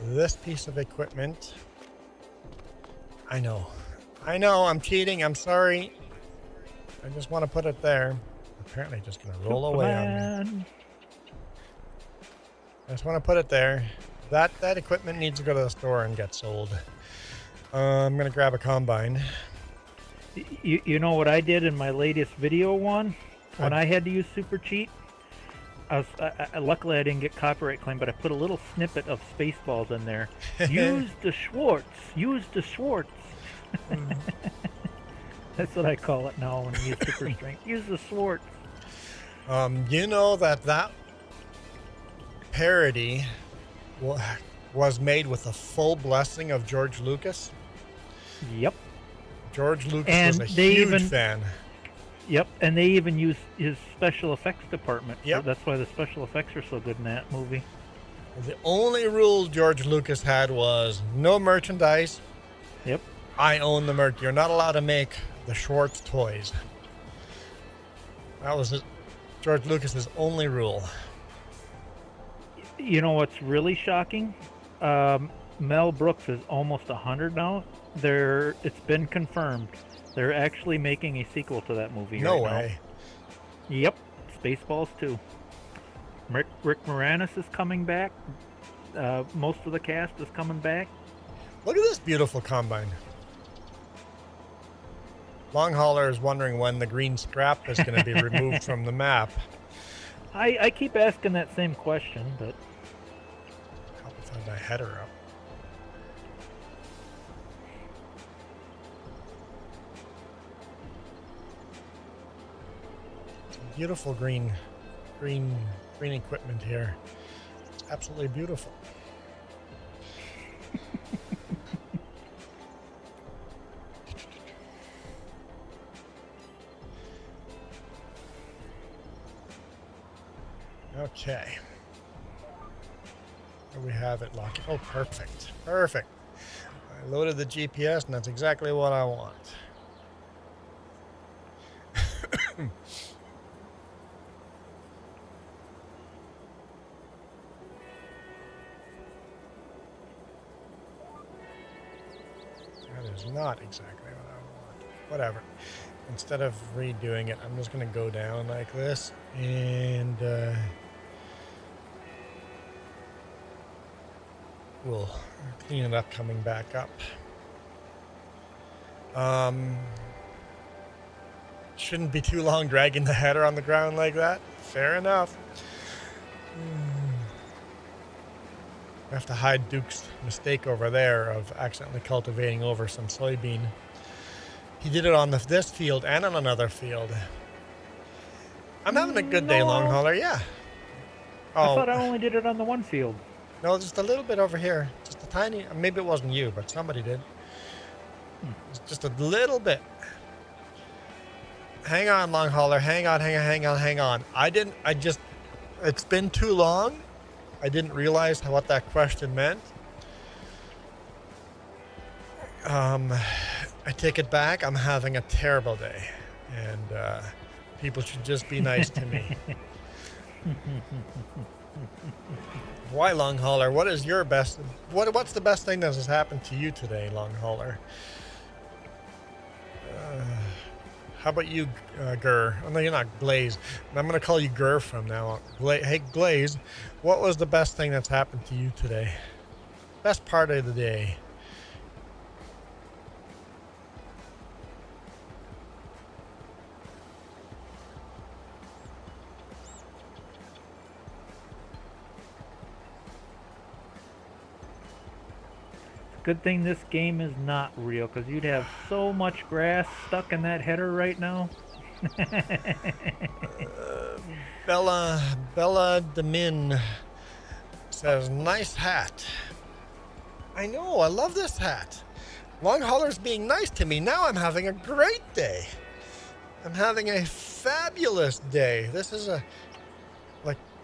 this piece of equipment. I know, I'm cheating. I'm sorry. I just want to put it there. Apparently just going to roll away on me. I just want to put it there. That equipment needs to go to the store and get sold. I'm going to grab a combine. You know what I did in my latest video one? When I had to use Super Cheat, luckily I didn't get copyright claim, but I put a little snippet of Spaceballs in there. Use the Schwartz. Use the Schwartz. That's what I call it now when I use Super Strength. Use the Schwartz. You know that parody was made with the full blessing of George Lucas. Yep. George Lucas And was a they huge even- fan. Yep, and they even use his special effects department. Yep. So that's why the special effects are so good in that movie. The only rule George Lucas had was no merchandise. Yep. I own the merch. You're not allowed to make the Schwartz toys. That was George Lucas's only rule. You know what's really shocking? Mel Brooks is almost 100 now. It's been confirmed. They're actually making a sequel to that movie. No right way. Now. Yep. Spaceballs 2. Rick Moranis is coming back. Most of the cast is coming back. Look at this beautiful combine. Long hauler is wondering when the green scrap is going to be removed from the map. I keep asking that same question, but Help if I had my header up. Some beautiful green equipment here. It's absolutely beautiful. Okay. Here we have it locked. Oh, perfect. Perfect. I loaded the GPS, and that's exactly what I want. That is not exactly what I want. Whatever. Instead of redoing it, I'm just going to go down like this and we'll clean it up coming back up. Shouldn't be too long dragging the header on the ground like that. Fair enough. I have to hide Duke's mistake over there of accidentally cultivating over some soybean. He did it on this field and on another field. I'm having a good day, long hauler. Yeah. I Oh, thought I only did it on the one field. no, just a little bit over here. Just a tiny. Maybe it wasn't you, but somebody did. Just a little bit. Hang on, long hauler. Hang on. It's been too long. I didn't realize what that question meant. I take it back. I'm having a terrible day, and people should just be nice to me. Why, long hauler? What is your best? What's the best thing that has happened to you today, long hauler? How about you, Gur? Oh, no, you're not Glaze. I'm going to call you Gur from now on. Hey, Glaze, what was the best thing that's happened to you today? Best part of the day? Good thing this game is not real, because you'd have so much grass stuck in that header right now. Bella Demin says, nice hat. I know, I love this hat. Long hauler's being nice to me. Now I'm having a great day. I'm having a fabulous day. This is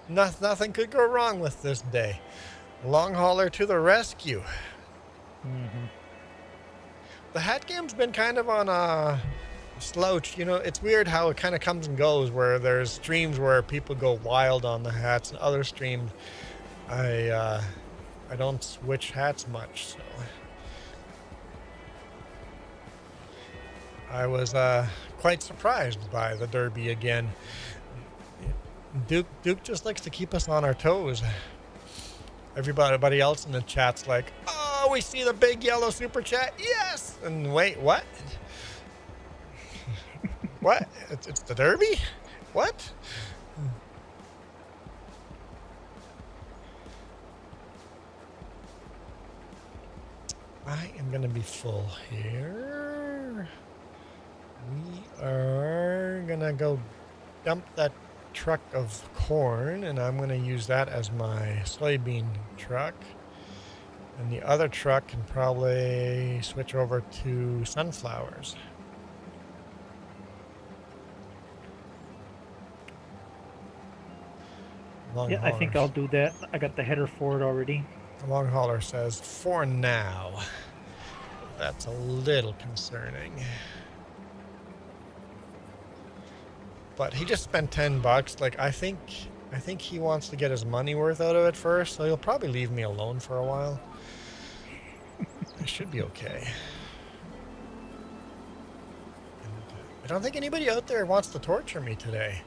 nothing could go wrong with this day. Long hauler to the rescue. Mm-hmm. The hat game's been kind of on a slouch. You know, it's weird how it kind of comes and goes, where there's streams where people go wild on the hats, and other streams I don't switch hats much, so I was quite surprised by the Derby again. Duke just likes to keep us on our toes. Everybody else in the chat's like, oh, we see the big yellow super chat. Yes. And wait, what? What? It's the Derby? What? I am going to be full here. We are going to go dump that truck of corn, and I'm going to use that as my soybean truck. And the other truck can probably switch over to sunflowers. Long Yeah, I think I'll do that. I got the header for it already. The long hauler says, for now. That's a little concerning. But he just spent $10. Like, I think he wants to get his money worth out of it first, so he'll probably leave me alone for a while. I should be okay. And I don't think anybody out there wants to torture me today.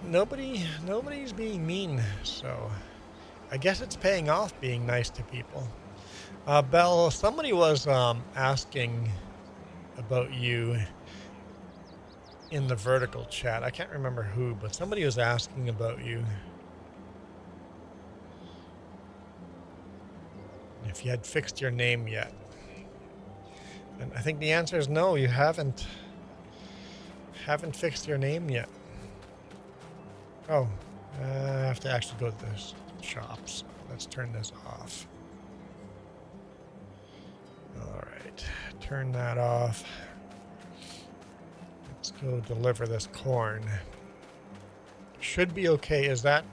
Nobody's being mean, so I guess it's paying off being nice to people. Belle, somebody was asking about you in the vertical chat. I can't remember who, but somebody was asking about you. If you had fixed your name yet. And I think the answer is no, you haven't fixed your name yet. Oh, I have to actually go to the shops. Let's turn this off. All right, turn that off. Let's go deliver this corn. Should be okay. Is that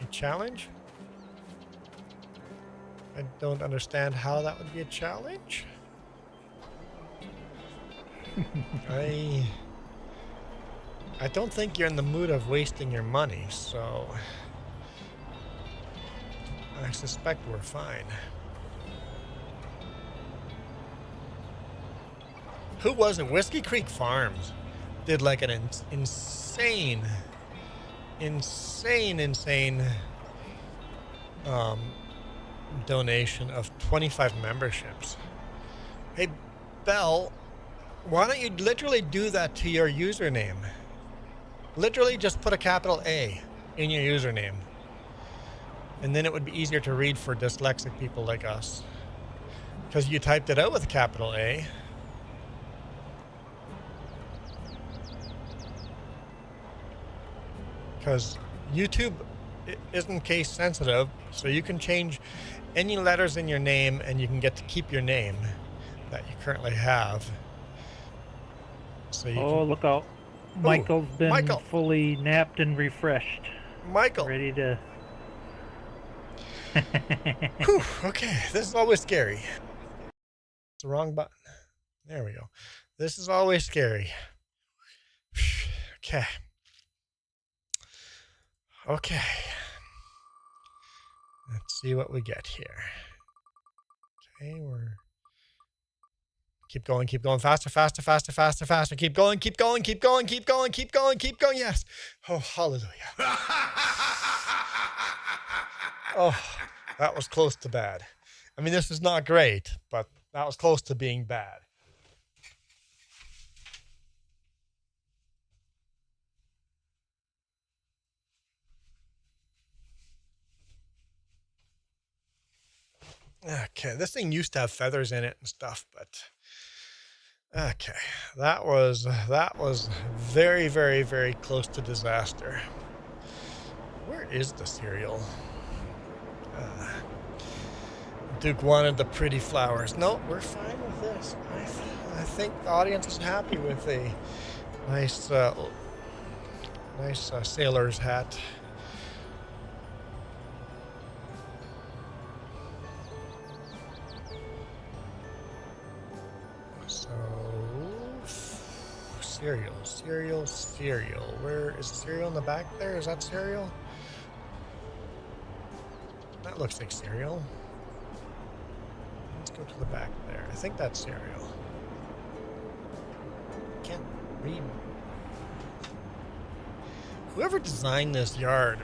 a challenge? I don't understand how that would be a challenge. I don't think you're in the mood of wasting your money, so I suspect we're fine. Who was it? Whiskey Creek Farms did like an insane donation of 25 memberships. Hey, Belle, why don't you literally do that to your username? Literally just put a capital A in your username. And then it would be easier to read for dyslexic people like us. Because you typed it out with a capital A. Because YouTube isn't case sensitive, so you can change any letters in your name and you can get to keep your name that you currently have. So you Look out. Michael's been fully napped and refreshed. Michael. Ready to... Whew, okay, this is always scary. It's the wrong button. There we go. This is always scary. Okay. Okay. Let's see what we get here. Okay, we're... Keep going, faster, faster, faster, faster, faster. Keep going, keep going, keep going, keep going, keep going, keep going. Yes. Oh, hallelujah. Oh, that was close to bad. I mean, this is not great, but that was close to being bad. Okay, this thing used to have feathers in it and stuff, but okay, that was very, very, very close to disaster. Where is the cereal? Duke wanted the pretty flowers. No, we're fine with this. I think the audience is happy with a nice, nice sailor's hat. So, cereal. Where is the cereal in the back there? Is that cereal? That looks like cereal. Let's go to the back there. I think that's cereal. Can't read. Whoever designed this yard,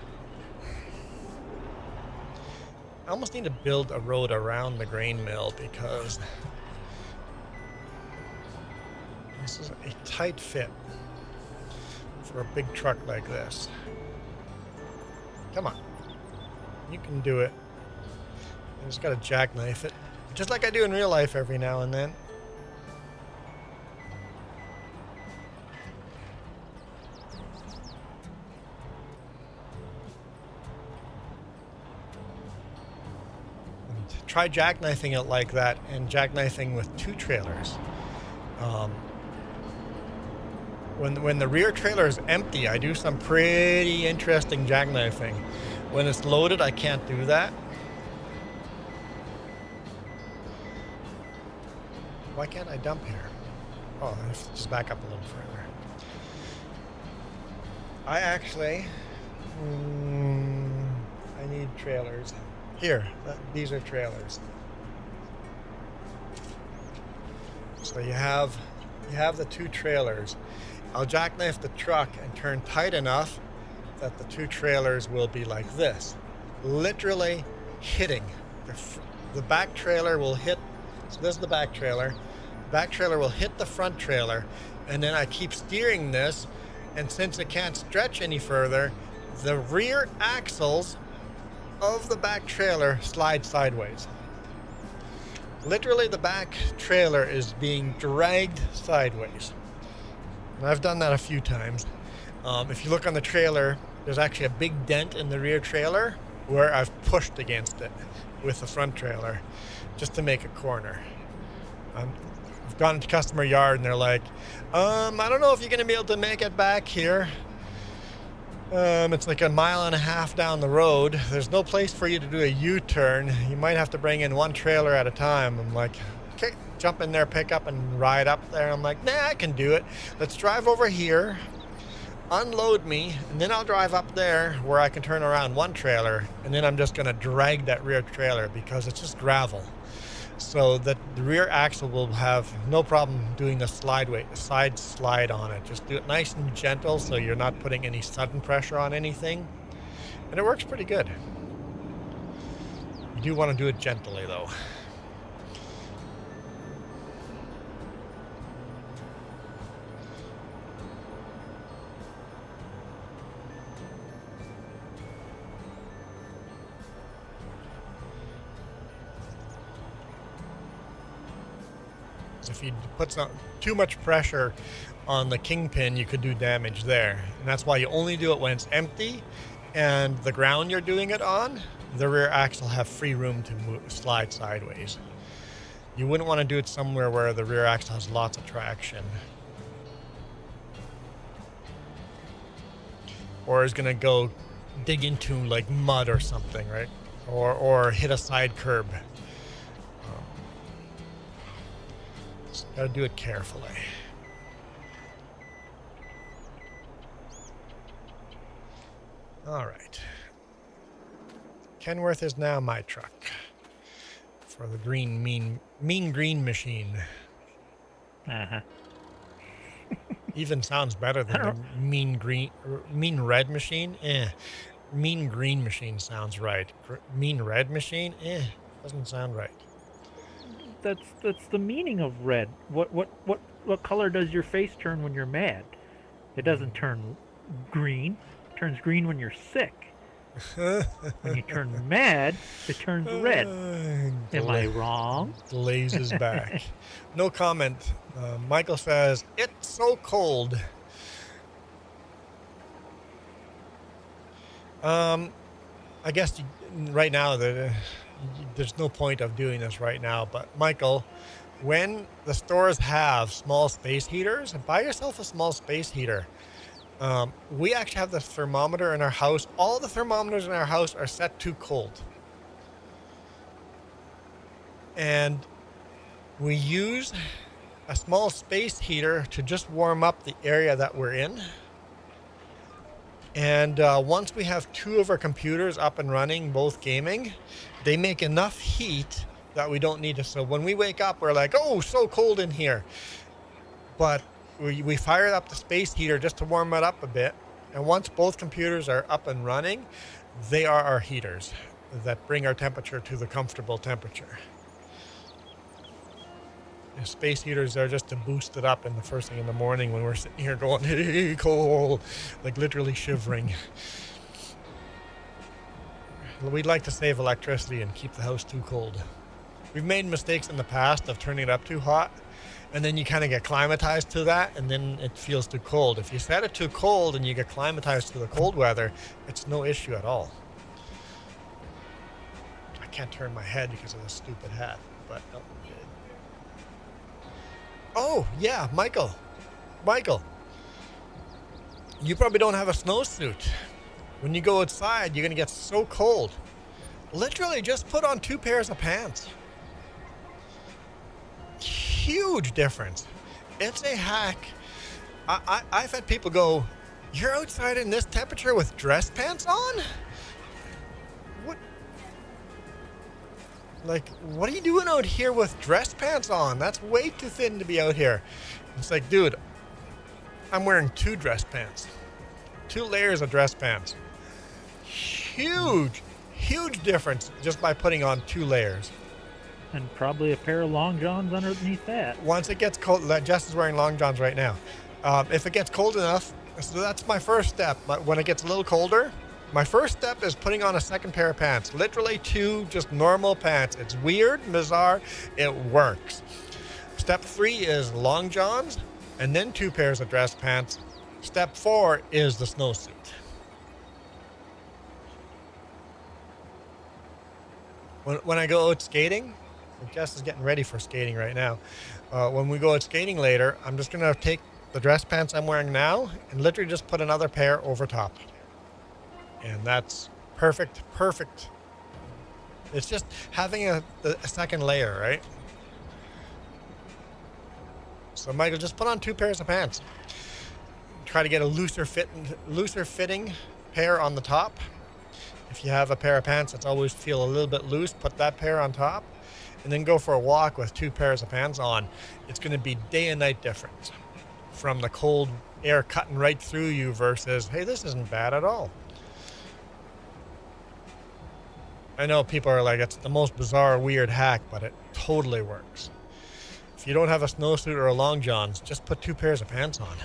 I almost need to build a road around the grain mill because this is a tight fit for a big truck like this. Come on. You can do it. I just gotta jackknife it. Just like I do in real life every now and then. try jackknifing it like that and jackknifing with 2 trailers. When the rear trailer is empty, I do some pretty interesting jackknifing. When it's loaded, I can't do that. Why can't I dump here? Oh, I have to just back up a little further. I actually... I need trailers. Here, these are trailers. So you have the 2 trailers. I'll jackknife the truck and turn tight enough that the 2 trailers will be like this, literally hitting. The back trailer will hit, so this is the back trailer. The back trailer will hit the front trailer, and then I keep steering this, and since it can't stretch any further, the rear axles of the back trailer slide sideways. Literally, the back trailer is being dragged sideways. And I've done that a few times. If you look on the trailer, there's actually a big dent in the rear trailer where I've pushed against it with the front trailer just to make a corner. I've gone into customer yard and they're like, I don't know if you're going to be able to make it back here. It's like 1.5 miles down the road. There's no place for you to do a U-turn. You might have to bring in 1 trailer at a time. I'm like, okay, jump in there, pick up and ride up there. I'm like, nah, I can do it. Let's drive over here, unload me, and then I'll drive up there where I can turn around 1 trailer, and then I'm just going to drag that rear trailer because it's just gravel. So that the rear axle will have no problem doing the side slide on it. Just do it nice and gentle so you're not putting any sudden pressure on anything. And it works pretty good. You do want to do it gently though. If you put too much pressure on the kingpin, you could do damage there. And that's why you only do it when it's empty and the ground you're doing it on, the rear axle have free room to slide sideways. You wouldn't want to do it somewhere where the rear axle has lots of traction. Or is going to go dig into like mud or something, right? Or hit a side curb. Gotta do it carefully. All right. Kenworth is now my truck for the mean green machine. Uh-huh. Even sounds better than the mean red machine. Mean green machine sounds right. Mean red machine. Doesn't sound right. That's the meaning of red. What color does your face turn when you're mad? It doesn't turn green. It turns green when you're sick. When you turn mad, it turns red. Am I wrong? Glazes back. No comment. Michael says, it's so cold. I guess right now there's no point of doing this right now, but Michael, when the stores have small space heaters, buy yourself a small space heater. We actually have the thermometer in our house. All the thermometers in our house are set too cold. And we use a small space heater to just warm up the area that we're in. And once we have 2 of our computers up and running, both gaming, they make enough heat that we don't need to. So when we wake up, we're like, oh, so cold in here. But we fire up the space heater just to warm it up a bit. And once both computers are up and running, they are our heaters that bring our temperature to the comfortable temperature. The space heaters are just to boost it up in the first thing in the morning when we're sitting here going, hey, cold, like literally shivering. We'd like to save electricity and keep the house too cold. We've made mistakes in the past of turning it up too hot, and then you kind of get climatized to that, and then it feels too cold. If you set it too cold and you get climatized to the cold weather, it's no issue at all. can't turn my head because of this stupid hat. But no. Oh yeah, Michael. You probably don't have a snowsuit. When you go outside, you're gonna get so cold. Literally, just put on 2 pairs of pants. Huge difference. It's a hack. I've had people go, "You're outside in this temperature with dress pants on? What? Like, what are you doing out here with dress pants on? That's way too thin to be out here." It's like, dude, I'm wearing 2 dress pants. 2 layers of dress pants. Huge difference just by putting on 2 layers. And probably a pair of long johns underneath that. Once it gets cold, Jess is wearing long johns right now. If it gets cold enough, so that's my first step. But when it gets a little colder, my first step is putting on a second pair of pants. Literally 2 just normal pants. It's weird, bizarre, it works. Step 3 is long johns, and then 2 pairs of dress pants. Step 4 is the snowsuit. When I go out skating, Jess is getting ready for skating right now. When we go out skating later, I'm just going to take the dress pants I'm wearing now and literally just put another pair over top. And that's perfect. It's just having a second layer, right? So Michael, just put on 2 pairs of pants. Try to get a looser fitting pair on the top. If you have a pair of pants that's always feel a little bit loose, put that pair on top, and then go for a walk with 2 pairs of pants on. It's going to be day and night difference from the cold air cutting right through you versus, hey, this isn't bad at all. I know people are like, it's the most bizarre, weird hack, but it totally works. If you don't have a snowsuit or a long johns, just put 2 pairs of pants on.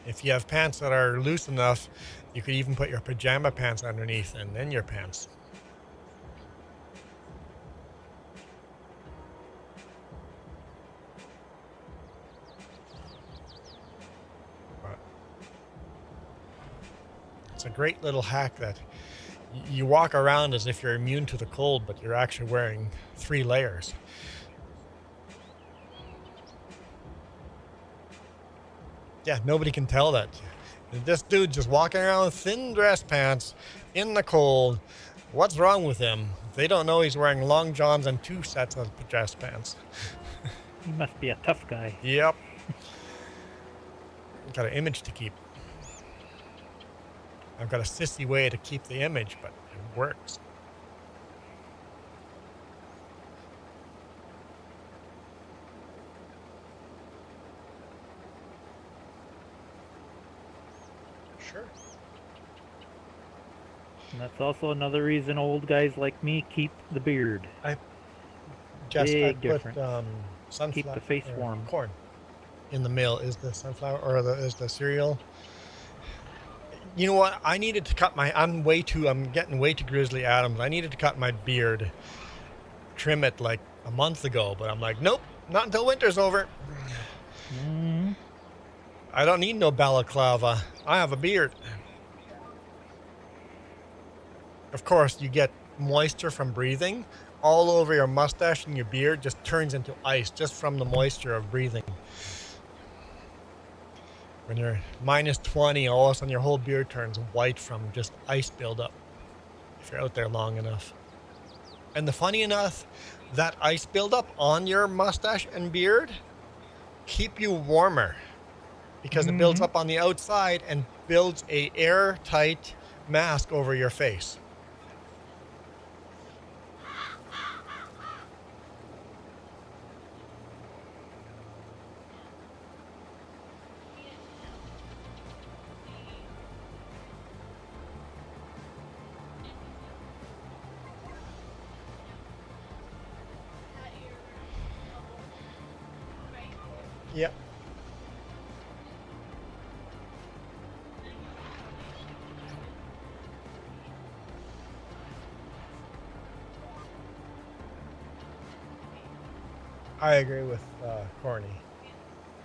If you have pants that are loose enough, you could even put your pajama pants underneath and then your pants. But it's a great little hack that you walk around as if you're immune to the cold, but you're actually wearing 3 layers. Yeah, nobody can tell that. This dude just walking around with thin dress pants in the cold. What's wrong with him? They don't know he's wearing long johns and 2 sets of dress pants. He must be a tough guy. Yep. Got an image to keep. I've got a sissy way to keep the image, but it works. Sure. And that's also another reason old guys like me keep the beard. Just Big I put difference. sunflower, Keep the face warm. corn in the mill. Is the sunflower or is the cereal? You know what? I needed to cut I'm getting way too Grizzly Adams. I needed to cut my beard, trim it like a month ago, but I'm like, nope, not until winter's over. Mm-hmm. I don't need no balaclava. I have a beard. Of course, you get moisture from breathing. All over your mustache and your beard just turns into ice just from the moisture of breathing. When you're minus 20, all of a sudden your whole beard turns white from just ice buildup if you're out there long enough. And the funny enough, that ice buildup on your mustache and beard keep you warmer because it builds up on the outside and builds a airtight mask over your face. Yep. I agree with Corny.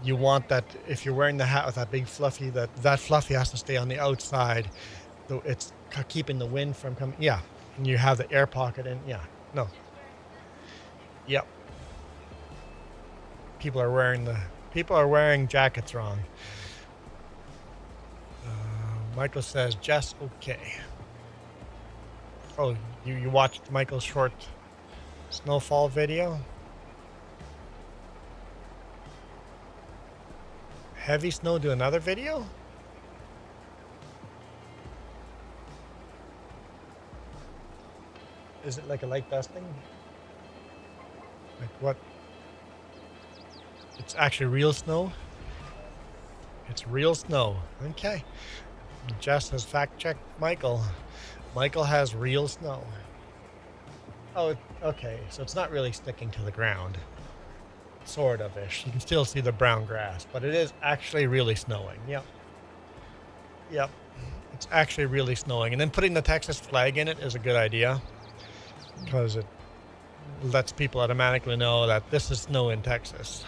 you want that if you're wearing the hat with that big fluffy, that fluffy has to stay on the outside. So it's keeping the wind from coming. Yeah. And you have the air pocket in. Yeah. No. Yep. People are wearing jackets wrong. Michael says, Jess, okay. Oh, you watched Michael's short snowfall video? Heavy snow do another video? Is it like a light dusting? Like what? It's actually real snow? It's real snow. Okay. Jess has fact-checked Michael. Michael has real snow. Oh, okay. So it's not really sticking to the ground. Sort of-ish. You can still see the brown grass, but it is actually really snowing. Yep. Yep. It's actually really snowing. And then putting the Texas flag in it is a good idea, because it lets people automatically know that this is snow in Texas.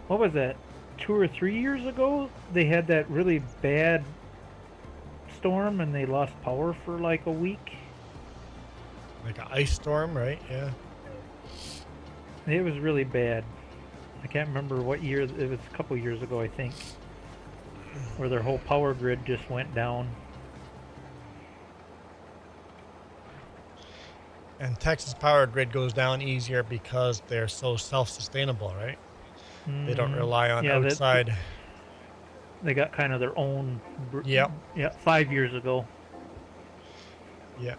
What was that? 2 or 3 years ago, they had that really bad storm and they lost power for like a week. Like an ice storm, right? Yeah. It was really bad. I can't remember what year. It was a couple years ago, I think, where their whole power grid just went down. And Texas power grid goes down easier because they're so self-sustainable, right? They don't rely on outside. They got kind of their own. Yep. Yeah, 5 years ago. Yeah.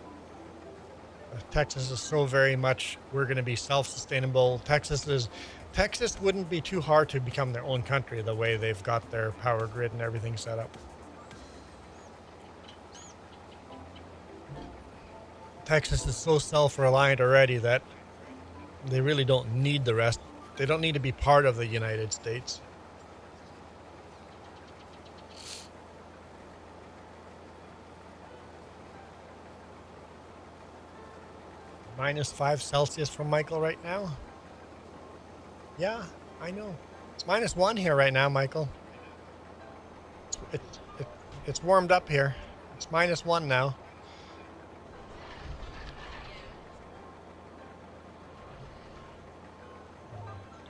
Texas is so very much, we're going to be self-sustainable. Texas wouldn't be too hard to become their own country the way they've got their power grid and everything set up. Texas is so self-reliant already that they really don't need the rest. They don't need to be part of the United States. -5 Celsius from Michael right now. Yeah, I know. It's -1 here right now, Michael. It's warmed up here. It's -1 now.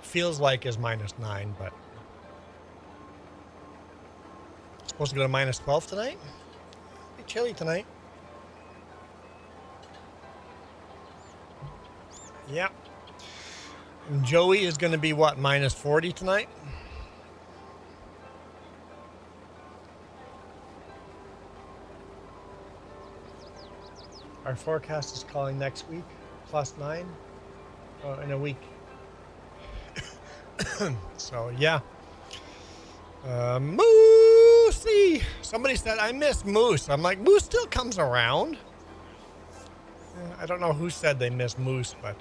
Feels like is -9, but it's supposed to go to -12 tonight. Be chilly tonight. Yeah. And Joey is going to be what, -40 tonight? Our forecast is calling next week +9 in a week. So yeah. Moosey. Somebody said I miss Moose. I'm like, Moose still comes around. I don't know who said they miss Moose, but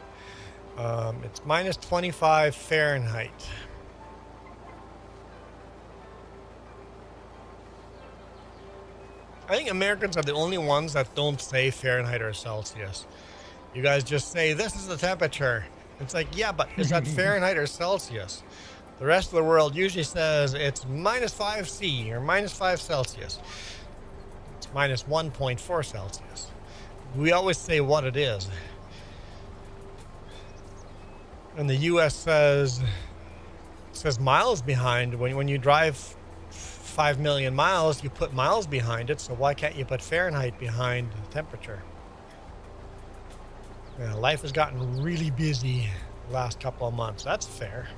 it's -25 Fahrenheit. I think Americans are the only ones that don't say Fahrenheit or Celsius. You guys just say, this is the temperature. It's like, yeah, but is that Fahrenheit or Celsius? The rest of the world usually says it's -5 C or -5 Celsius. It's -1.4 Celsius. We always say what it is. And the U.S. says miles behind. When you drive 5 million miles, you put miles behind it. So why can't you put Fahrenheit behind the temperature? Yeah, life has gotten really busy the last couple of months. That's fair.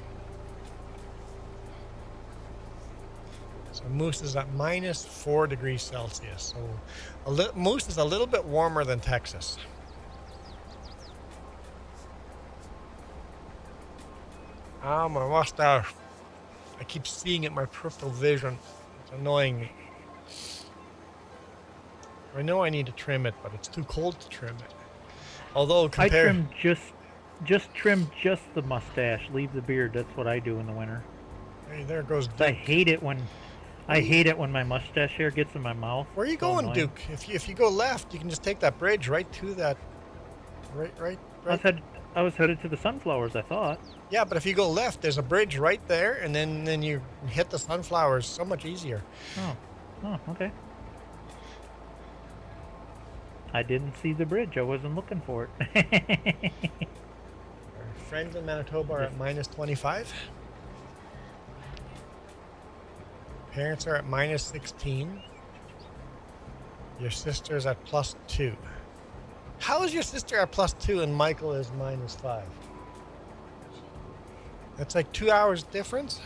So Moose is at -4 degrees Celsius. So Moose is a little bit warmer than Texas. Ah, my mustache. I keep seeing it in my peripheral vision. It's annoying me. I know I need to trim it, but it's too cold to trim it. Although I trim trim just the mustache, leave the beard. That's what I do in the winter. Hey, there goes Duke. I hate it when my mustache hair gets in my mouth. Where are you going, annoying. Duke? If you go left, you can just take that bridge right to that. Right. I was headed to the sunflowers, I thought. Yeah, but if you go left, there's a bridge right there, and then you hit the sunflowers so much easier. Oh. Oh, okay. I didn't see the bridge. I wasn't looking for it. Our friends in Manitoba are at minus 25. Parents are at minus 16. Your sister's at plus 2. How is your sister at plus 2 and Michael is minus 5? That's like 2 hours difference?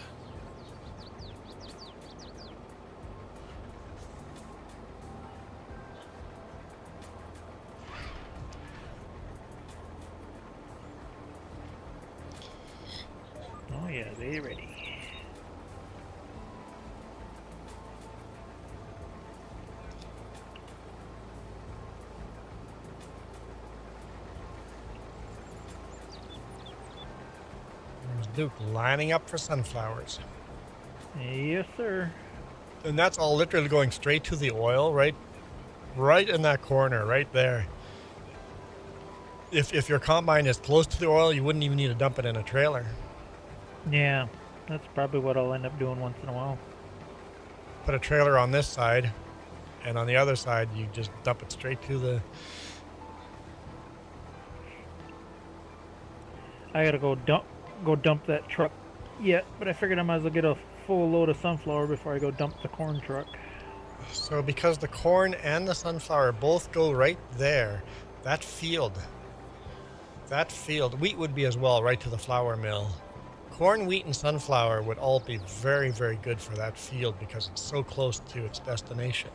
Oh yeah, they ready. There's Duke lining up for sunflowers. Yes, sir. And that's all literally going straight to the oil, right in that corner, right there. If your combine is close to the oil, you wouldn't even need to dump it in a trailer. Yeah, that's probably what I'll end up doing once in a while. Put a trailer on this side, and on the other side, you just dump it straight to the... I gotta go dump that truck yet, but I figured I might as well get a full load of sunflower before I go dump the corn truck. So because the corn and the sunflower both go right there, that field, wheat would be as well, right to the flour mill. Corn, wheat, and sunflower would all be very, very good for that field because it's so close to its destination.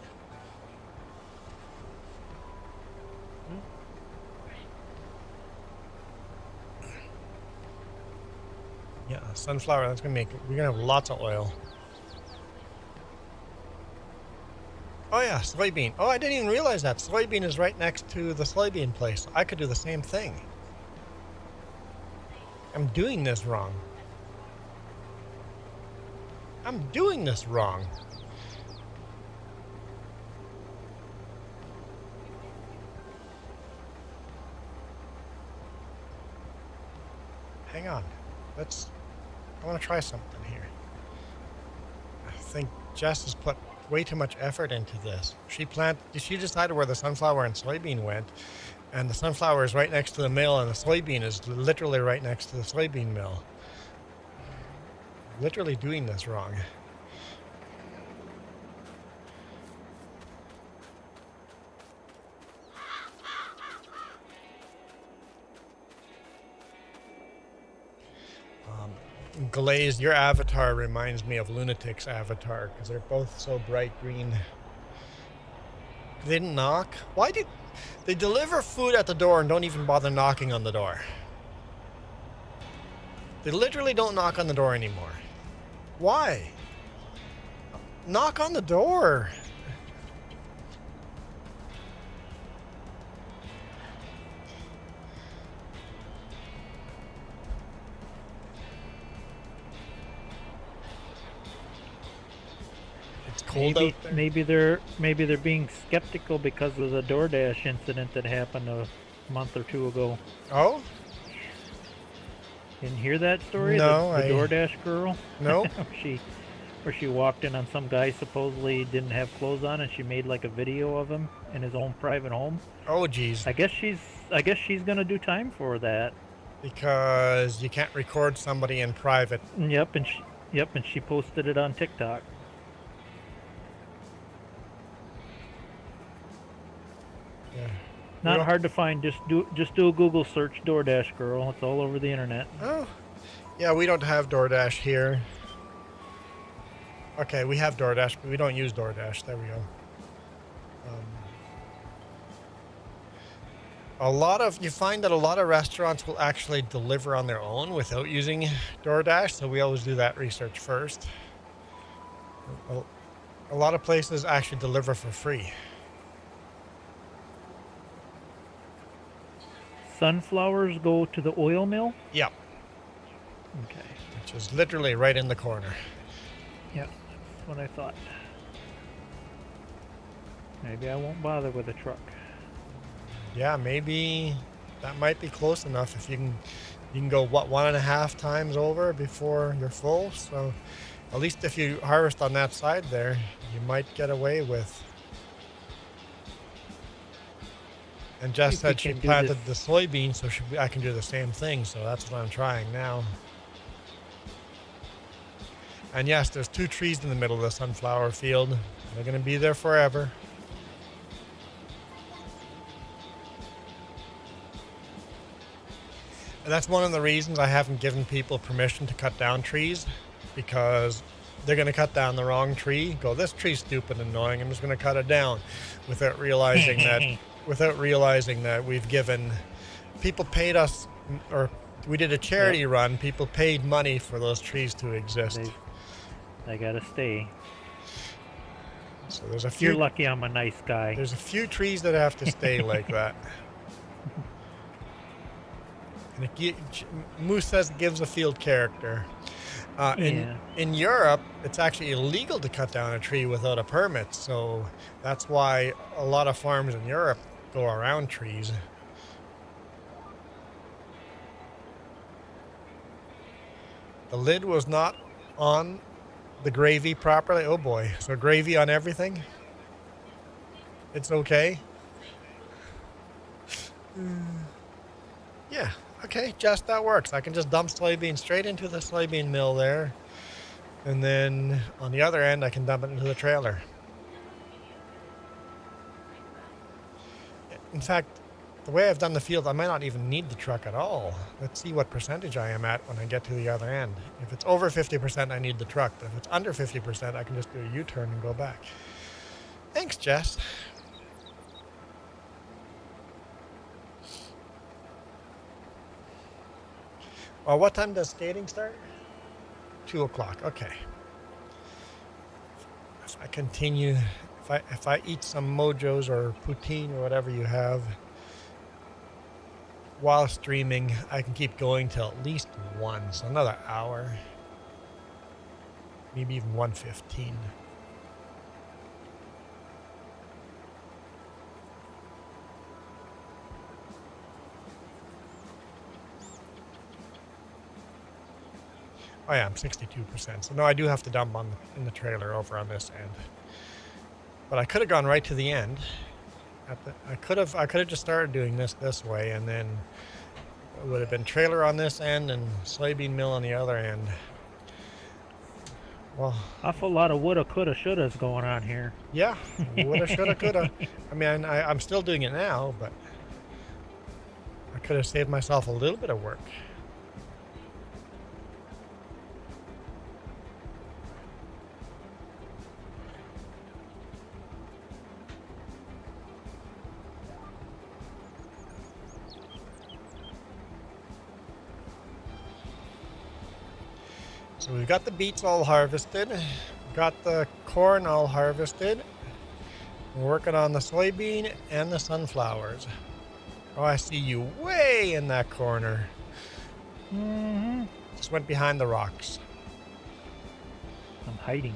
Yeah, sunflower, that's gonna we're gonna have lots of oil. Oh yeah, soybean. Oh, I didn't even realize that. Soybean is right next to the soybean place. I could do the same thing. I'm doing this wrong. I'm doing this wrong. Hang on. I want to try something here. I think Jess has put way too much effort into this. She decided where the sunflower and soybean went, and the sunflower is right next to the mill, and the soybean is literally right next to the soybean mill. Literally doing this wrong. Glazed, your avatar reminds me of Lunatic's avatar because they're both so bright green. They didn't knock. Why did they deliver food at the door and don't even bother knocking on the door? They literally don't knock on the door anymore. Why? Knock on the door. It's cold out there. Maybe they're being skeptical because of the DoorDash incident that happened a month or two ago. Oh? Didn't hear that story? No, the DoorDash girl? No. where she walked in on some guy supposedly didn't have clothes on, and she made like a video of him in his own private home. Oh, geez. I guess she's gonna do time for that. Because you can't record somebody in private. Yep, and she posted it on TikTok. Yeah. Not hard to find. Just do a Google search, DoorDash girl. It's all over the internet. Oh, yeah. We don't have DoorDash here. Okay, we have DoorDash, but we don't use DoorDash. There we go. You find that a lot of restaurants will actually deliver on their own without using DoorDash, so we always do that research first. A lot of places actually deliver for free. Sunflowers go to the oil mill? Yep. Okay. Which is literally right in the corner. Yeah, that's what I thought. Maybe I won't bother with a truck. Yeah, maybe that might be close enough. If you can go, what, 1.5 times over before you're full. So at least if you harvest on that side there, you might get away with. And Jess said she planted the soybean, so I can do the same thing. So that's what I'm trying now. And yes, there's 2 trees in the middle of the sunflower field. They're going to be there forever. And that's one of the reasons I haven't given people permission to cut down trees, because they're going to cut down the wrong tree, go, this tree's stupid and annoying, I'm just going to cut it down, without realizing that we've given, people paid us, or we did a charity run, people paid money for those trees to exist. They gotta stay. So there's a few. You're lucky I'm a nice guy. There's a few trees that have to stay like that. And Moose says it gives a field character. In Europe, it's actually illegal to cut down a tree without a permit. So that's why a lot of farms in Europe go around trees. The lid was not on the gravy properly. Oh boy. So gravy on everything? It's okay? Yeah. Okay, just that works. I can just dump soybeans straight into the soybean mill there. And then on the other end, I can dump it into the trailer. In fact, the way I've done the field, I might not even need the truck at all. Let's see what percentage I am at when I get to the other end. If it's over 50%, I need the truck. But if it's under 50%, I can just do a U-turn and go back. Thanks, Jess. Well, what time does skating start? 2 o'clock. Okay. If I continue, if I eat some mojos or poutine or whatever you have while streaming, I can keep going till at least 1, so another hour, maybe even 1:15. Oh yeah, I'm 62%. So no, I do have to dump in the trailer over on this end. But I could have gone right to the end. I could have just started doing this way, and then it would have been trailer on this end and soybean mill on the other end. Well, awful lot of woulda, coulda, shouldas going on here. Yeah, woulda, shoulda, coulda. I mean, I'm still doing it now, but I could have saved myself a little bit of work. So we've got the beets all harvested, we've got the corn all harvested. We're working on the soybean and the sunflowers. Oh, I see you way in that corner. Mm-hmm. Just went behind the rocks. I'm hiding.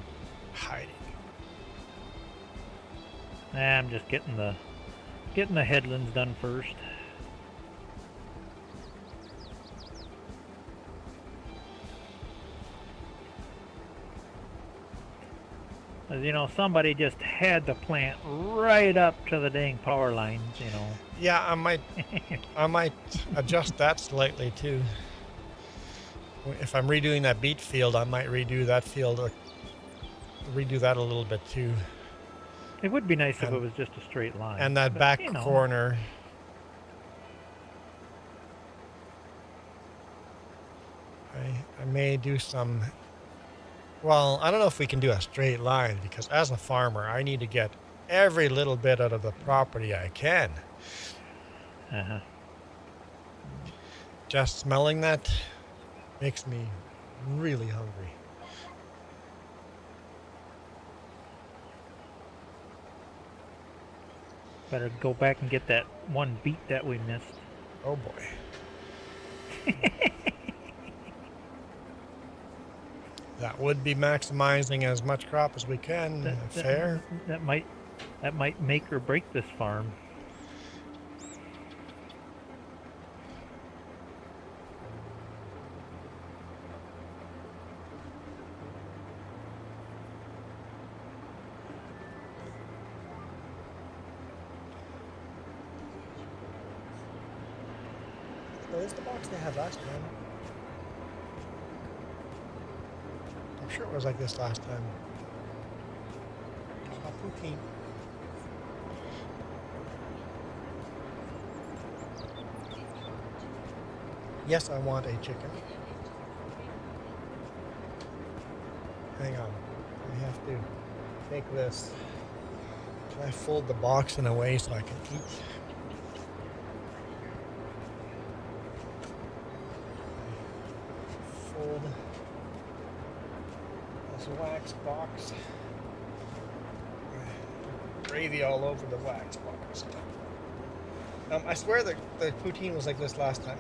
I'm just getting the headlands done first. As you know, somebody just had to plant right up to the dang power lines, you know. Yeah, I might adjust that slightly too. If I'm redoing that beet field, I might redo that field, redo that a little bit too. It would be nice if it was just a straight line. And that back corner. I may do some. Well, I don't know if we can do a straight line, because as a farmer, I need to get every little bit out of the property I can. Uh-huh. Just smelling that makes me really hungry. Better go back and get that one beet that we missed. Oh boy. That would be maximizing as much crop as we can. Fair. That might make or break this farm. this the box they had last time? I'm sure it was like this last time. Poutine. Yes, I want a chicken. Hang on. I have to take this. Can I fold the box in a way so I can eat? Fold this wax box. Gravy all over the wax box. I swear the poutine was like this last time.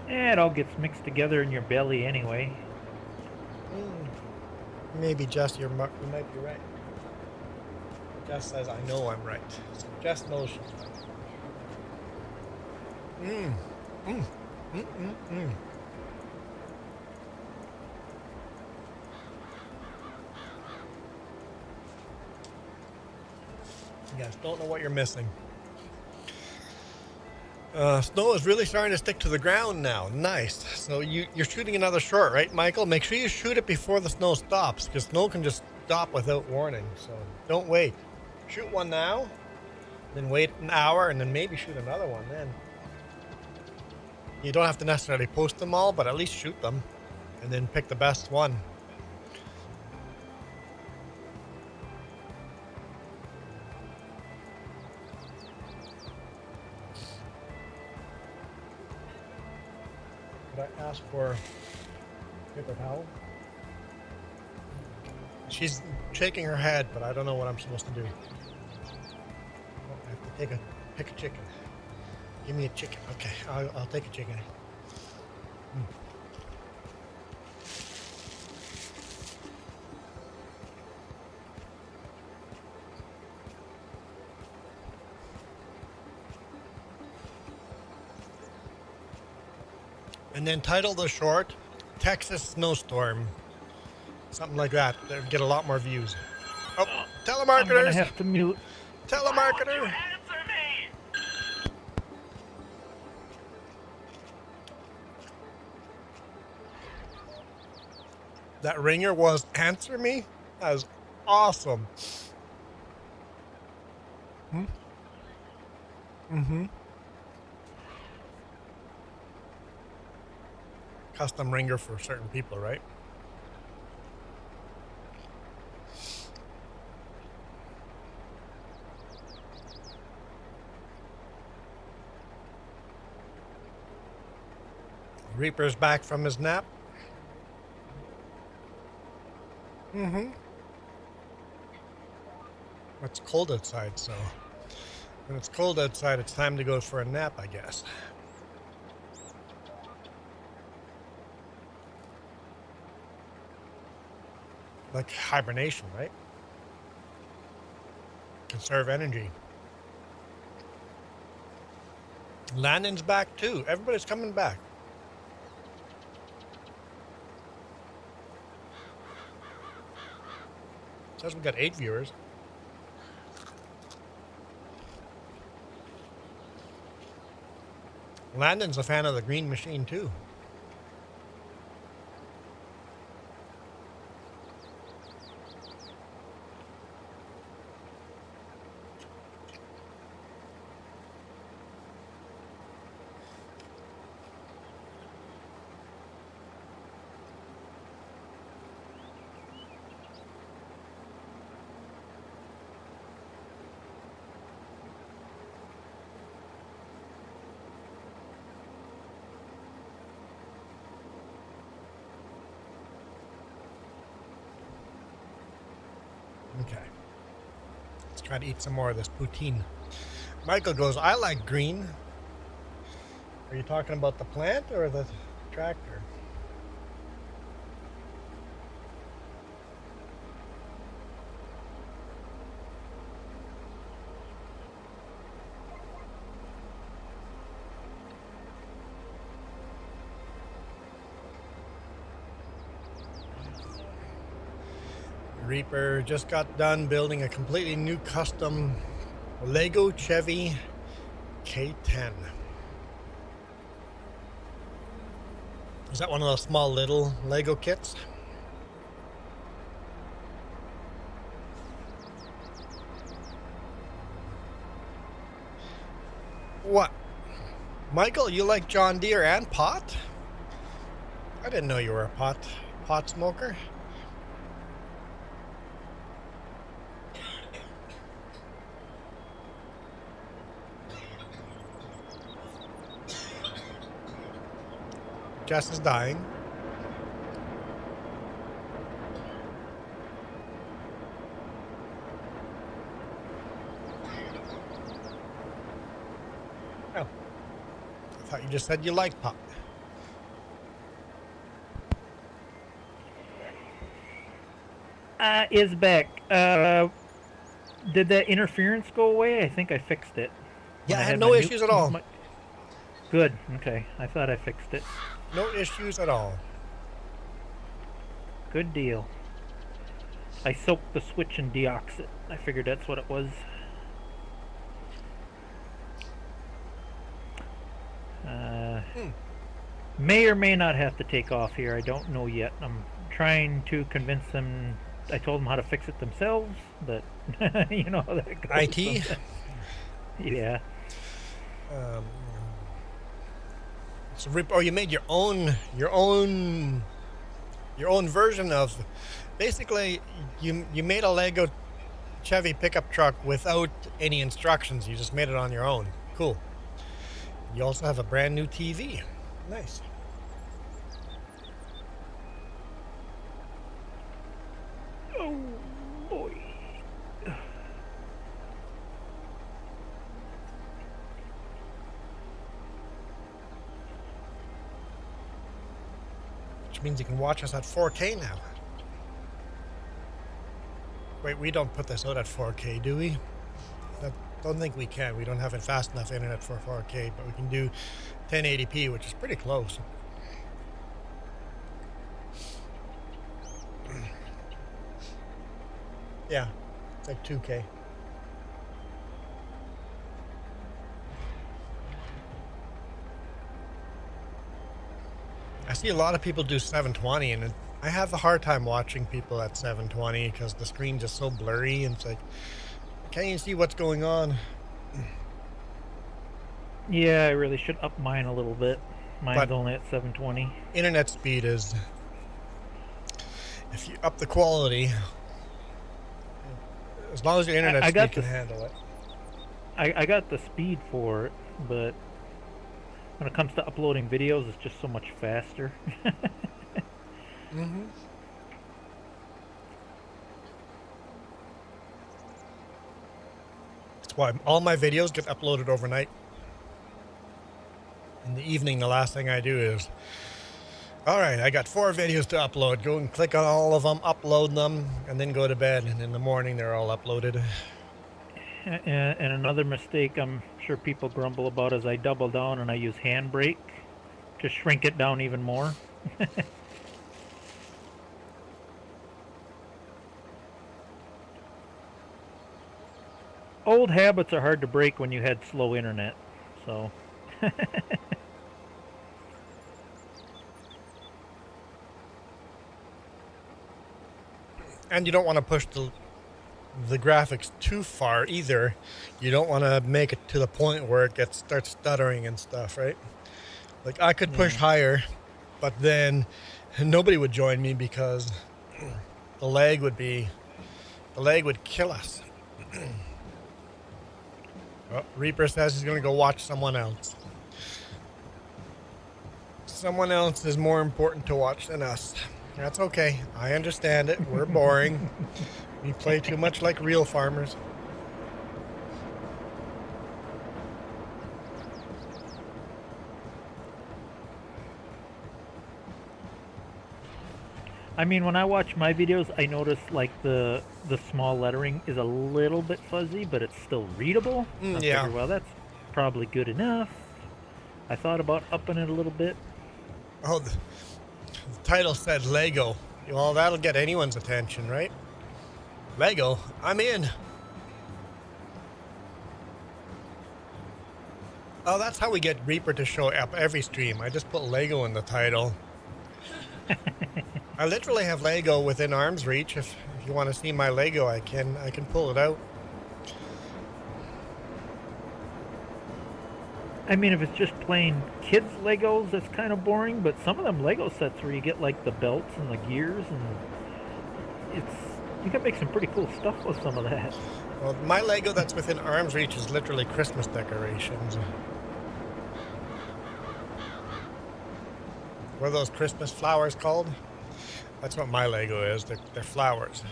It all gets mixed together in your belly anyway. Maybe Jess, you might be right. Jess says I know I'm right. So Jess knows she's right. You guys don't know what you're missing. Snow is really starting to stick to the ground now. Nice. So you're shooting another short, right, Michael? Make sure you shoot it before the snow stops, because snow can just stop without warning. So don't wait. Shoot one now, then wait an hour, and then maybe shoot another one then. You don't have to necessarily post them all, but at least shoot them, and then pick the best one. Could I ask for paper towel? She's shaking her head, but I don't know what I'm supposed to do. Oh, I have to pick a chicken. Give me a chicken. Okay, I'll take a chicken. And then title the short, Texas Snowstorm. Something like that. They'll get a lot more views. Oh, telemarketers! I'm gonna have to mute. Telemarketer! That ringer was answer me? That was awesome. Custom ringer for certain people, right? Reaper's back from his nap. It's cold outside, so when it's cold outside, it's time to go for a nap, I guess. Like hibernation, right? Conserve energy. Landon's back too. Everybody's coming back. Says we got 8 viewers. Landon's a fan of the Green Machine too. Okay. Let's try to eat some more of this poutine. Michael goes, I like green. Are you talking about the plant or the tractor? Reaper just got done building a completely new custom Lego Chevy K10. Is that one of those small little Lego kits? What? Michael, you like John Deere and pot? I didn't know you were a pot smoker. Jess is dying. Oh. I thought you just said you liked pot. Is back. Did that interference go away? I think I fixed it. Yeah, When I had no issues at all. Good. Okay. I thought I fixed it. No issues at all. Good deal. I soaked the switch in deoxit. I figured that's what it was. May or may not have to take off here. I don't know yet. I'm trying to convince them. I told them how to fix it themselves, but you know how that goes. IT? Yeah. Oh, you made your own version of. Basically, you made a Lego Chevy pickup truck without any instructions. You just made it on your own. Cool. You also have a brand new TV. Nice. Oh boy. Which means you can watch us at 4K now. Wait, we don't put this out at 4K, do we? I don't think we can. We don't have it fast enough internet for 4K, but we can do 1080p, which is pretty close. Yeah, it's like 2K. I see a lot of people do 720, and I have a hard time watching people at 720 because the screen's just so blurry, and it's like, can't even see what's going on. Yeah, I really should up mine a little bit. Mine's But- only at 720. Internet speed is, if you up the quality, as long as your internet I got speed can the- handle it. I got the speed for it, but when it comes to uploading videos, it's just so much faster. Mm-hmm. That's why all my videos get uploaded overnight. In the evening, the last thing I do is, all right, I got 4 videos to upload. Go and click on all of them, upload them, and then go to bed. And in the morning, they're all uploaded. And another mistake I'm sure people grumble about is I double down and I use handbrake to shrink it down even more. Old habits are hard to break when you had slow internet, so... And you don't want to push the graphics too far either. You don't want to make it to the point where it starts stuttering and stuff, right? Like I could push higher, but then nobody would join me because the lag would kill us. Oh, Reaper says he's going to go watch someone else. Someone else is more important to watch than us. That's okay. I understand it. We're boring. We play too much like real farmers. I mean, when I watch my videos, I notice like the small lettering is a little bit fuzzy, but it's still readable. I yeah. figure, well, that's probably good enough. I thought about upping it a little bit. Oh, the title said Lego. Well, that'll get anyone's attention, right? Lego, I'm in. Oh, that's how we get Reaper to show up every stream. I just put Lego in the title. I literally have Lego within arm's reach. If you want to see my Lego, I can pull it out. I mean, if it's just plain kids Legos, that's kind of boring. But some of them Lego sets where you get like the belts and the gears, and you can make some pretty cool stuff with some of that. Well, my Lego that's within arm's reach is literally Christmas decorations. What are those Christmas flowers called? That's what my Lego is. They're flowers.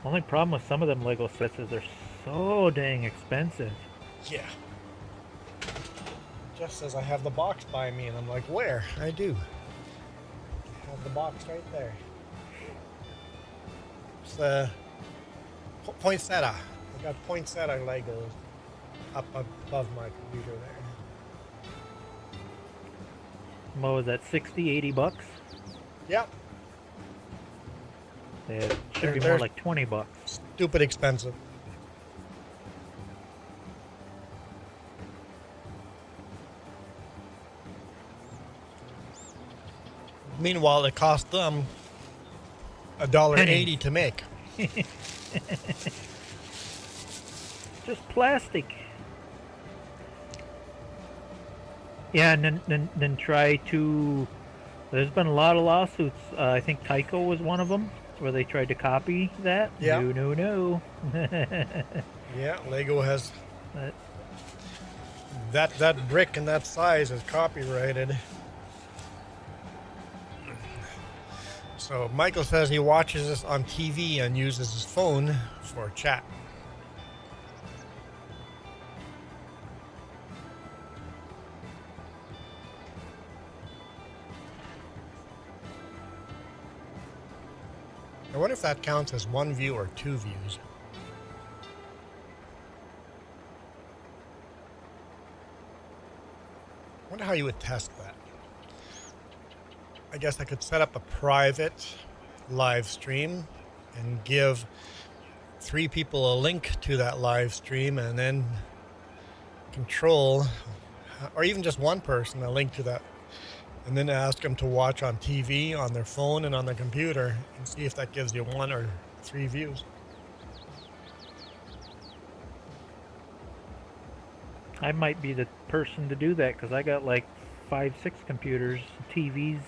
Only problem with some of them Lego sets is they're so dang expensive. Yeah. Just says I have the box by me, and I'm like, where? I do. I have the box right there. It's the poinsettia. I got poinsettia Legos up above my computer there. What was that, 60, 80 bucks? Yep. It should be more They're like 20 bucks. stupid expensive. Meanwhile, it cost them $1.80 to make. Just plastic. Yeah, and then try to... There's been a lot of lawsuits. I think Tyco was one of them, where they tried to copy that. Yeah. No. Yeah, Lego has... That brick and that size is copyrighted. So Michael says he watches this on TV and uses his phone for chat. I wonder if that counts as one view or two views. I wonder how you would test that. I guess I could set up a private live stream and give 3 people a link to that live stream, and then control, or even just one person, a link to that, and then ask them to watch on TV, on their phone, and on their computer, and see if that gives you 1 or 3 views. I might be the person to do that, because I got like 5, 6 computers, TVs,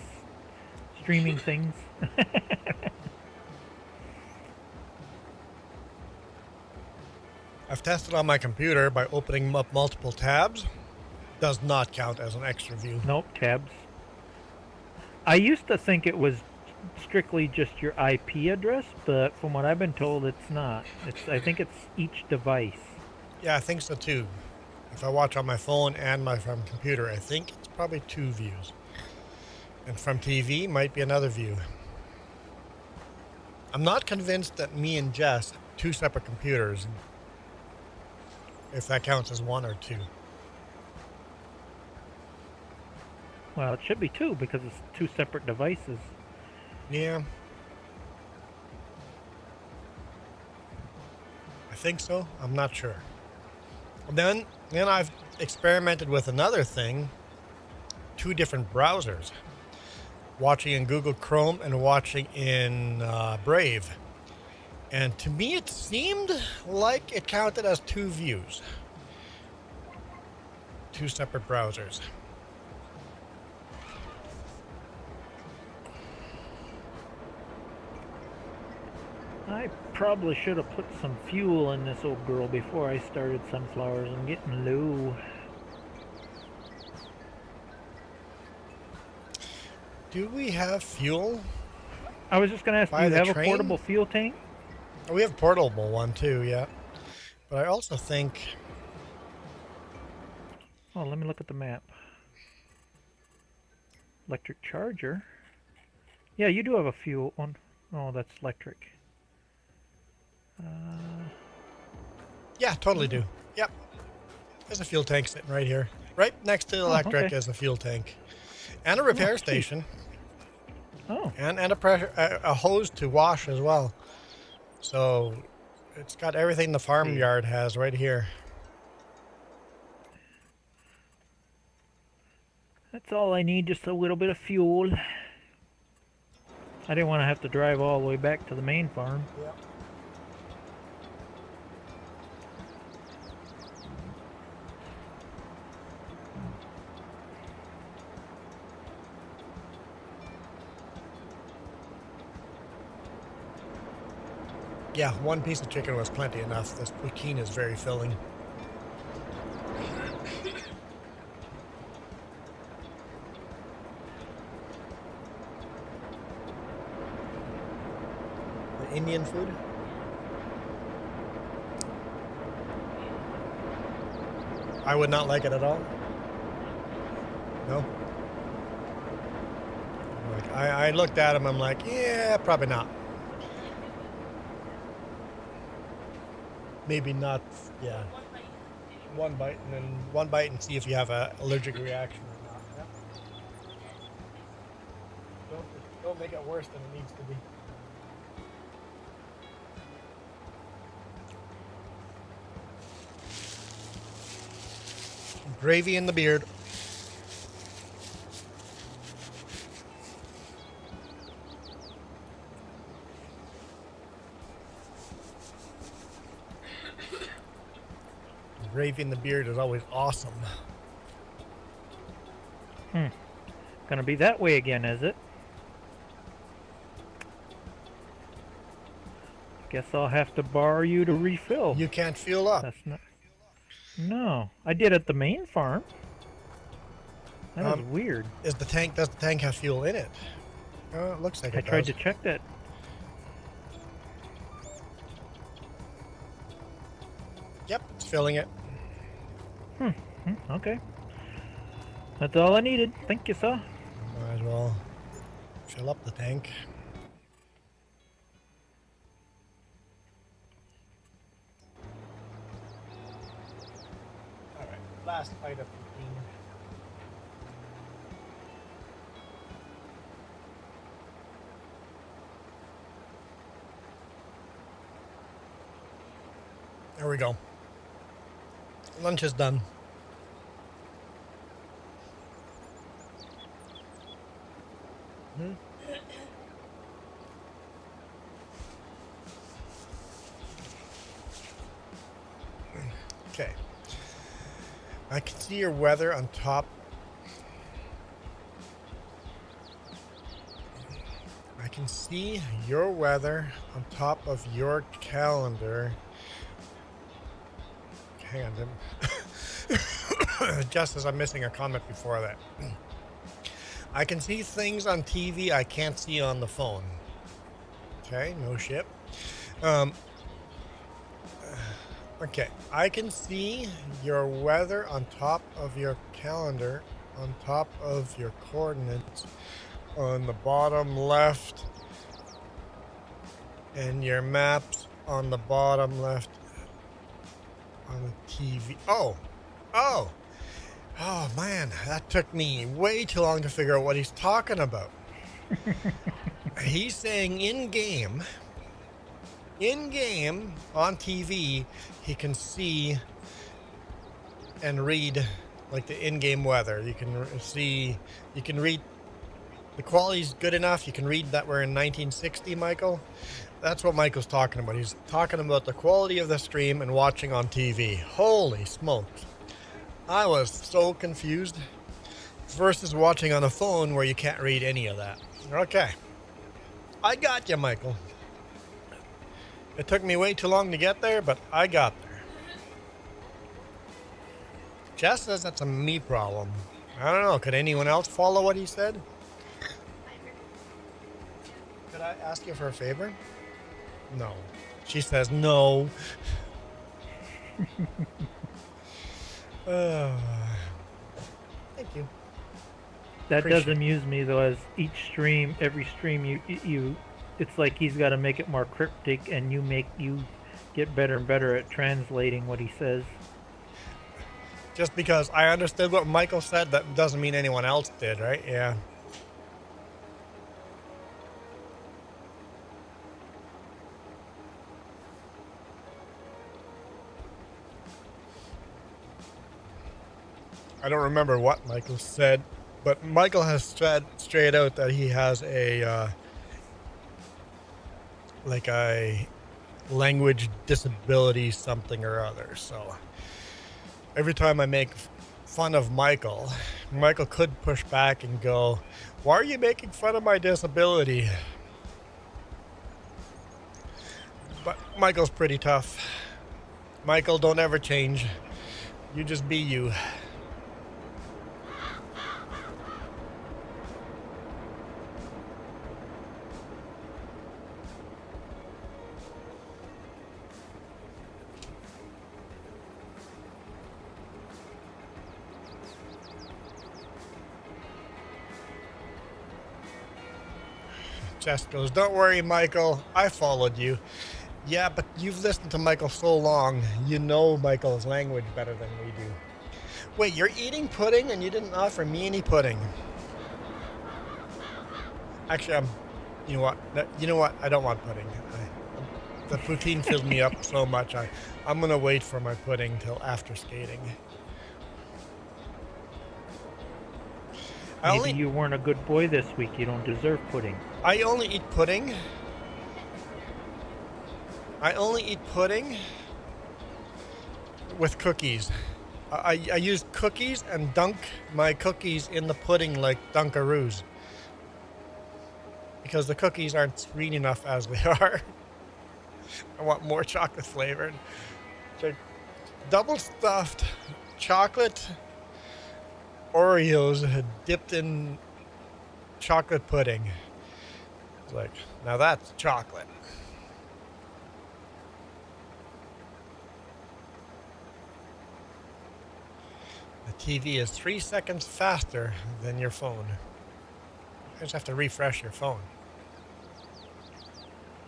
streaming things. I've tested on my computer by opening up multiple tabs. Does not count as an extra view. Nope, tabs. I used to think it was strictly just your IP address, but from what I've been told, it's not. I think it's each device. Yeah, I think so too. If I watch on my phone and from computer, I think it's probably 2 views. And from TV might be another view. I'm not convinced that me and Jess have 2 separate computers, if that counts as 1 or 2. Well, it should be 2 because it's 2 separate devices. Yeah. I think so. I'm not sure. Then I've experimented with another thing. 2 different browsers. Watching in Google Chrome and watching in Brave. And to me, it seemed like it counted as 2 views. 2 separate browsers. I probably should have put some fuel in this old girl before I started sunflowers. I'm getting low. Do we have fuel? I was just going to ask, do By you the have train? a portable fuel tank? We have a portable one too, yeah. But I also think... Oh, let me look at the map. Electric charger. Yeah, you do have a fuel one. Oh, that's electric. Yeah, totally do. Yep. There's a fuel tank sitting right here. Right next to the electric okay. is a fuel tank. And a repair Oh, sweet. station. Oh, and a hose to wash as well. So it's got everything the farmyard has right here. that's all I need, just a little bit of fuel. I didn't want to have to drive all the way back to the main farm. Yep. Yeah, one piece of chicken was plenty enough. This poutine is very filling. The Indian food? I would not like it at all. No. Like, I looked at him, I'm like, yeah, probably not. Maybe not, yeah. One bite and then one bite and see if you have an allergic reaction or not. Yeah. Don't make it worse than it needs to be. Gravy in the beard. Gravy in the beard is always awesome. Gonna be that way again, is it? Guess I'll have to borrow you to refill. You can't fuel up. That's not. No, I did at the main farm. That is weird. Does the tank have fuel in it? It looks like I it tried does. to check that. Yep, it's filling it. Okay. That's all I needed. Thank you, sir. Might as well fill up the tank. All right, last bite of poutine. There we go. Lunch is done. Okay. I can see your weather on top. I can see your weather on top of your calendar. Hang on. Just as I'm missing a comment before that. I can see things on TV I can't see on the phone. Okay, no shit. Okay, I can see your weather on top of your calendar, on top of your coordinates, on the bottom left, and your maps on the bottom left on the TV. Oh man, that took me way too long to figure out what he's talking about. He's saying in-game on TV, he can see and read like the in-game weather. You can read the quality's good enough. You can read that we're in 1960, Michael. That's what Michael's talking about. He's talking about the quality of the stream and watching on TV. Holy smokes. I was so confused. Versus watching on a phone where you can't read any of that. Okay. I got you, Michael. It took me way too long to get there, but I got there. Jess says that's a me problem. I don't know. Could anyone else follow what he said? Could I ask you for a favor? No. She says no. Thank you. That does amuse me though, as every stream you it's like he's got to make it more cryptic, and you get better and better at translating what he says. Just because I understood what Michael said, that doesn't mean anyone else did, right? Yeah. I don't remember what Michael said, but Michael has said straight out that he has a like a language disability something or other. So every time I make fun of Michael, Michael could push back and go, "Why are you making fun of my disability?" But Michael's pretty tough. Michael, don't ever change. You just be you. Jess goes, "Don't worry, Michael. I followed you." Yeah, but you've listened to Michael so long, you know Michael's language better than we do. Wait, you're eating pudding and you didn't offer me any pudding? Actually, you know what? You know what? I don't want pudding. The poutine fills me up so much. I'm gonna wait for my pudding till after skating. Maybe you weren't a good boy this week. You don't deserve pudding. I only eat pudding. I only eat pudding with cookies. I use cookies and dunk my cookies in the pudding like Dunkaroos. Because the cookies aren't sweet enough as they are. I want more chocolate flavored. Like double stuffed chocolate Oreos dipped in chocolate pudding. It's like, now that's chocolate. The TV is 3 seconds faster than your phone. You just have to refresh your phone.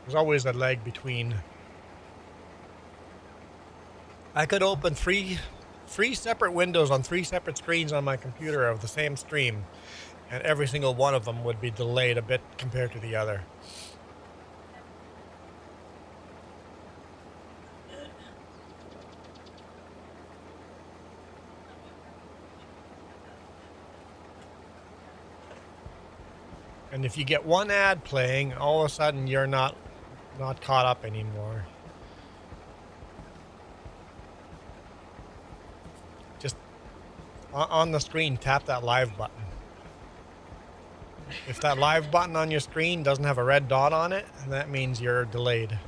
There's always a lag between. I could open three separate windows on 3 separate screens on my computer of the same stream, and every single one of them would be delayed a bit compared to the other. And if you get one ad playing, all of a sudden you're not caught up anymore. Just on the screen, tap that live button. If that live button on your screen doesn't have a red dot on it, that means you're delayed.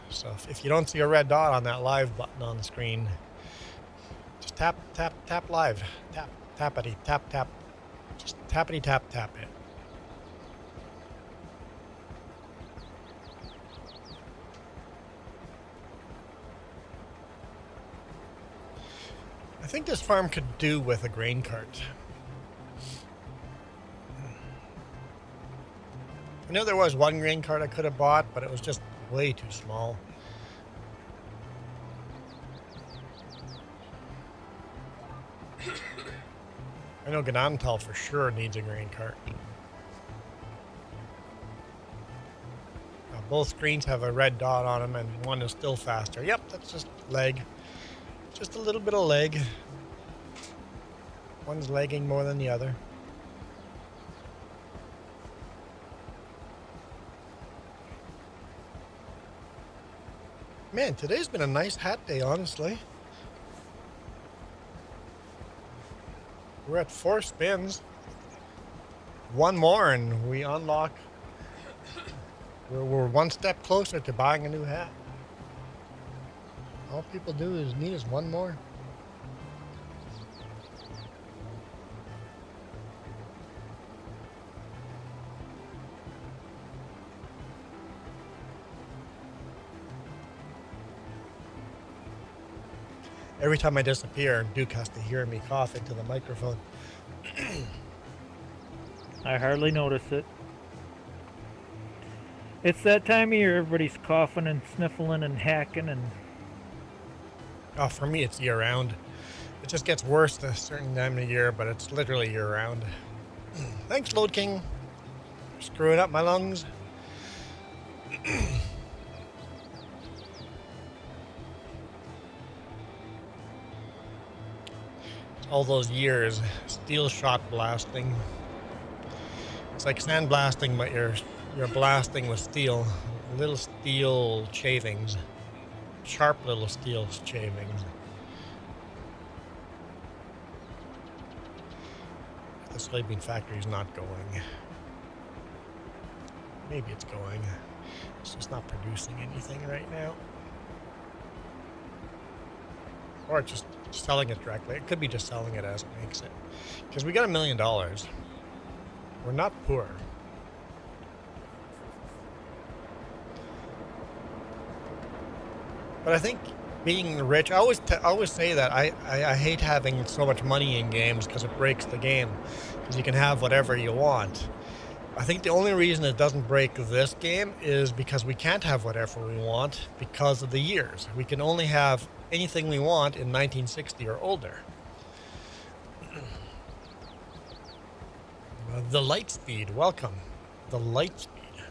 So if you don't see a red dot on that live button on the screen, just tap live. Tappity, tap. Just tappity, tap it. I think this farm could do with a grain cart. I know there was one grain cart I could have bought, but it was just way too small. I know Ganantal for sure needs a grain cart. Both screens have a red dot on them, and one is still faster. Yep, that's just lag. Just a little bit of lag. One's lagging more than the other. Man, today's been a nice hat day, honestly. We're at 4 spins. One more and we unlock. We're one step closer to buying a new hat. All people need is one more. Every time I disappear, Duke has to hear me cough into the microphone. I hardly notice it. It's that time of year, everybody's coughing and sniffling and hacking and... Oh, for me, it's year-round. It just gets worse at a certain time of year, but it's literally year-round. Thanks, Load King. Screwing up my lungs. all those years steel shot blasting. It's like sandblasting, but you're blasting with steel, little steel shavings, sharp little steel shavings. The soybean factory's not going. Maybe it's going. It's just not producing anything right now. Or just selling it directly. It could be just selling it as it makes it. Because we got $1 million. We're not poor. But I think being rich, I always say that I hate having so much money in games because it breaks the game. Because you can have whatever you want. I think the only reason it doesn't break this game is because we can't have whatever we want because of the years. We can only have anything we want in 1960 or older. The light speed, welcome. The light speed.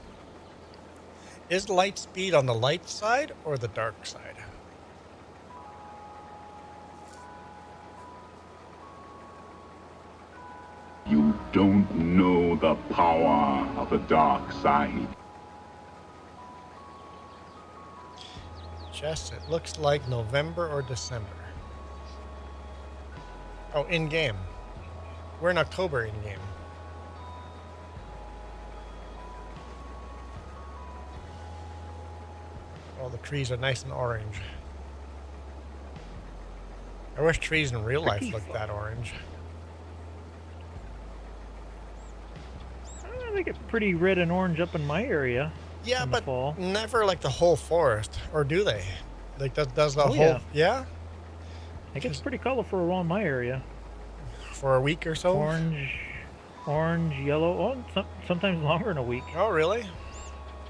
Is light speed on the light side or the dark side? You don't know the power of the dark side. Jess, it looks like November or December. Oh, in-game. We're in October in-game. Oh, the trees are nice and orange. I wish trees in real life looked that orange. I think it's pretty red and orange up in my area. Yeah, in the but fall. never like the whole forest, or do they? Like does the Oh, whole? yeah. Yeah. It gets pretty colorful around my area. For a week or so. Orange, yellow. Oh, sometimes longer than a week. Oh, really?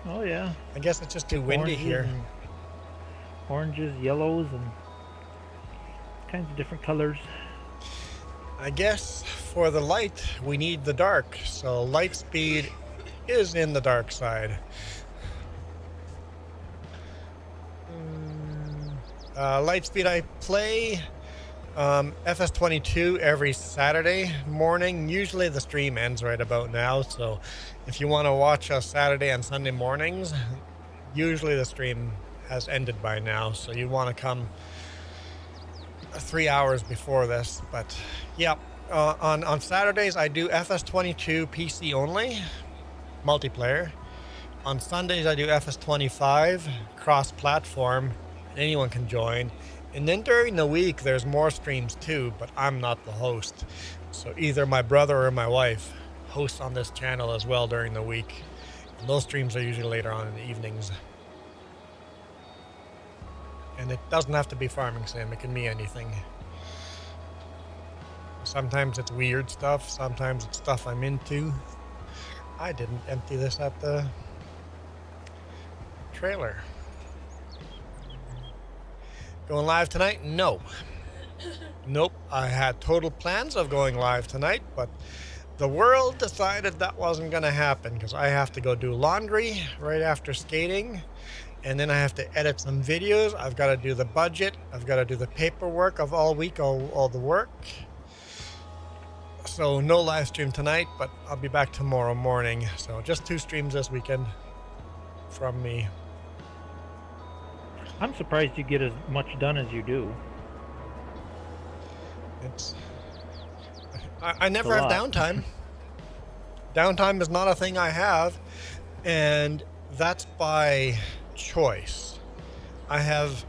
Oh yeah. I guess it's just too windy Oranges here. and oranges, yellows, and kinds of different colors. I guess for the light, we need the dark. So light speed is in the dark side. Light speed, I play FS22 every Saturday morning. Usually the stream ends right about now. So if you want to watch us Saturday and Sunday mornings, usually the stream has ended by now. So you want to come 3 hours before this. But yeah, on Saturdays I do FS22 PC only, multiplayer. On Sundays I do FS25 cross-platform. Anyone can join. And then during the week there's more streams too, but I'm not the host. So either my brother or my wife hosts on this channel as well during the week. And those streams are usually later on in the evenings. And it doesn't have to be farming sim, it can be anything. Sometimes it's weird stuff, sometimes it's stuff I'm into. I didn't empty this at the trailer. Going live tonight? No. Nope, I had total plans of going live tonight, but the world decided that wasn't going to happen because I have to go do laundry right after skating, and then I have to edit some videos. I've got to do the budget. I've got to do the paperwork of all week, all the work. So no live stream tonight, but I'll be back tomorrow morning. So just 2 streams this weekend from me. I'm surprised you get as much done as you do. I never have downtime. Downtime is not a thing I have, and that's by choice. I have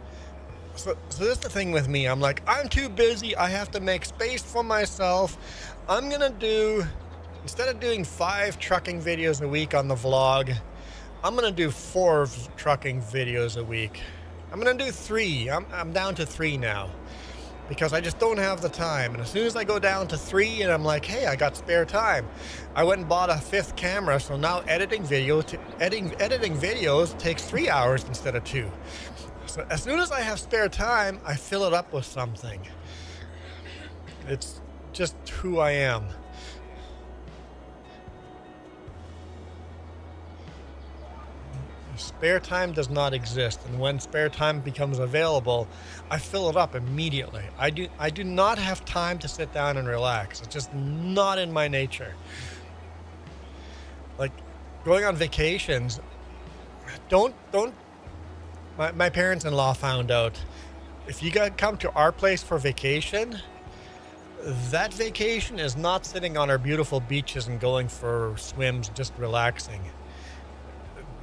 so this is the thing with me. I'm like, I'm too busy. I have to make space for myself. I'm gonna do, instead of doing 5 trucking videos a week on the vlog, I'm gonna do 4 trucking videos a week. I'm gonna do 3. I'm down to 3 now because I just don't have the time. And as soon as I go down to 3 and I'm like, hey, I got spare time, I went and bought a 5th camera. So now editing videos takes 3 hours instead of 2. So as soon as I have spare time, I fill it up with something. It's just who I am. Spare time does not exist, and when spare time becomes available, I fill it up immediately. I do not have time to sit down and relax. It's just not in my nature. Like going on vacations, don't my parents-in-law found out if you gotta come to our place for vacation, that vacation is not sitting on our beautiful beaches and going for swims, just relaxing.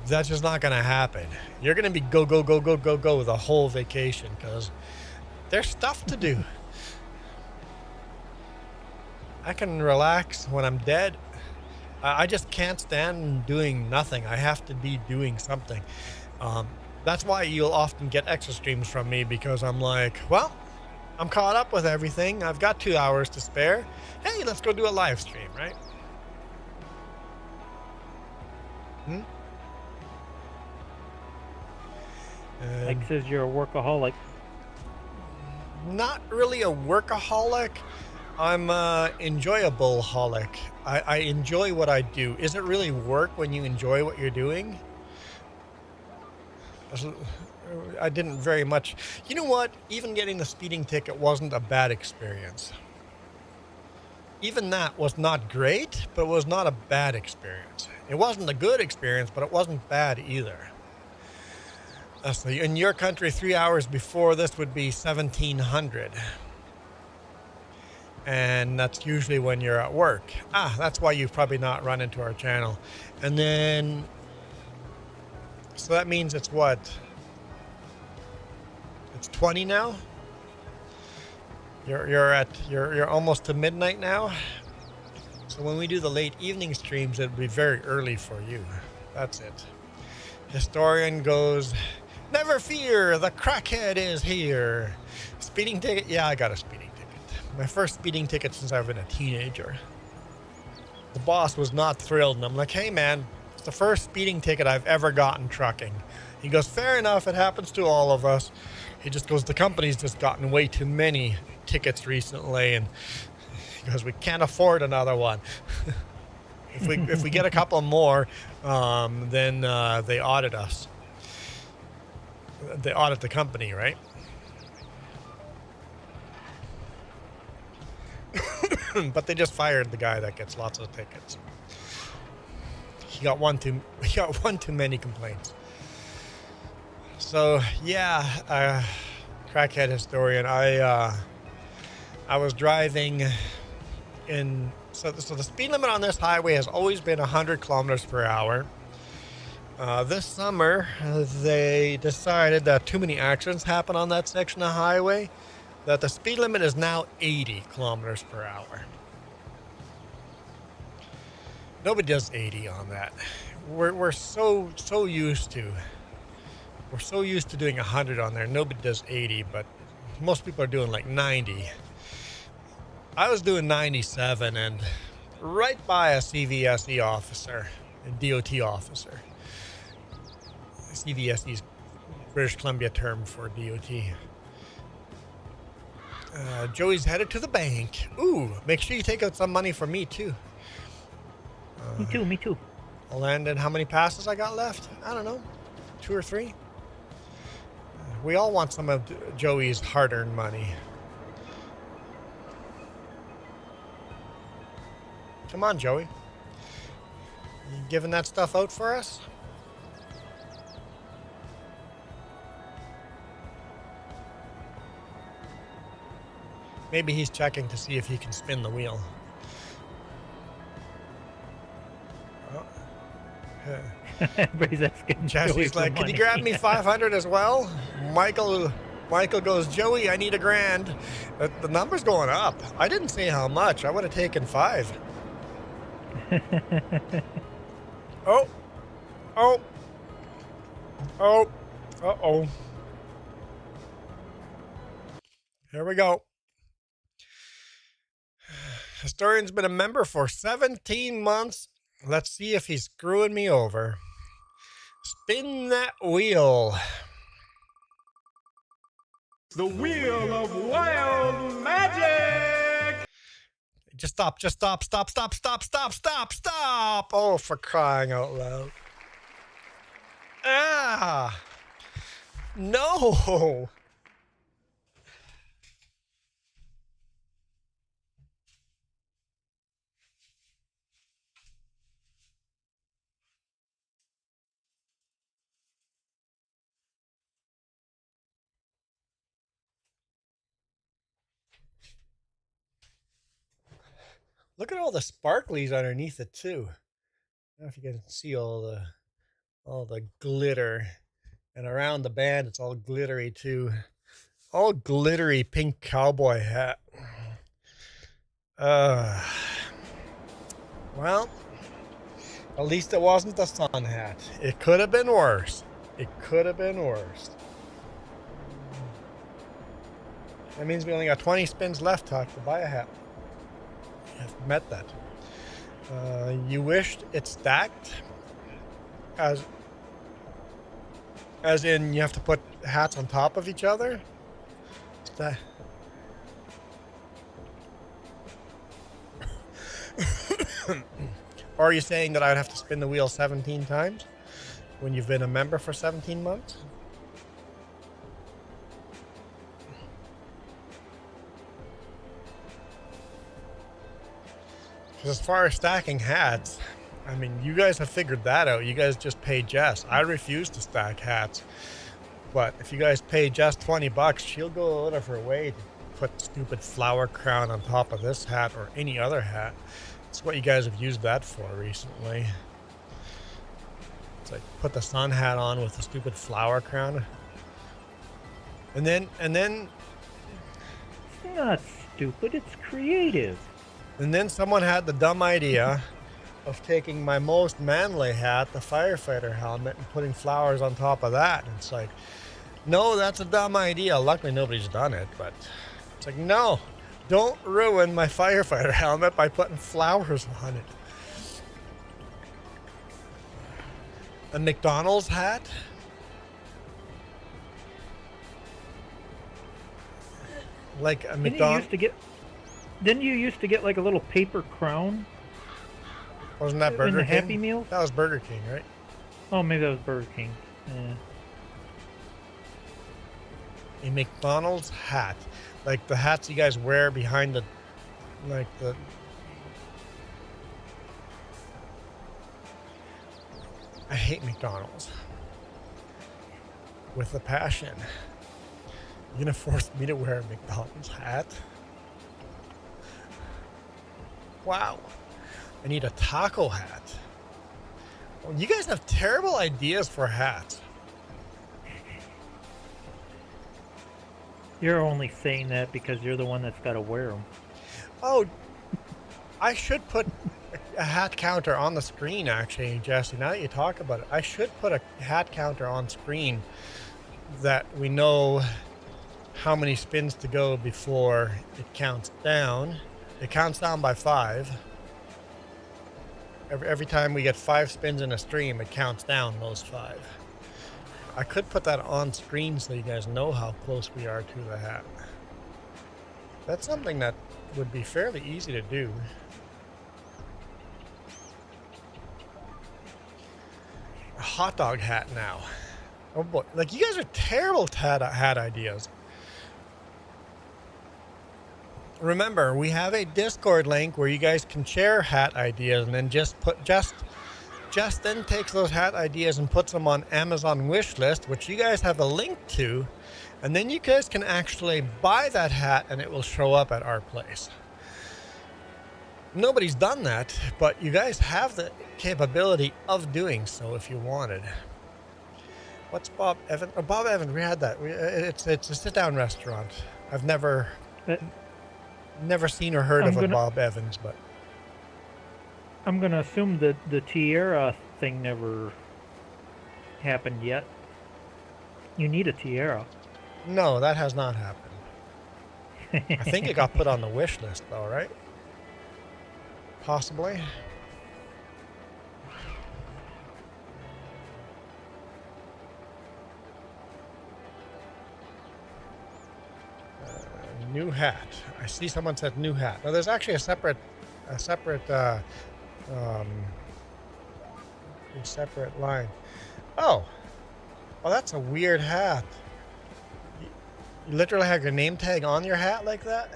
That's just not gonna happen. You're gonna be go the whole vacation because there's stuff to do. I can relax when I'm dead. I just can't stand doing nothing. I have to be doing something. That's why you'll often get extra streams from me, because I'm like, well, I'm caught up with everything. I've got 2 hours to spare. Hey, let's go do a live stream, right? Mike says you're a workaholic. Not really a workaholic. I'm a enjoyable holic. I enjoy what I do. Is it really work when you enjoy what you're doing? I didn't very much. You know what? Even getting the speeding ticket wasn't a bad experience. Even that was not great, but it was not a bad experience. It wasn't a good experience, but it wasn't bad either. So in your country, 3 hours before this would be 1700. And that's usually when you're at work. That's why you've probably not run into our channel. And then, so that means it's what? It's 20 now? You're almost to midnight now. So when we do the late evening streams, it'll be very early for you. That's it. Historian goes, never fear, the crackhead is here. Speeding ticket? Yeah, I got a speeding ticket. My first speeding ticket since I've been a teenager. The boss was not thrilled, and I'm like, hey man, it's the first speeding ticket I've ever gotten trucking. He goes, fair enough, it happens to all of us. He just goes, the company's just gotten way too many tickets recently, and he goes, we can't afford another one. If we get a couple more, then they audit us. They audit the company, right? But they just fired the guy that gets lots of tickets. He got one too many complaints. So yeah, crackhead historian. I was driving in. So the speed limit on this highway has always been 100 kilometers per hour. This summer, they decided that too many accidents happen on that section of highway, that the speed limit is now 80 kilometers per hour. Nobody does 80 on that. We're so used to. We're so used to doing 100 on there. Nobody does 80, but most people are doing like 90. I was doing 97 and right by a CVSE officer, a DOT officer. CVSE is British Columbia term for DOT. Joey's headed to the bank. Ooh, make sure you take out some money for me too. Me too. Landon, how many passes I got left? I don't know, 2 or 3. We all want some of Joey's hard-earned money. Come on, Joey. You giving that stuff out for us? Maybe he's checking to see if he can spin the wheel. Everybody's asking. Jesse's like, can you grab me 500 as well? Michael goes, Joey, I need $1,000. The number's going up. I didn't say how much. I would have taken 5. Oh. Uh-oh. Here we go. Historian's been a member for 17 months. Let's see if he's screwing me over. Spin that wheel. The wheel of wild magic! Just stop. Oh, for crying out loud. Ah! No! Look at all the sparklies underneath it too. I don't know if you can see all the glitter, and around the band it's all glittery too. All glittery pink cowboy hat. Well, at least it wasn't the sun hat. It could have been worse. It could have been worse. That means we only got 20 spins left to buy a hat. I've met that. You wished it stacked, as in you have to put hats on top of each other. Or are you saying that I'd have to spin the wheel 17 times when you've been a member for 17 months? As far as stacking hats, I mean, you guys have figured that out. You guys just pay Jess. I refuse to stack hats. But if you guys pay Jess $20, she'll go out of her way to put stupid flower crown on top of this hat or any other hat. It's what you guys have used that for recently. It's like put the sun hat on with a stupid flower crown. And then It's not stupid, it's creative. And then someone had the dumb idea of taking my most manly hat, the firefighter helmet, and putting flowers on top of that. And it's like, no, that's a dumb idea. Luckily, nobody's done it, but it's like, no, don't ruin my firefighter helmet by putting flowers on it. A McDonald's hat? Like a McDonald's. Didn't you used to get like a little paper crown? Wasn't that Burger King? Happy Meal? That was Burger King, right? Oh, maybe that was Burger King. Yeah. A McDonald's hat. Like the hats you guys wear behind the... Like the... I hate McDonald's. With a passion. You're gonna force me to wear a McDonald's hat? Wow. I need a taco hat. Well, you guys have terrible ideas for hats. You're only saying that because you're the one that's got to wear them. Oh, I should put a hat counter on the screen, actually, Jesse. Now that you talk about it, I should put a hat counter on screen that we know how many spins to go before it counts down. It counts down by 5. Every time we get 5 spins in a stream, it counts down those 5. I could put that on screen so you guys know how close we are to the hat. That's something that would be fairly easy to do. A hot dog hat now. Oh boy, like you guys are terrible hat ideas. Remember, we have a Discord link where you guys can share hat ideas, and then just then takes those hat ideas and puts them on Amazon wishlist, which you guys have a link to, and then you guys can actually buy that hat and it will show up at our place. Nobody's done that, but you guys have the capability of doing so if you wanted. What's Bob Evans? Oh, Bob Evans, we had that. It's a sit-down restaurant. I've never seen or heard of a Bob Evans, but I'm gonna assume that the tiara thing never happened yet. You need a tiara. no, that has not happened. I think it got put on the wish list, though, right? Possibly. New hat. I see someone said new hat. No, there's actually a separate line. Oh, Oh, that's a weird hat. You literally have your name tag on your hat like that?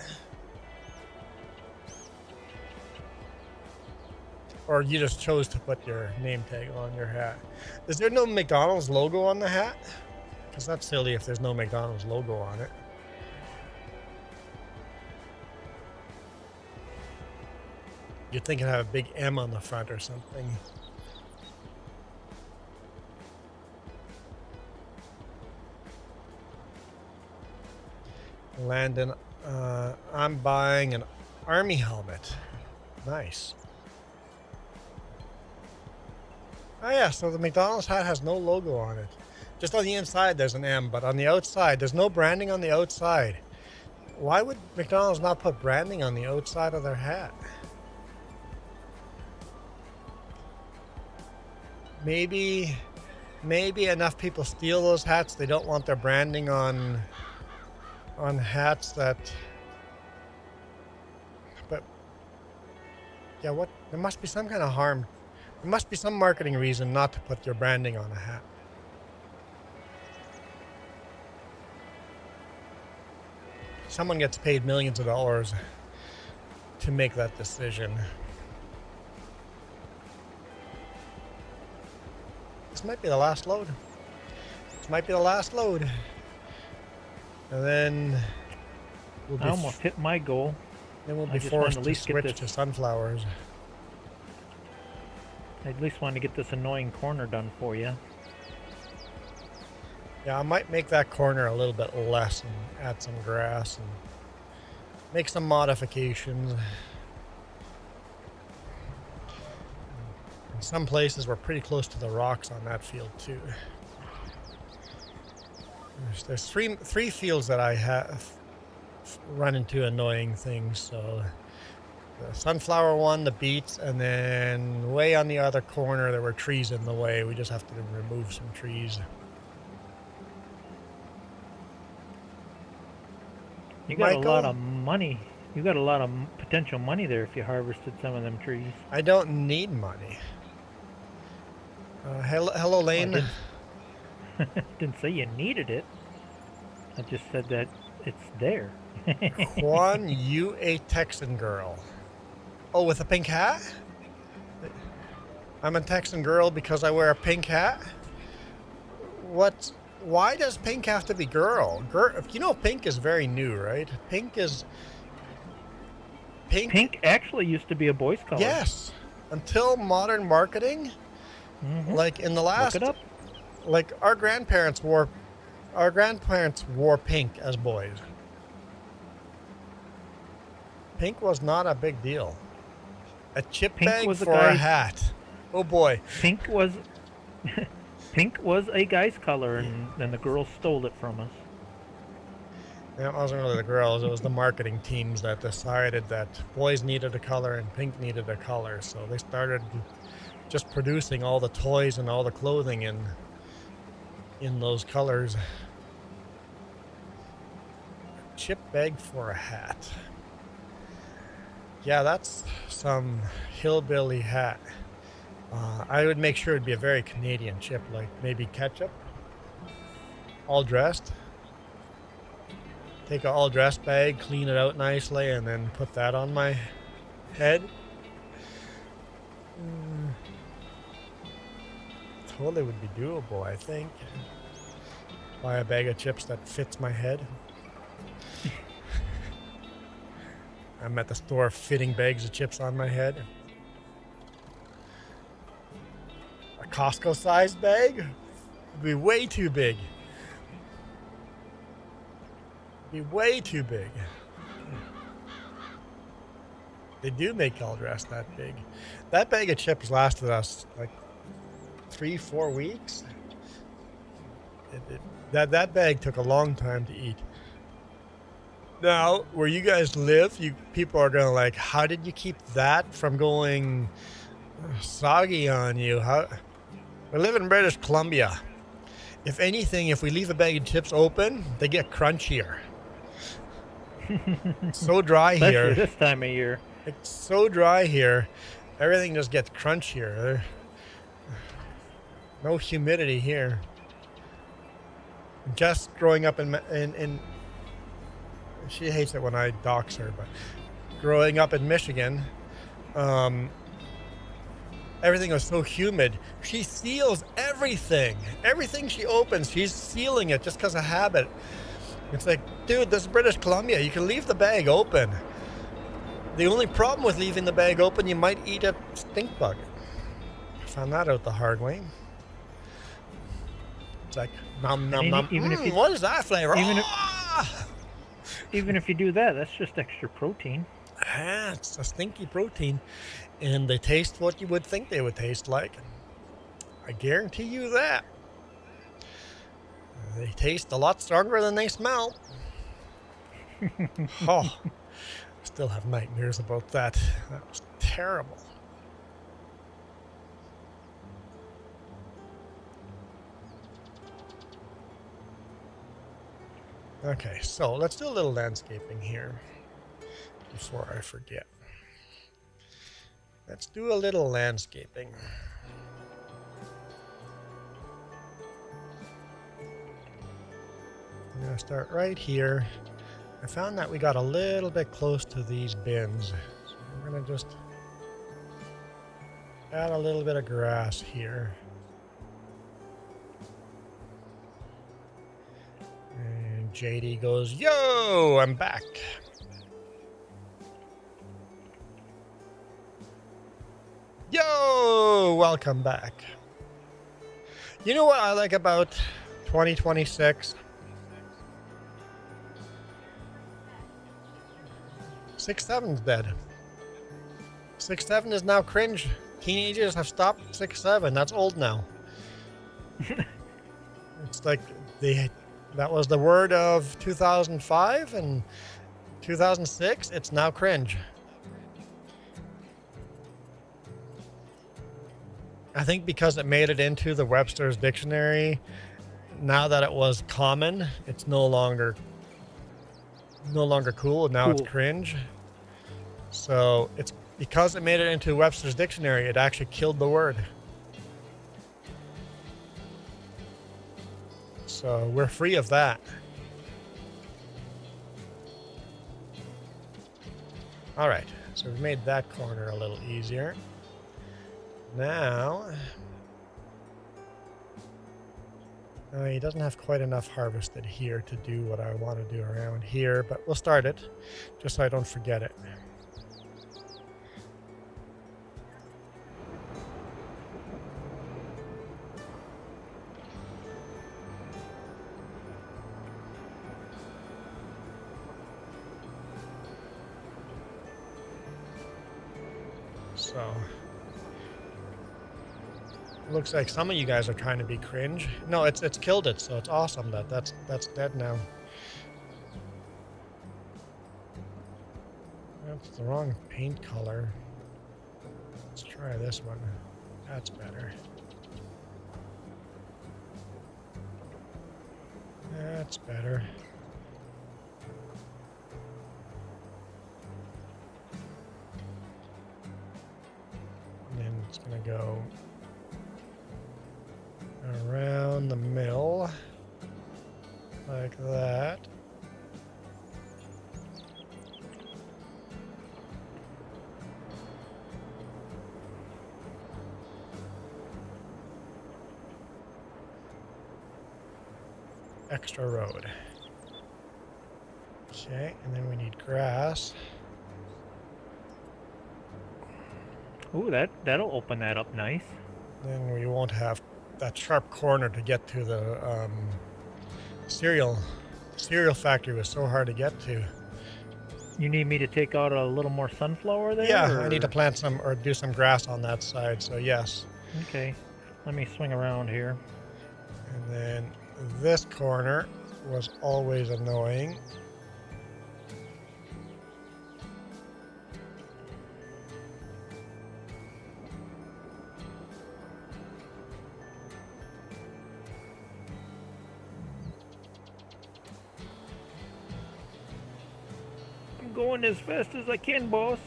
Or you just chose to put your name tag on your hat? Is there no McDonald's logo on the hat? Because that's silly if there's no McDonald's logo on it. You'd think it'd have a big M on the front or something. Landon, I'm buying an army helmet. Nice. Oh yeah, so the McDonald's hat has no logo on it. Just on the inside there's an M, but on the outside, there's no branding on the outside. Why would McDonald's not put branding on the outside of their hat? Maybe enough people steal those hats, they don't want their branding on hats that... But, yeah, what? There must be some kind of harm. There must be some marketing reason not to put your branding on a hat. Someone gets paid millions of dollars to make that decision. This might be the last load. This might be the last load. And then we'll be I almost hit my goal. Then we'll I be just wanted forced to at to least get switch this- to sunflowers. I at least wanted to get this annoying corner done for you. Yeah, I might make that corner a little bit less and add some grass and make some modifications. In some places we're pretty close to the rocks on that field too. There's three fields that I have run into annoying things. So the sunflower one, the beets, and then way on the other corner there were trees in the way. We just have to remove some trees. You got Michael? a lot of money. You got a lot of potential money there if you harvested some of them trees. I don't need money. Hello, Lane. Didn't say you needed it. I just said that it's there. Juan, you a Texan girl. Oh, with a pink hat? I'm a Texan girl because I wear a pink hat? What? Why does pink have to be girl? You know pink is very new, right? Pink is... Pink actually used to be a boy's color. Yes. Until modern marketing. Mm-hmm. Like in the last... Look it up. Like our grandparents wore pink as boys. Pink was not a big deal. A chip Pink bag was a for a guy's- hat. Oh boy. Pink was pink was a guy's color, and then the girls stole it from us. It wasn't really the girls, it was the marketing teams that decided that boys needed a color and pink needed a color. So they started just producing all the toys and all the clothing in those colors. A chip bag for a hat. Yeah, that's some hillbilly hat. I would make sure it'd be a very Canadian chip, like maybe ketchup. All dressed. Take an all dressed bag, clean it out nicely, and then put that on my head. Totally would be doable, I think. Buy a bag of chips that fits my head. I'm at the store fitting bags of chips on my head. A Costco sized bag would be way too big. Be way too big. They do make all dress that big. That bag of chips lasted us like 3-4 weeks. That bag took a long time to eat. Now, where you guys live, people are gonna like, how did you keep that from going soggy on you? We live in British Columbia. If anything, if we leave a bag of chips open, they get crunchier. It's so dry Especially here. this time of year. It's so dry here. Everything just gets crunchier. No humidity here. Jess growing up in she hates it when I dox her, but growing up in Michigan, everything was so humid. She seals everything. Everything she opens, she's sealing it just because of habit. It's like, dude, this is British Columbia. You can leave the bag open. The only problem with leaving the bag open, you might eat a stink bug. I found that out the hard way. It's like, nom, nom, nom. What is that flavor? Even if you do that, that's just extra protein. Ah, it's a stinky protein. And they taste what you would think they would taste like. I guarantee you that. They taste a lot stronger than they smell. Oh, I still have nightmares about that. That was terrible. Okay, so let's do a little landscaping here before I forget. Let's do a little landscaping. I'm going to start right here. I found that we got a little bit close to these bins. So I'm going to just add a little bit of grass here. And JD goes, yo, I'm back. Yo, welcome back. You know what I like about 2026? 6-7's dead. 6-7 is now cringe. Teenagers have stopped 6-7. That's old now. It's like that was the word of 2005 and 2006. It's now cringe. I think because it made it into the Webster's dictionary, now that it was common, it's no longer cool. Now it's cringe. So it's because it made it into Webster's dictionary, it actually killed the word. So we're free of that. All right, so we've made that corner a little easier. Now, he doesn't have quite enough harvested here to do what I want to do around here, but we'll start it just so I don't forget it. So looks like some of you guys are trying to be cringe. No, it's killed it, so it's awesome that that's dead now. That's the wrong paint color. Let's try this one. That's better. That's better. And then it's gonna go around the mill like that. Extra road. Okay, and then we need grass. Ooh, that'll open that up nice. Then we won't have that sharp corner to get to the cereal factory. Was so hard to get to. You need me to take out a little more sunflower there? Yeah, or? I need to plant some or do some grass on that side, so yes. Okay, let me swing around here. And then this corner was always annoying. I'm going as fast as I can, boss.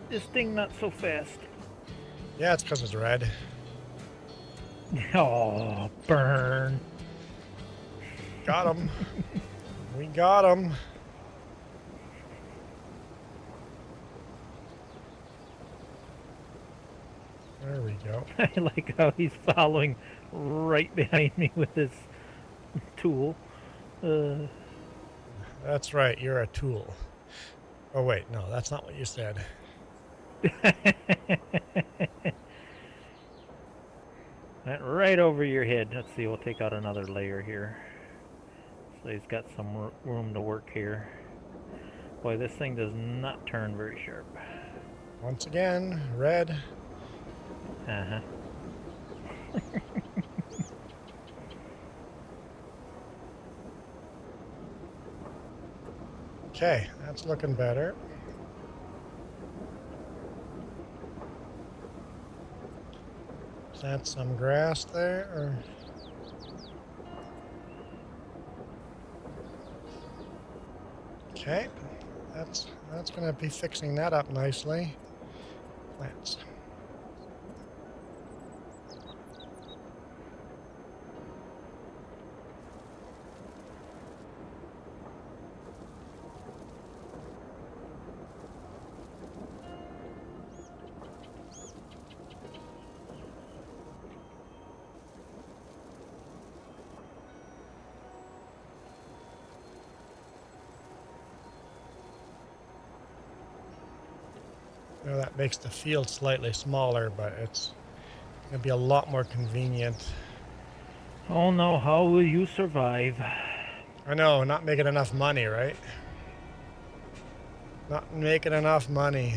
This thing not so fast. Yeah, it's because it's red. Oh, burn. got him. We got him. There we go. I like how he's following right behind me with his tool. That's right, you're a tool. Oh wait, no, that's not what you said. Went right over your head. Let's see, we'll take out another layer here. So he's got some room to work here. Boy, this thing does not turn very sharp. Once again, red. Uh-huh. Okay, that's looking better. Is that some grass there, or? Okay, that's going to be fixing that up nicely. Plants. You know, that makes the field slightly smaller, but it's going to be a lot more convenient. Oh no, how will you survive? I know, not making enough money, right? Not making enough money.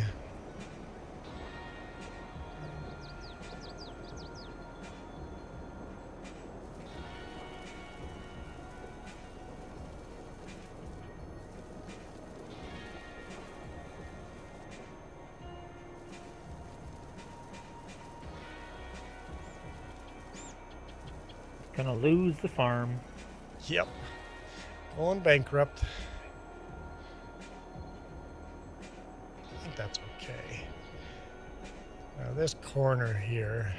Gonna lose the farm. Yep. Going bankrupt. I think that's okay. Now this corner here,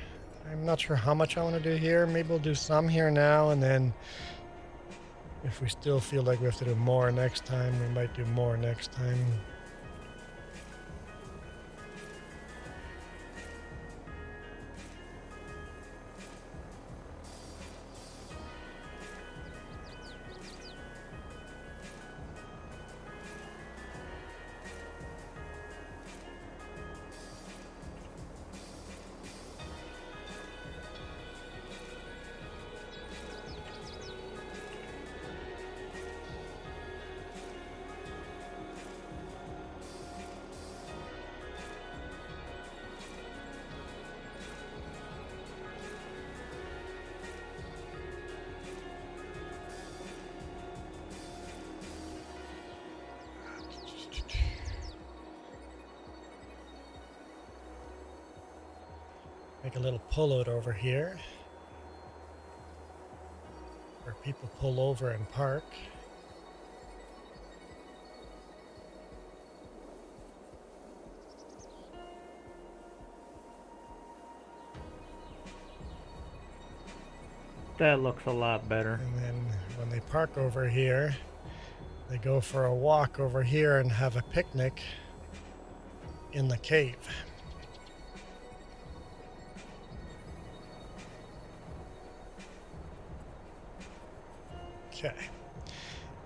I'm not sure how much I want to do here. Maybe we'll do some here now, and then if we still feel like we have to do more next time, we might do more next time. Make a little pullout over here where people pull over and park. That looks a lot better. And then when they park over here, they go for a walk over here and have a picnic in the cave. Okay.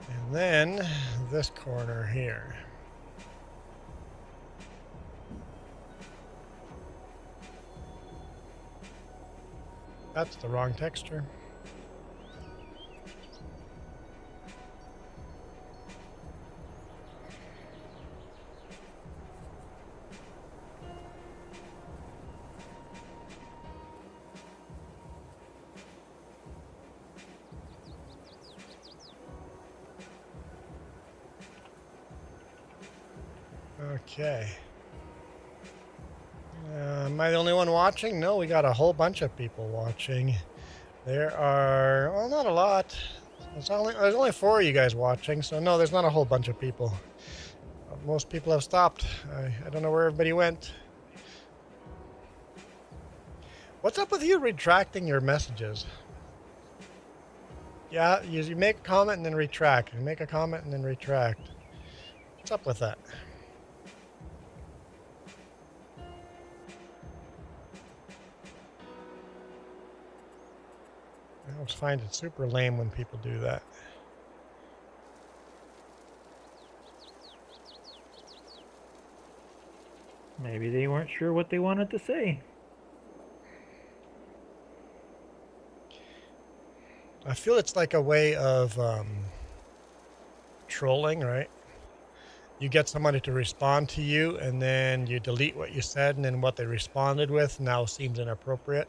And then this corner here. That's the wrong texture. Okay. Am I the only one watching? No, we got a whole bunch of people watching. There are, well, not a lot. There's only 4 of you guys watching, so no, there's not a whole bunch of people. Most people have stopped. I don't know where everybody went. What's up with you retracting your messages? Yeah, you make a comment and then retract. You make a comment and then retract. What's up with that? I always find it super lame when people do that. Maybe they weren't sure what they wanted to say. I feel it's like a way of trolling, right? You get somebody to respond to you, and then you delete what you said, and then what they responded with now seems inappropriate.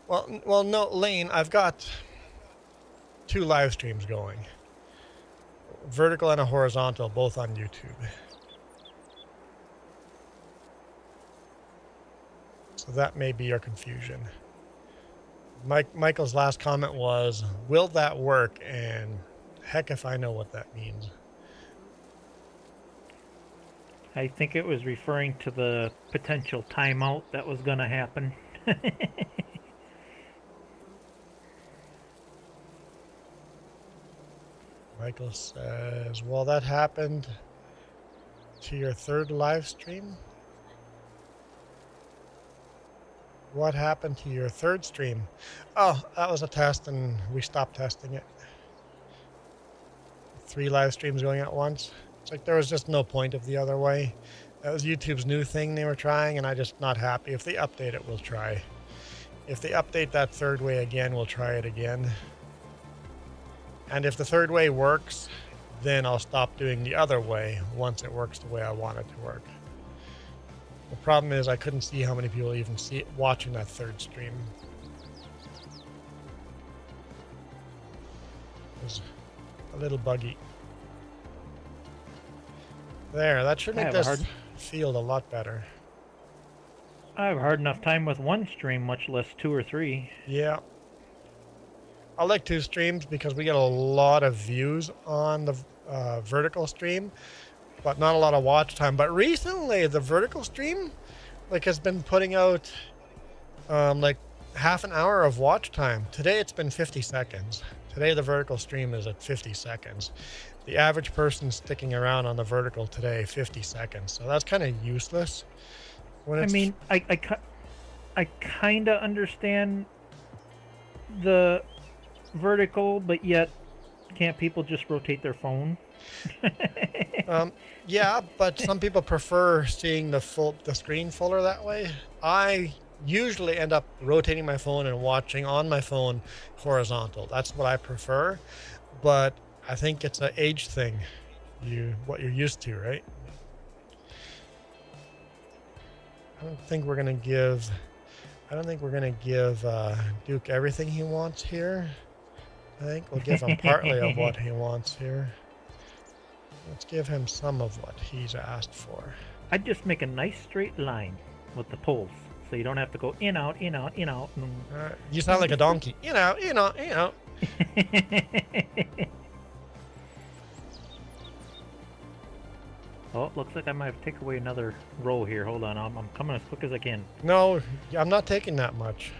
Well, no, Lane, I've got 2 live streams going. Vertical and a horizontal, both on YouTube. So that may be your confusion. Michael's last comment was, will that work? And heck if I know what that means. I think it was referring to the potential timeout that was going to happen. Michael says, well, that happened to your 3rd live stream? What happened to your 3rd stream? Oh, that was a test and we stopped testing it. 3 live streams going at once. It's like there was just no point of the other way. That was YouTube's new thing they were trying, and I'm just not happy. If they update it, we'll try. If they update that 3rd way again, we'll try it again. And if the 3rd way works, then I'll stop doing the other way once it works the way I want it to work. The problem is I couldn't see how many people even see it watching that 3rd stream. It was a little buggy. There, that should make this field a lot better. I have a hard enough time with 1 stream, much less 2 or 3. Yeah. I like 2 streams because we get a lot of views on the vertical stream, but not a lot of watch time. But recently, the vertical stream has been putting out like half an hour of watch time. Today, it's been 50 seconds. Today, the vertical stream is at 50 seconds. The average person sticking around on the vertical today, 50 seconds. So that's kind of useless. I mean, I kind of understand the vertical, but yet can't people just rotate their phone? Yeah, but some people prefer seeing the screen fuller that way. I usually end up rotating my phone and watching on my phone horizontal. That's what I prefer, but I think it's an age thing. What you're used to, right? I don't think we're gonna give Duke everything he wants here. I think we'll give him partly of what he wants here. Let's give him some of what he's asked for. I'd just make a nice straight line with the poles, so you don't have to go in, out, in, out, in, out. You sound like a donkey. In, out, in, out, in, out. Oh, looks like I might have to take away another row here. Hold on, I'm coming as quick as I can. No, I'm not taking that much.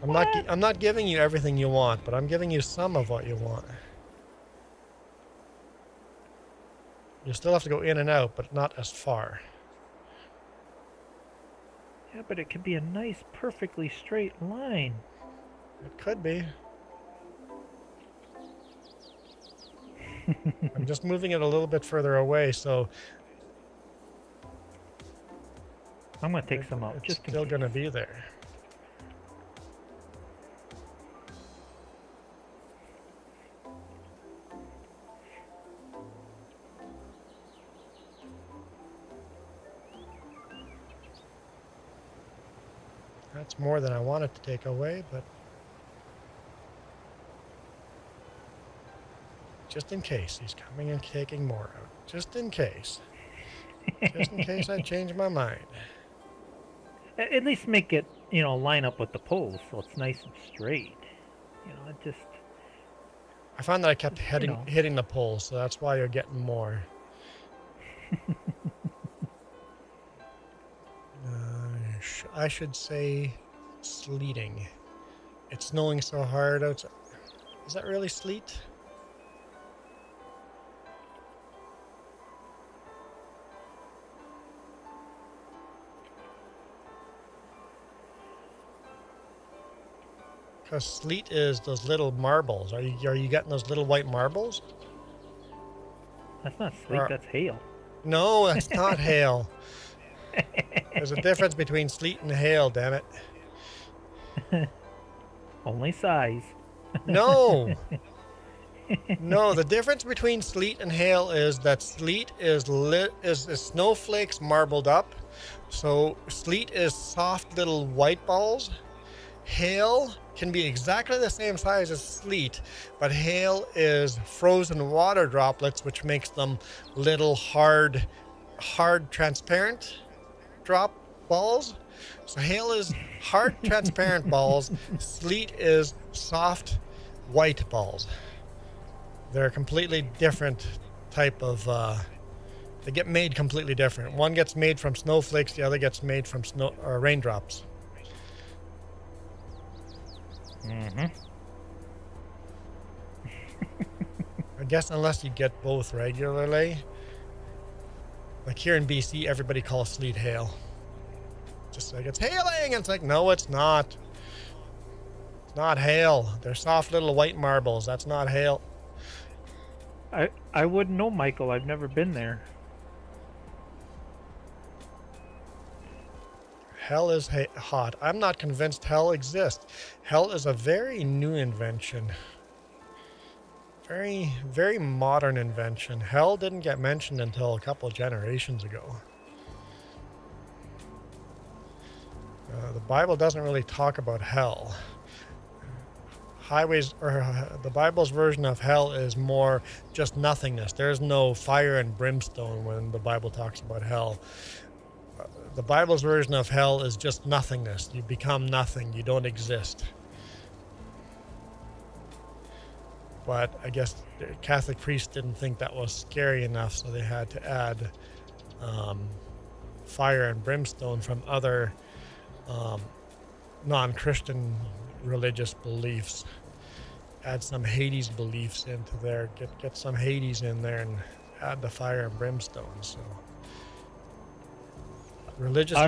I'm not giving you everything you want, but I'm giving you some of what you want. You still have to go in and out, but not as far. Yeah, but it could be a nice, perfectly straight line. It could be. I'm just moving it a little bit further away, so I'm going to take some out. It's just still going to be there. That's more than I wanted to take away, but just in case he's coming and taking more out. Just in case. Just in case I change my mind. At least make it, line up with the poles so it's nice and straight. I found that I kept hitting the pole, so that's why you're getting more. I should say sleeting It's snowing so hard outside. Is that really sleet? Because sleet is those little marbles. Are you getting those little white marbles? That's not sleet, that's hail. No, that's not hail. There's a difference between sleet and hail, damn it. Only size. No. No, the difference between sleet and hail is that sleet is snowflakes marbled up. So sleet is soft little white balls. Hail can be exactly the same size as sleet, but hail is frozen water droplets, which makes them little hard transparent drop balls. So hail is hard transparent balls. Sleet is soft white balls. They're a completely different type of they get made completely different. One gets made from snowflakes, the other gets made from snow or raindrops. Mm-hmm. I guess unless you get both regularly. Like here in BC, everybody calls sleet hail. Just like, it's hailing! And it's like, no, it's not. It's not hail. They're soft little white marbles. That's not hail. I wouldn't know, Michael. I've never been there. Hell is hot. I'm not convinced hell exists. Hell is a very new invention. Very, very modern invention. Hell didn't get mentioned until a couple of generations ago. The Bible doesn't really talk about hell. The Bible's version of hell is more just nothingness. There's no fire and brimstone when the Bible talks about hell. The Bible's version of hell is just nothingness. You become nothing. You don't exist. But I guess the Catholic priests didn't think that was scary enough, so they had to add fire and brimstone from other non-Christian religious beliefs. Add some Hades beliefs into there. Get some Hades in there and add the fire and brimstone. So religiously,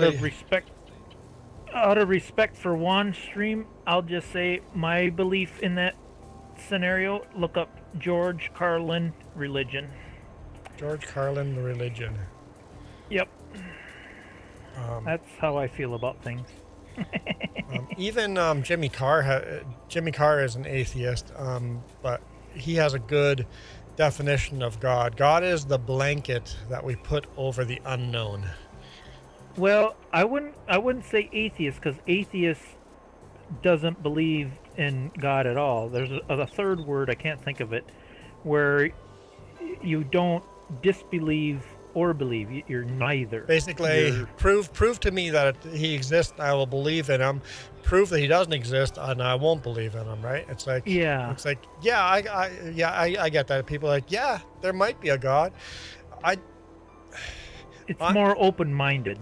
out of respect for Juan's stream, I'll just say my belief in that scenario. Look up George Carlin religion. George Carlin religion. Yep. That's how I feel about things. Even Jimmy Carr is an atheist, but he has a good definition of God. God is the blanket that we put over the unknown. Well, I wouldn't say atheist, because atheist doesn't believe in God at all. There's a third word, I can't think of it, where you don't disbelieve or believe. You're neither. Basically, prove to me that he exists, I will believe in him. Prove that he doesn't exist, and I won't believe in him. Right? It's like, yeah. It's like, yeah, I get that. People are like, yeah, there might be a God. It's more open-minded.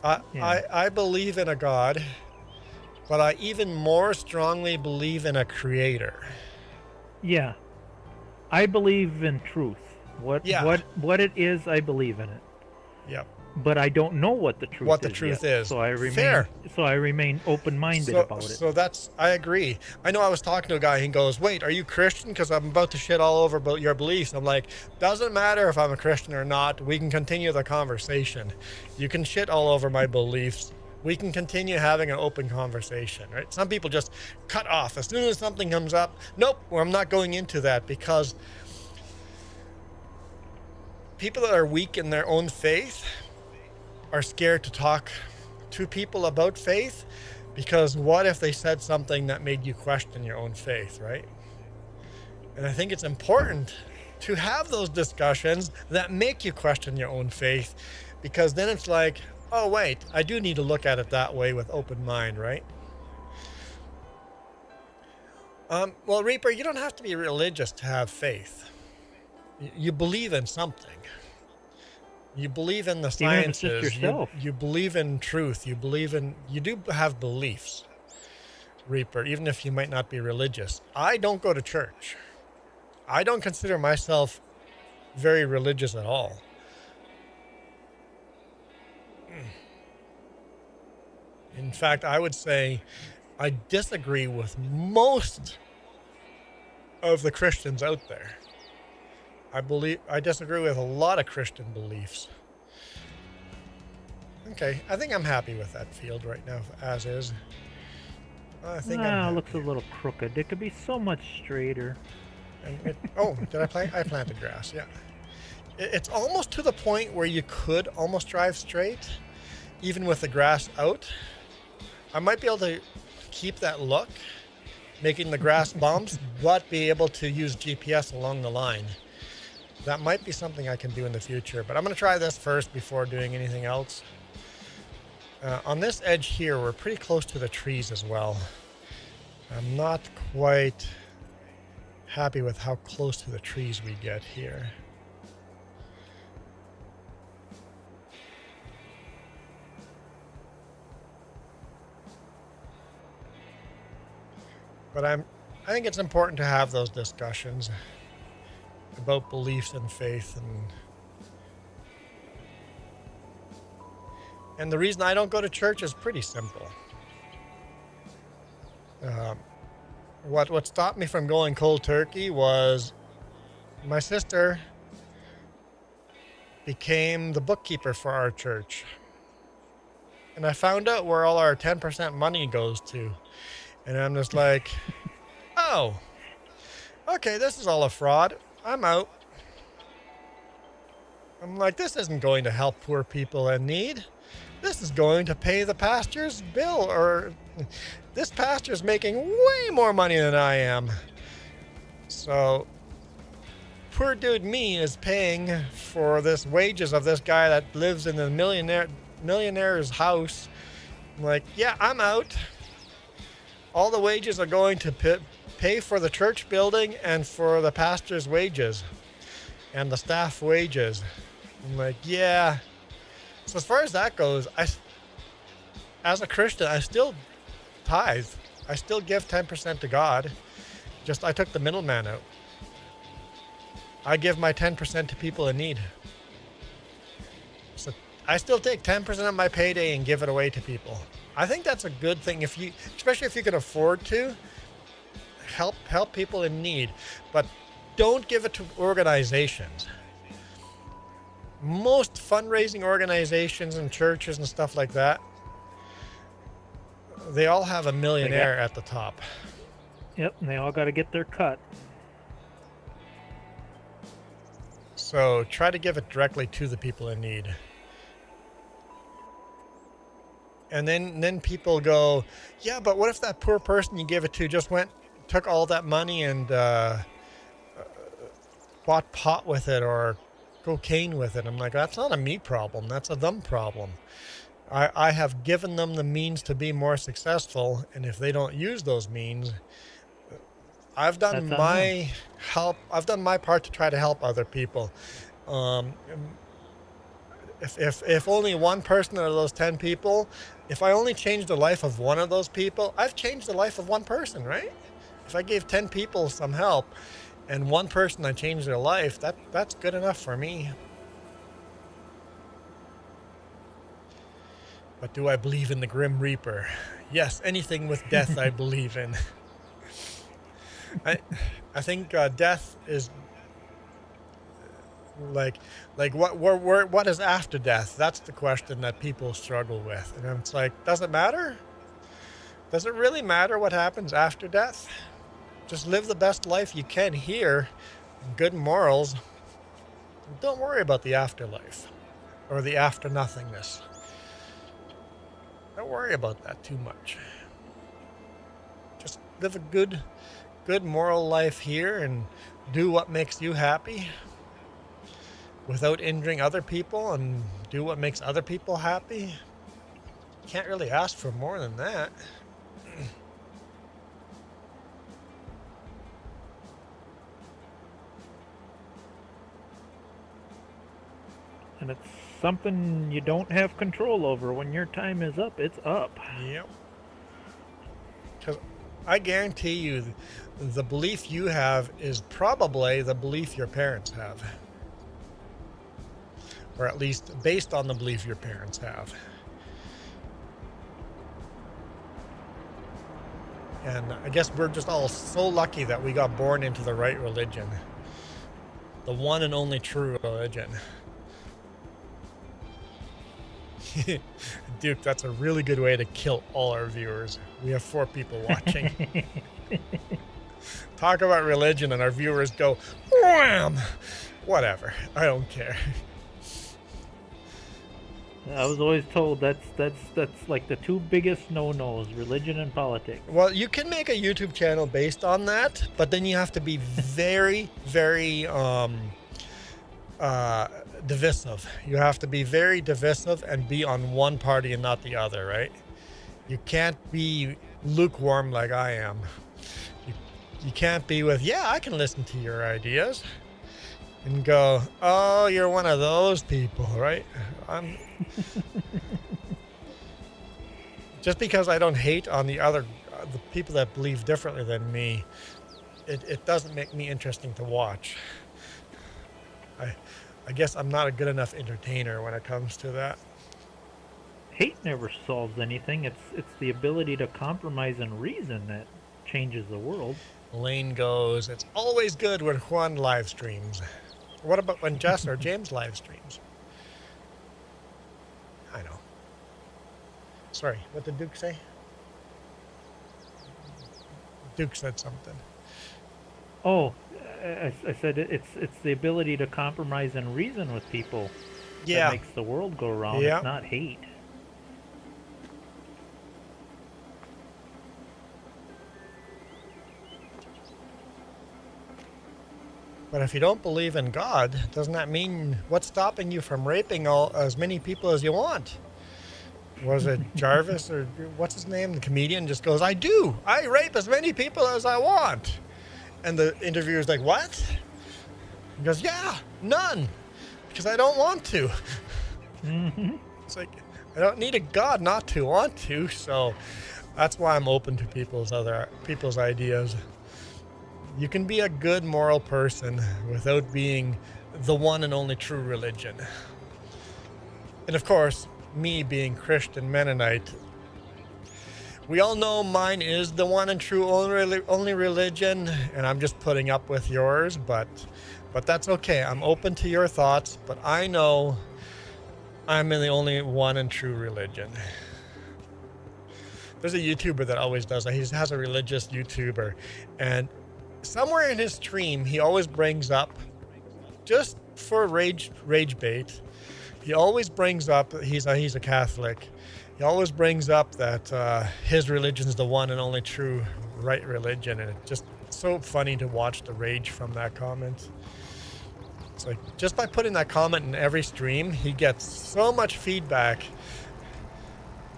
I believe in a God, but I even more strongly believe in a creator. Yeah. I believe in truth. What it is, I believe in it. Yep. But I don't know what the truth is. So I remain open-minded about it. So I agree. I know I was talking to a guy, he goes, wait, are you Christian? Because I'm about to shit all over about your beliefs. I'm like, doesn't matter if I'm a Christian or not. We can continue the conversation. You can shit all over my beliefs. We can continue having an open conversation, right? Some people just cut off. As soon as something comes up, nope, well, I'm not going into that, because people that are weak in their own faith are scared to talk to people about faith, because what if they said something that made you question your own faith, right? And I think it's important to have those discussions that make you question your own faith, because then it's like, oh wait, I do need to look at it that way with open mind, right? Well, Reaper, you don't have to be religious to have faith. You believe in something. You believe in the sciences. Yourself. You believe in truth. You do have beliefs. Reaper, even if you might not be religious. I don't go to church. I don't consider myself very religious at all. In fact, I would say I disagree with most of the Christians out there. I disagree with a lot of Christian beliefs. Okay, I think I'm happy with that field right now, as is. I think it looks a little crooked. It could be so much straighter. Oh, did I plant? I planted grass, yeah. It's almost to the point where you could almost drive straight, even with the grass out. I might be able to keep that look, making the grass bumps, but be able to use GPS along the line. That might be something I can do in the future, but I'm going to try this first before doing anything else. On this edge here, we're pretty close to the trees as well. I'm not quite happy with how close to the trees we get here. But I think it's important to have those discussions about beliefs and faith, and the reason I don't go to church is pretty simple. What stopped me from going cold turkey was my sister became the bookkeeper for our church, and I found out where all our 10% money goes to, and I'm just like, oh, okay, this is all a fraud. I'm out. I'm like, this isn't going to help poor people in need. This is going to pay the pastor's bill, or this pastor's making way more money than I am. So, poor dude me is paying for this wages of this guy that lives in the millionaire's house. I'm like, yeah, I'm out. All the wages are going to pay for the church building and for the pastor's wages and the staff wages. I'm like, yeah. So as far as that goes, as a Christian, I still tithe. I still give 10% to God. Just I took the middleman out. I give my 10% to people in need. So I still take 10% of my payday and give it away to people. I think that's a good thing, especially if you can afford to help people in need, but don't give it to organizations. Most fundraising organizations and churches and stuff like that, they all have a millionaire at the top. Yep, and they all got to get their cut. So try to give it directly to the people in need. And then people go, yeah, but what if that poor person you gave it to just took all that money and bought pot with it or cocaine with it? I'm like, that's not a me problem. That's a them problem. I have given them the means to be more successful, and if they don't use those means, I've done my part to try to help other people. If only one person out of those 10 people, if I only changed the life of one of those people, I've changed the life of one person, right? If I gave 10 people some help and one person I changed their life, that's good enough for me. But do I believe in the Grim Reaper? Yes, anything with death I believe in. I think death is like what is after death? That's the question that people struggle with. And it's like, does it matter? Does it really matter what happens after death? Just live the best life you can here, good morals. Don't worry about the afterlife or the after nothingness. Don't worry about that too much. Just live a good moral life here and do what makes you happy without injuring other people, and do what makes other people happy. Can't really ask for more than that. And it's something you don't have control over. When your time is up, it's up. Yep. I guarantee you the belief you have is probably the belief your parents have. Or at least based on the belief your parents have. And I guess we're just all so lucky that we got born into the right religion. The one and only true religion. Duke, that's a really good way to kill all our viewers. We have 4 people watching. Talk about religion and our viewers go, wham! Whatever, I don't care. I was always told that's like the 2 biggest no-nos, religion and politics. Well, you can make a YouTube channel based on that, but then you have to be very, very divisive. You have to be very divisive and be on one party and not the other, right? You can't be lukewarm like I am. You can't be with, yeah, I can listen to your ideas, and go, oh, you're one of those people, right? Just because I don't hate on the people that believe differently than me, it doesn't make me interesting to watch. I guess I'm not a good enough entertainer when it comes to that. Hate never solves anything. It's the ability to compromise and reason that changes the world. Lane goes, it's always good when Juan live streams. What about when Jess or James live streams? I know. Sorry, what did Duke say? Duke said something. Oh, I said it's the ability to compromise and reason with people that makes the world go round. Yeah. It's not hate. But if you don't believe in God, doesn't that mean what's stopping you from raping as many people as you want? Was it Jarvis or what's his name? The comedian just goes, I rape as many people as I want. And the interviewer's like, what? He goes, yeah, none, because I don't want to. Mm-hmm. It's like, I don't need a God not to want to, so that's why I'm open to people's ideas. You can be a good moral person without being the one and only true religion. And of course, me being Christian Mennonite, we all know mine is the one and true only religion, and I'm just putting up with yours, but that's okay. I'm open to your thoughts, but I know I'm in the only one and true religion. There's a YouTuber that always does that. He has a religious YouTuber, and somewhere in his stream, he always brings up, just for rage bait, he always brings up, he's a Catholic, he always brings up that his religion is the one and only true right religion, and it's just so funny to watch the rage from that comment. It's like, just by putting that comment in every stream, he gets so much feedback,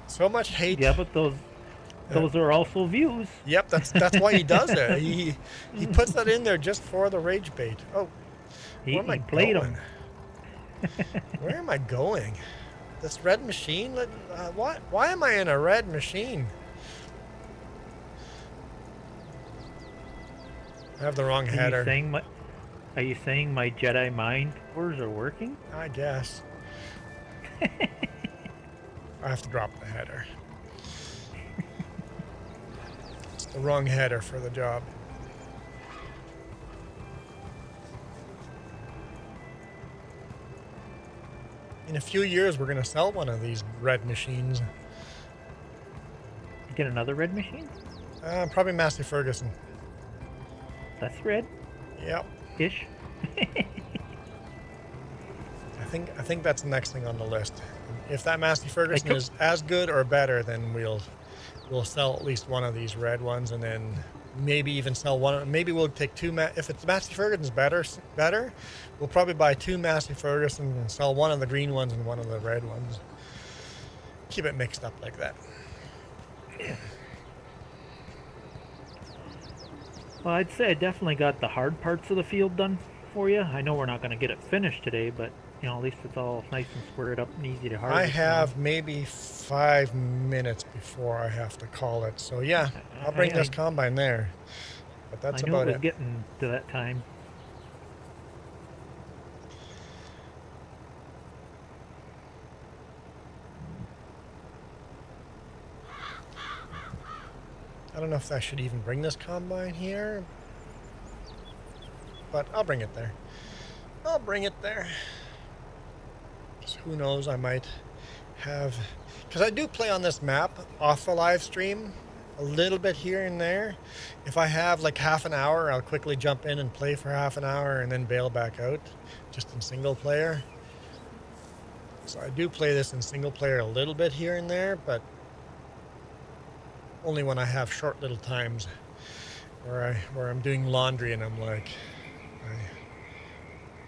so much hate. Yeah, but those are also views. Yep, that's why he does it. He puts that in there just for the rage bait. Oh, where am I going? Where am I going? This red machine? What? Why am I in a red machine? I have the wrong header. Are you saying my Jedi mind powers are working? I guess. I have to drop the header. It's the wrong header for the job. In a few years, we're going to sell one of these red machines. Get another red machine? Probably Massey Ferguson. That's red? Yep. Ish. I think that's the next thing on the list. If that Massey Ferguson is as good or better, then we'll sell at least one of these red ones, and then maybe even sell one. Maybe we'll take two. If it's Massey Ferguson's better, we'll probably buy two Massey Fergusons and sell one of the green ones and one of the red ones. Keep it mixed up like that. Well, I'd say I definitely got the hard parts of the field done. for you? I know we're not going to get it finished today, but you know, at least it's all nice and squared up and easy to harvest. I have maybe 5 minutes before I have to call it. So yeah, I'll bring this combine there. But that's I knew about it was it. getting to that time. I don't know if I should even bring this combine here, but I'll bring it there. I'll bring it there. So who knows, I might have, because I do play on this map off the live stream a little bit here and there. If I have like half an hour, I'll quickly jump in and play for half an hour and then bail back out, just in single player. So I do play this in single player a little bit here and there, but only when I have short little times where I'm doing laundry and I'm like,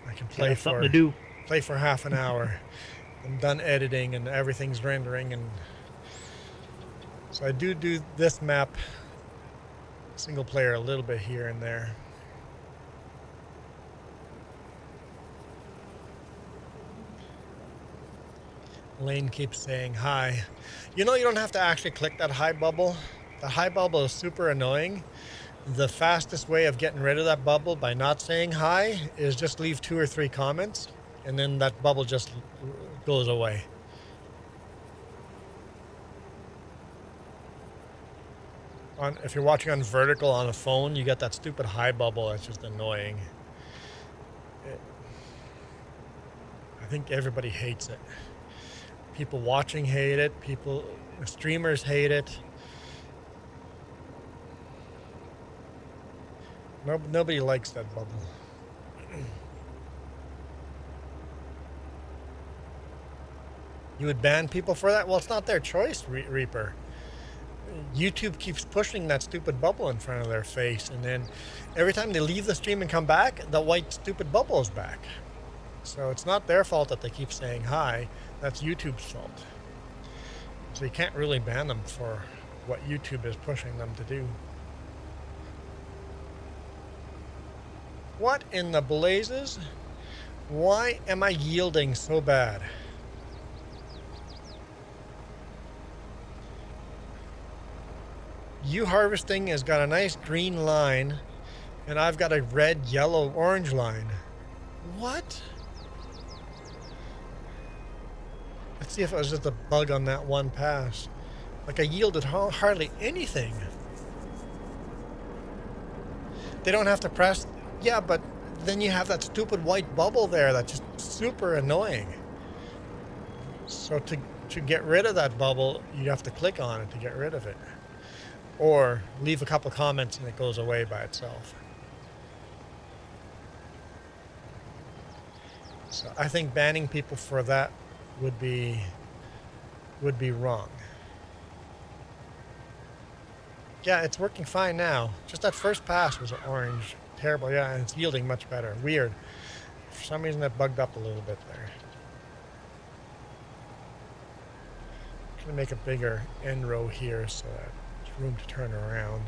I can play for something to do. Play for half an hour. I'm done editing and everything's rendering, and so I do this map single player a little bit here and there. Lane keeps saying hi. You know, you don't have to actually click that hi bubble. The hi bubble is super annoying. The fastest way of getting rid of that bubble by not saying hi is just leave 2 or 3 comments, and then that bubble just goes away. If you're watching on vertical on a phone, you get that stupid hi bubble. It's just annoying. I think everybody hates it. People watching hate it. Streamers hate it. Nobody likes that bubble. You would ban people for that? Well, it's not their choice, Reaper. YouTube keeps pushing that stupid bubble in front of their face, and then every time they leave the stream and come back, the white stupid bubble is back. So it's not their fault that they keep saying hi. That's YouTube's fault. So you can't really ban them for what YouTube is pushing them to do. What in the blazes? Why am I yielding so bad? You harvesting has got a nice green line, and I've got a red, yellow, orange line. What? Let's see if it was just a bug on that one pass. Like I yielded hardly anything. They don't have to press. Yeah, but then you have that stupid white bubble there that's just super annoying. So to get rid of that bubble, you have to click on it to get rid of it. Or leave a couple comments and it goes away by itself. So I think banning people for that would be wrong. Yeah, it's working fine now. Just that first pass was orange. Terrible, yeah, and it's yielding much better. Weird. For some reason that bugged up a little bit there. I'm gonna make a bigger end row here so that there's room to turn around.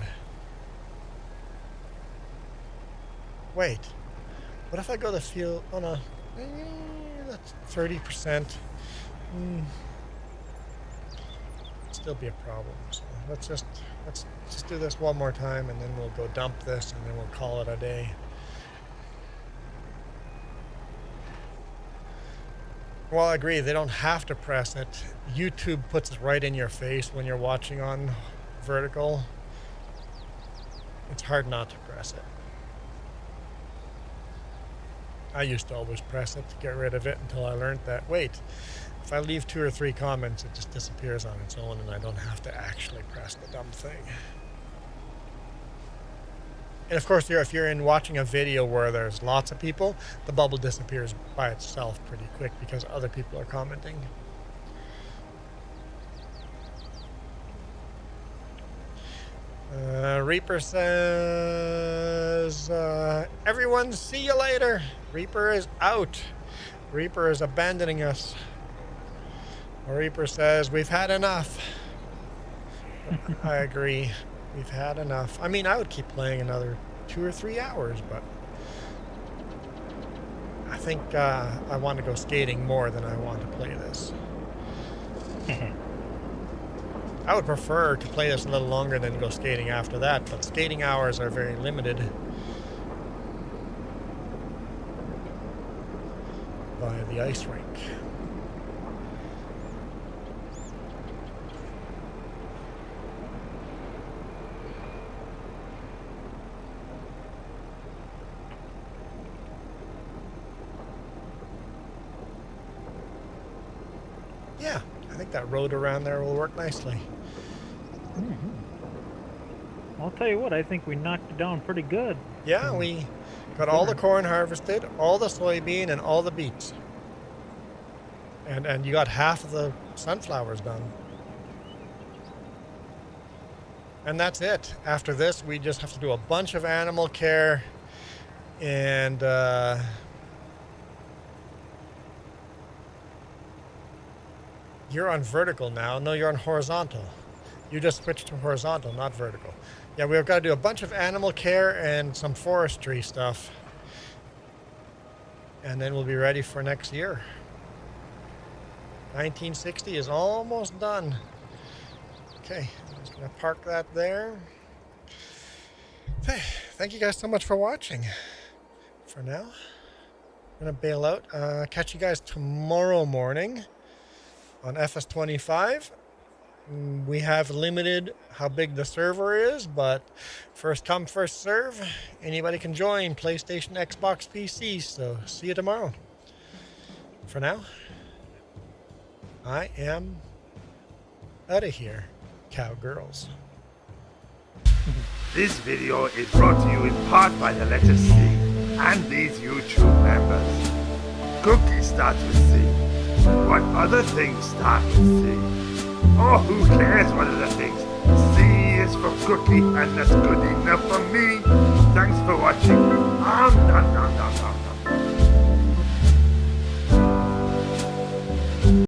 Wait, what if I go to field? Oh no, that's 30%. Still be a problem. So let's just do this one more time, and then we'll go dump this, and then we'll call it a day. Well, I agree. They don't have to press it. YouTube puts it right in your face when you're watching on vertical. It's hard not to press it. I used to always press it to get rid of it until I learned that, wait, if I leave 2 or 3 comments, it just disappears on its own, and I don't have to actually press the dumb thing. And of course, if you're watching a video where there's lots of people, the bubble disappears by itself pretty quick because other people are commenting. Reaper says, everyone, see you later. Reaper is out. Reaper is abandoning us. Reaper says, we've had enough. I agree. We've had enough. I mean, I would keep playing another 2 or 3 hours, but think I want to go skating more than I want to play this. I would prefer to play this a little longer than go skating after that, but skating hours are very limited by the ice rink. Yeah, I think that road around there will work nicely. I'll tell you what, I think we knocked it down pretty good. Yeah, we got all the corn harvested, all the soybean, and all the beets. And you got half of the sunflowers done. And that's it. After this, we just have to do a bunch of animal care and you're on vertical now. No, you're on horizontal. You just switched to horizontal, not vertical. Yeah, we've got to do a bunch of animal care and some forestry stuff. And then we'll be ready for next year. 1960 is almost done. Okay, I'm just going to park that there. Hey, thank you guys so much for watching. For now, I'm going to bail out. Catch you guys tomorrow morning on FS25. We have limited how big the server is, but first come, first serve. Anybody can join, PlayStation, Xbox, PC, so see you tomorrow. For now, I am out of here, cowgirls. This video is brought to you in part by the letter C and these YouTube members. Cookie starts with C. What other things start with C? Oh, who cares what other things? C is for cookie, and that's good enough for me. Thanks for watching. Nom nom nom nom.